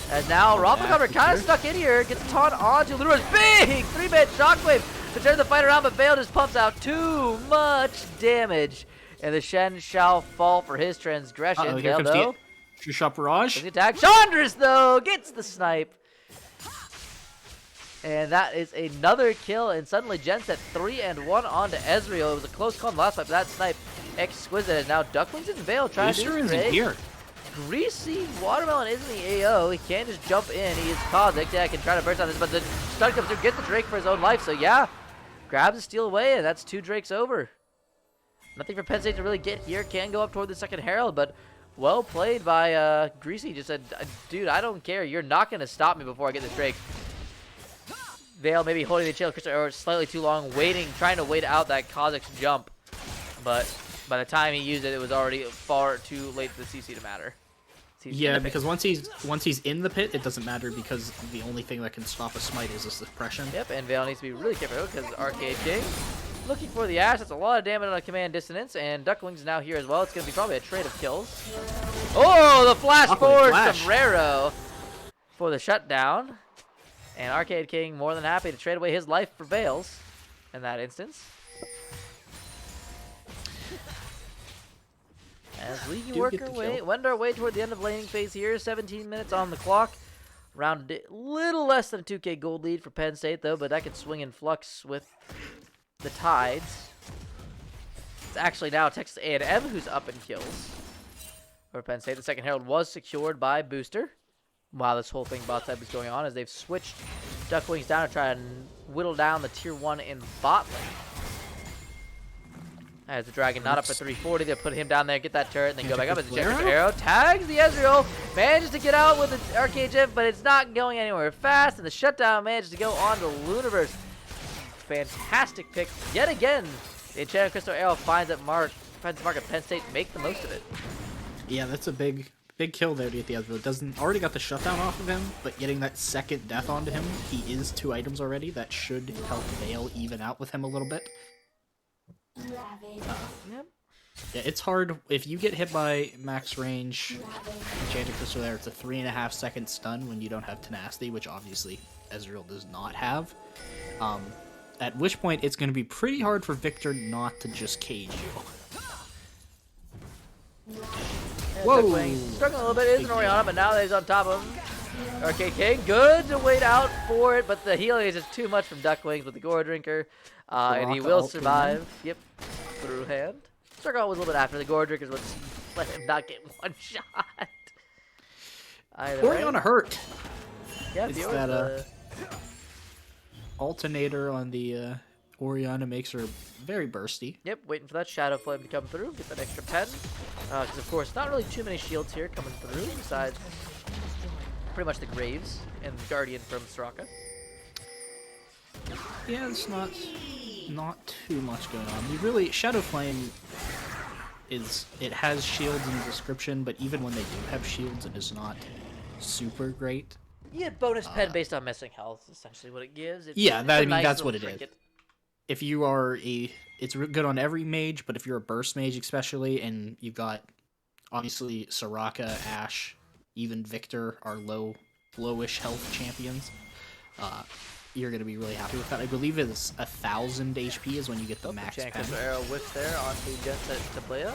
And now Rampaghammer kind of stuck in here. Gets a taunt onto Luniverse. Big 3-man shockwave to turn the fight around, but Vale just pumps out too much damage. And the Shen shall fall for his transgression. Here comes the True-Shot Barrage. The attack. Chandras, though, gets the snipe. And that is another kill, and suddenly Jen's at 3-1 onto Ezreal. It was a close call in the last fight, but that snipe exquisite. And now Ducklings and Vale trying to do his here. Greasy Watermelon is in the AO. He can't just jump in. He is Kha'Zix. Yeah, I can try to burst on this, but the stun comes through, gets the Drake for his own life. So yeah, grabs the steal away, and that's 2 Drakes over. Nothing for Penn State to really get here. Can go up toward the second Herald, but well played by Greasy. Just said, dude, I don't care. You're not going to stop me before I get this Drake. Vale maybe holding the Chain of Crystal Arrow slightly too long, trying to wait out that Kha'Zix jump. But by the time he used it, it was already far too late for the CC to matter. Yeah, because once he's in the pit, it doesn't matter because the only thing that can stop a smite is a suppression. Yep, and Vale needs to be really careful because Arcade King looking for the Ash. That's a lot of damage on a command dissonance, and Ducklings now here as well. It's going to be probably a trade of kills. Oh, the flash forward Sombrero for the shutdown. And Arcade King more than happy to trade away his life for Vale's in that instance. As we wend our way toward the end of laning phase here. 17 minutes on the clock. Around a little less than a 2K gold lead for Penn State, though, but that could swing in flux with the tides. It's actually now Texas A&M who's up in kills for Penn State. The second Herald was secured by Booster while this whole thing bot side was going on, as they've switched Ducklings down to try and whittle down the tier 1 in bot lane. As the Dragon not up for 340, they put him down there, get that turret, and then go back up as the Arrow tags the Ezreal, manages to get out with the Arcade Gem, but it's not going anywhere fast, and the shutdown manages to go on to Luniverse. Fantastic pick yet again. The Enchanted Crystal Arrow finds the mark at Penn State, make the most of it. Yeah, that's a big kill there to get the Ezreal. Already got the shutdown off of him, but getting that second death onto him, he is 2 items already. That should help Vale even out with him a little bit. Yep. Yeah, it's hard if you get hit by max range Enchanted Crystal there. It's a 3.5 second stun when you don't have tenacity, which obviously Ezreal does not have. At which point it's going to be pretty hard for Victor not to just cage you. Whoa! Struggling a little bit, isn't Orianna, but now that he's on top of him. Arcade King, good to wait out for it, but the healing is just too much from Ducklings with the Gore Drinker. And he will survive. Yep, through hand. Struggle was a little bit after the Gore Drinkers would let him not get one shot. Orianna hurt. Yeah, it's that alternator on the Orianna makes her very bursty. Yep, waiting for that Shadow Flame to come through, get that extra pen. Because of course, not really too many shields here coming through, besides pretty much the Graves and Guardian from Soraka. Yeah, it's not too much going on. You really Shadow Flame it has shields in the description, but even when they do have shields, it is not super great. Yeah, bonus pen based on missing health is essentially what it gives. That's what it is. If you are it's good on every mage, but if you're a burst mage especially, and you've got obviously Soraka, Ashe, even Victor are lowish health champions. You're going to be really happy with that. I believe it's 1,000 HP is when you get the max pen. Arrow whips there onto Jenset Tablea.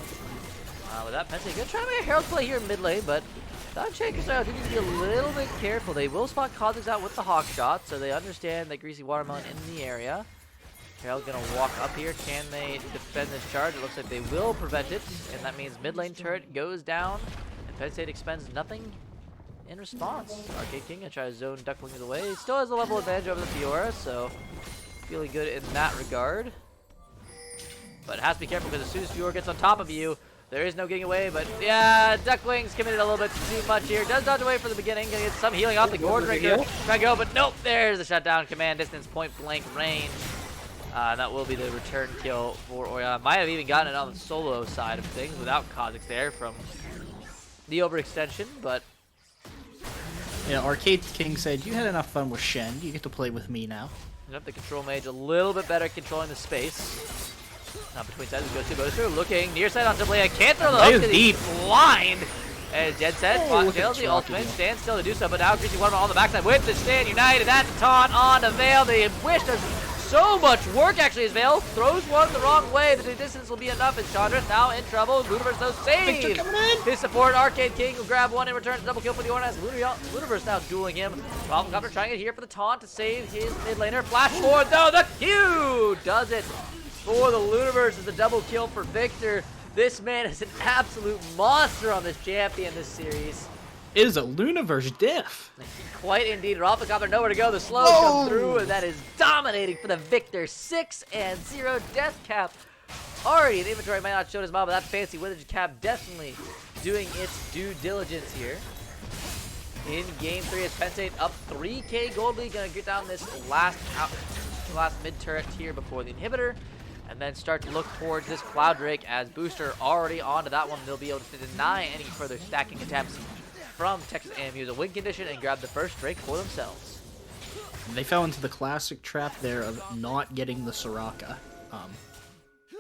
With that, Penn State gonna try to make a Herald play here in mid lane, but Dog Shakers do need to be a little bit careful. They will spot Kha'Zix out with the Hawk Shot, so they understand that Greasy Watermelon in the area. Herald gonna walk up here. Can they defend this charge? It looks like they will prevent it, and that means mid lane turret goes down, and Penn State expends nothing in response. Arcade King gonna try to zone Ducklings away. He still has a level advantage over the Fiora, so feeling good in that regard. But it has to be careful because as soon as Fiora gets on top of you, there is no getting away. But yeah, Ducklings committed a little bit too much here. Does dodge away for the beginning. Gonna get some healing off the Gordon Breaker. Try to go, but nope. There's the shutdown. Command distance, point blank range. And that will be the return kill for Oriana. Might have even gotten it on the solo side of things without Kha'Zix there from the overextension, but yeah, Arcade King said, you had enough fun with Shen. You get to play with me now. yep, the control mage a little bit better controlling the space. Now between sides goes to Booster, looking near side on Ziblea. Can't throw the hook because he's blind. As Jed said, fails the ultimate, stands still to do so, but now Greasy Watermelon on the backside with the stand united. That taunt on to Veil. They wish there's so much work actually as Veil throws one the wrong way. The distance will be enough as Chandra's now in trouble. Lunaverse though saves his support. Arcade King will grab one in return. Double kill for the Ornaz. Lunaverse now dueling him. Copter trying it here for the taunt to save his mid laner. Flash forward though. The Q does it for the Lunaverse as a double kill for Victor. This man is an absolute monster on this champion this series. It is a Lunaverse diff. Quite indeed. Copter nowhere to go. The slow come through, and that is dominating for the Victor. 6-0 death cap. Already in inventory might not show his mom, but that fancy wizard cap definitely doing its due diligence here. In game 3 as Penn State up 3k gold lead. Gonna get down this last mid turret here before the inhibitor. And then start to look towards this Cloud Drake as Booster already onto that one. They'll be able to deny any further stacking attempts from Texas A&M. Use a win condition and grab the first Drake for themselves. They fell into the classic trap there of not getting the Soraka.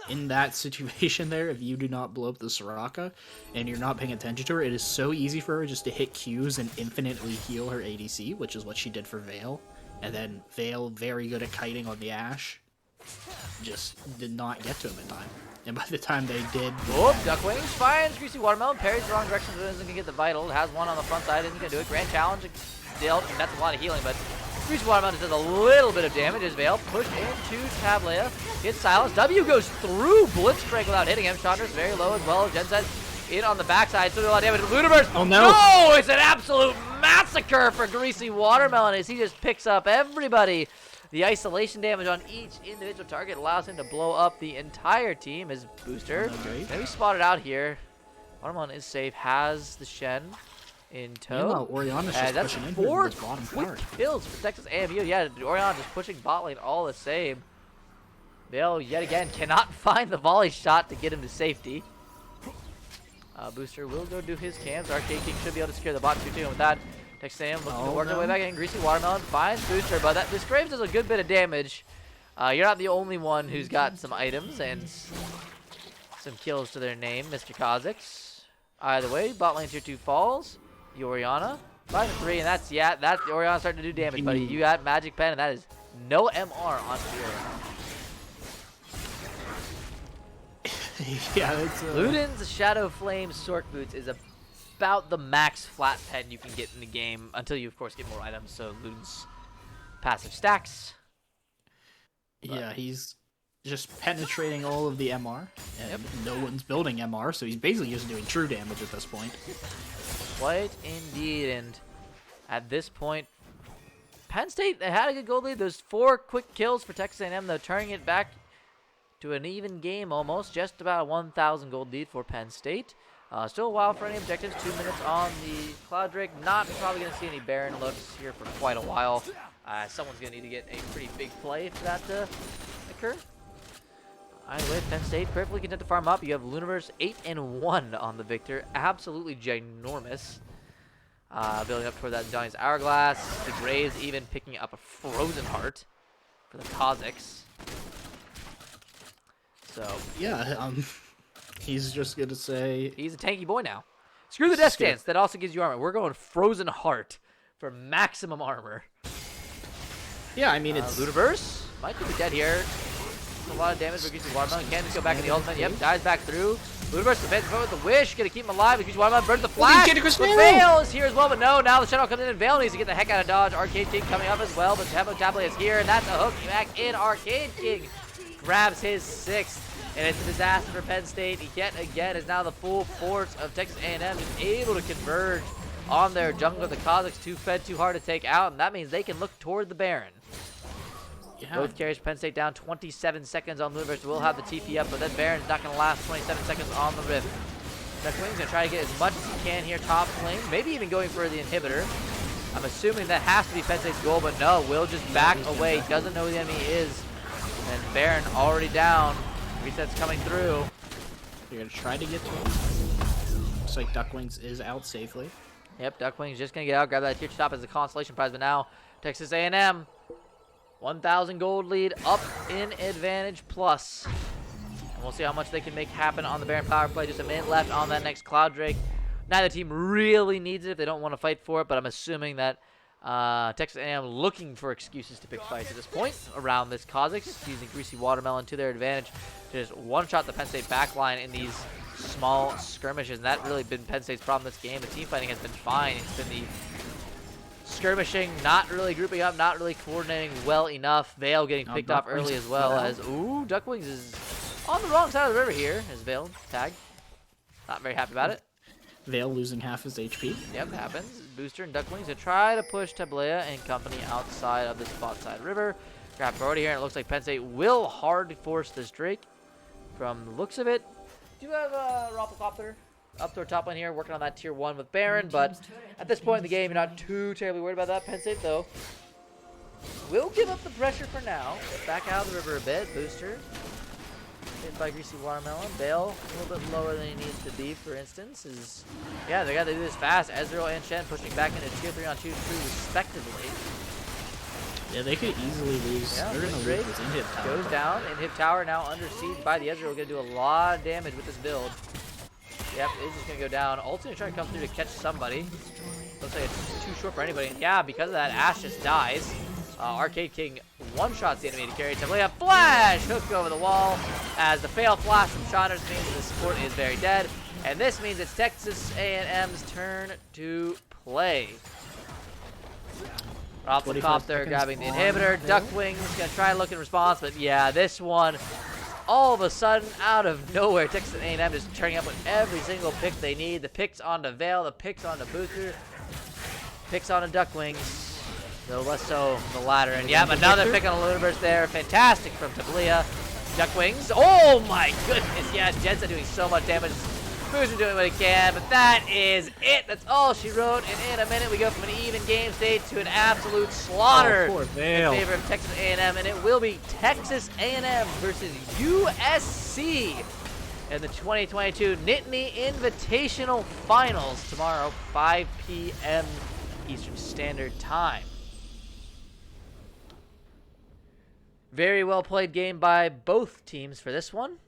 In that situation there, if you do not blow up the Soraka and you're not paying attention to her, it is so easy for her just to hit Qs and infinitely heal her ADC, which is what she did for Veil. And then Veil, very good at kiting on the Ashe, just did not get to him in time. And by the time they did... Whoop, Duckwings finds Greasy Watermelon, parries the wrong direction, so isn't going to get the vital. Has one on the front side, isn't going to do it. Grand challenge, still, and that's a lot of healing, but Greasy Watermelon does a little bit of damage as Veil pushed into Tableya. Gets silenced. W goes through Blitzcrank without hitting him. Chandra's very low as well. Jen said in on the backside, still a lot of damage. Lunaverse. Oh no! No! It's an absolute massacre for Greasy Watermelon as he just picks up everybody. The isolation damage on each individual target allows him to blow up the entire team as Booster. Maybe spotted out here. Watermelon is safe, has the Shen in tow. Oriana's just that's pushing in 4 this bottom quick part. kills for Texas A&M. Yeah, Oriana just pushing bot lane all the same. Veil, yet again, cannot find the volley shot to get him to safety. Booster will go do his cams. Arcade King should be able to secure the bot 2-2, and with that, Texas A&M looking to work their way back in. Greasy Watermelon finds Booster, but this Graves does a good bit of damage. You're not the only one who's got some items and some kills to their name, Mr. Kha'Zix. Either way, bot lane tier 2 falls. Oriana 5-3, and that's Oriana starting to do damage, buddy. You got Magic Pen, and that is no MR on Oriana. Yeah, it's Luden's Shadow Flame Sork Boots is about the max flat pen you can get in the game until you, of course, get more items. So Luden's passive stacks. Yeah, he's just penetrating all of the MR, and no one's building MR, so he's basically just doing true damage at this point. Quite indeed, and at this point, Penn State, they had a good gold lead. Those 4 quick kills for Texas A&M, though, turning it back to an even game almost. Just about a 1,000 gold lead for Penn State. Still a while for any objectives. 2 minutes on the Cloud Drake. Not probably going to see any Baron looks here for quite a while. Someone's going to need to get a pretty big play for that to occur. Either way, Penn State perfectly content to farm up. You have Lunaverse 8-1 on the Victor. Absolutely ginormous. Building up toward that Johnny's Hourglass. The Graves even picking up a Frozen Heart for the Kha'Zix. So yeah, he's just gonna say he's a tanky boy now. Screw the Death Stance. That also gives you armor. We're going Frozen Heart for maximum armor. Yeah, I mean it's Lunaverse might be dead here. A lot of damage for Greasy Watermelon. Can just go back in the ultimate. Yep, dies back through. Ludwig defends with the wish, gonna keep him alive. Increase watermelon, burns the flash. Veil is here as well, but no, now the shadow comes in and Veil needs to get the heck out of dodge. Arcade King coming up as well, but Tempo Tablet is here, and that's a hook back in. Arcade King grabs his 6th, and it's a disaster for Penn State. Yet again, is now the full force of Texas A&M is able to converge on their jungle. The Kazakhs too fed, too hard to take out, and that means they can look toward the Baron. Yeah. Both carries Penn State down 27 seconds on Moonburst. Will have the TP up, but that Baron's not going to last 27 seconds on the Rift. Duckwing's going to try to get as much as he can here top lane, maybe even going for the inhibitor. I'm assuming that has to be Penn State's goal, but no, Will just back away. Doesn't know who the enemy is. And Baron already down. Reset's coming through. You're going to try to get to him. Looks like Duckwings is out safely. Yep, Duckwing's just going to get out, grab that tier top as a consolation prize, but now Texas A&M 1,000 gold lead up in advantage plus. And we'll see how much they can make happen on the Baron power play. Just a minute left on that next Cloud Drake. Neither team really needs it if they don't want to fight for it, but I'm assuming that Texas A&M looking for excuses to pick fights at this point around this Kazakhs, using Greasy Watermelon to their advantage to just one-shot the Penn State backline in these small skirmishes. And that really been Penn State's problem this game. The team fighting has been fine. It's been the skirmishing, not really grouping up, not really coordinating well enough. Veil getting picked off early as well as, ooh, Duckwings is on the wrong side of the river here as Veil tagged. Not very happy about it. Veil losing half his HP. Yep, happens. Booster and Duckwings to try to push Tablea and company outside of the spot side river. Grab priority here, and it looks like Penn State will hard force this Drake. From the looks of it, do you have a Roppelcopter up to our top lane here, working on that tier 1 with Baron, but at this point in the game, you're not too terribly worried about that. Penn State, though, will give up the pressure for now. Back out of the river a bit. Booster hit by Greasy Watermelon. Bale a little bit lower than he needs to be, for instance. Yeah, they got to do this fast. Ezreal and Shen pushing back into tier 3 on tier 2 respectively. Yeah, they could easily lose. Yeah, they're going to lose this inhib tower. Goes down. Inhib tower now under siege by the Ezreal. Going to do a lot of damage with this build. Yep, it's just going to go down. Ult's going to try to come through to catch somebody. Looks like it's too short for anybody. And yeah, because of that, Ashe just dies. Arcade King one-shots the enemy to carry. Tablea flash! Hook over the wall as the fail flash from Shotters means the support is very dead. And this means it's Texas A&M's turn to play. Roppelcopter grabbing the inhibitor. Duckwing's going to try to look in response, but yeah, this one, all of a sudden, out of nowhere, Texas A&M just turning up with every single pick they need. The picks onto Veil, the picks onto Booster, picks onto Duckwings. No less so the latter. And yeah, another pick on a Lunaverse there. Fantastic from Tablea. Duckwings. Oh my goodness. Yeah, Jensen doing so much damage. Booster doing what he can, but that is it. That's all she wrote. And in a minute, we go from an even game state to an absolute slaughter in favor of Texas A&M. And it will be Texas A&M versus USC in the 2022 Nittany Invitational Finals tomorrow, 5 p.m. Eastern Standard Time. Very well played game by both teams for this one.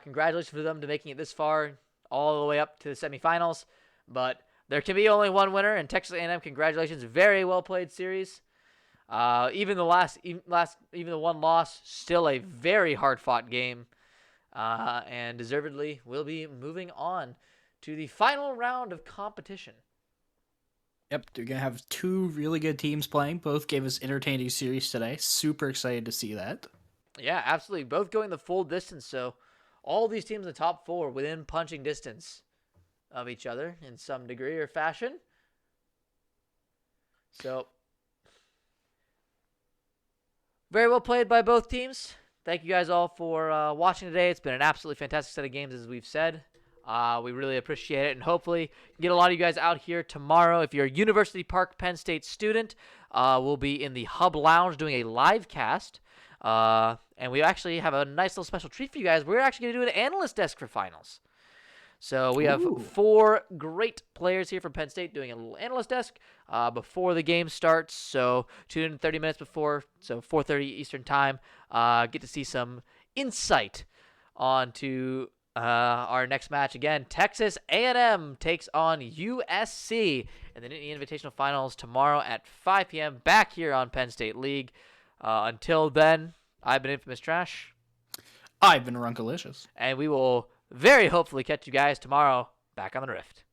Congratulations for them to making it this far, all the way up to the semifinals. But there can be only one winner, and Texas A&M, congratulations. Very well played series. Even the one loss, still a very hard fought game, and deservedly will be moving on to the final round of competition. Yep, they're going to have two really good teams playing. Both gave us entertaining series today. Super excited to see that. Yeah, absolutely. Both going the full distance, so all these teams in the top 4 within punching distance of each other in some degree or fashion. So, very well played by both teams. Thank you guys all for watching today. It's been an absolutely fantastic set of games, as we've said. We really appreciate it, and hopefully get a lot of you guys out here tomorrow. If you're a University Park Penn State student, we'll be in the Hub Lounge doing a live cast, and we actually have a nice little special treat for you guys. We're actually going to do an analyst desk for finals. So we have 4 great players here from Penn State doing a little analyst desk before the game starts. So tune in 30 minutes before, so 4:30 Eastern time. Get to see some insight onto our next match. Again, Texas A&M takes on USC in the Nittany Invitational Finals tomorrow at 5 p.m. back here on Penn State League. Until then, I've been Infamous Trash. I've been Runkalicious. And we will very hopefully catch you guys tomorrow back on the Rift.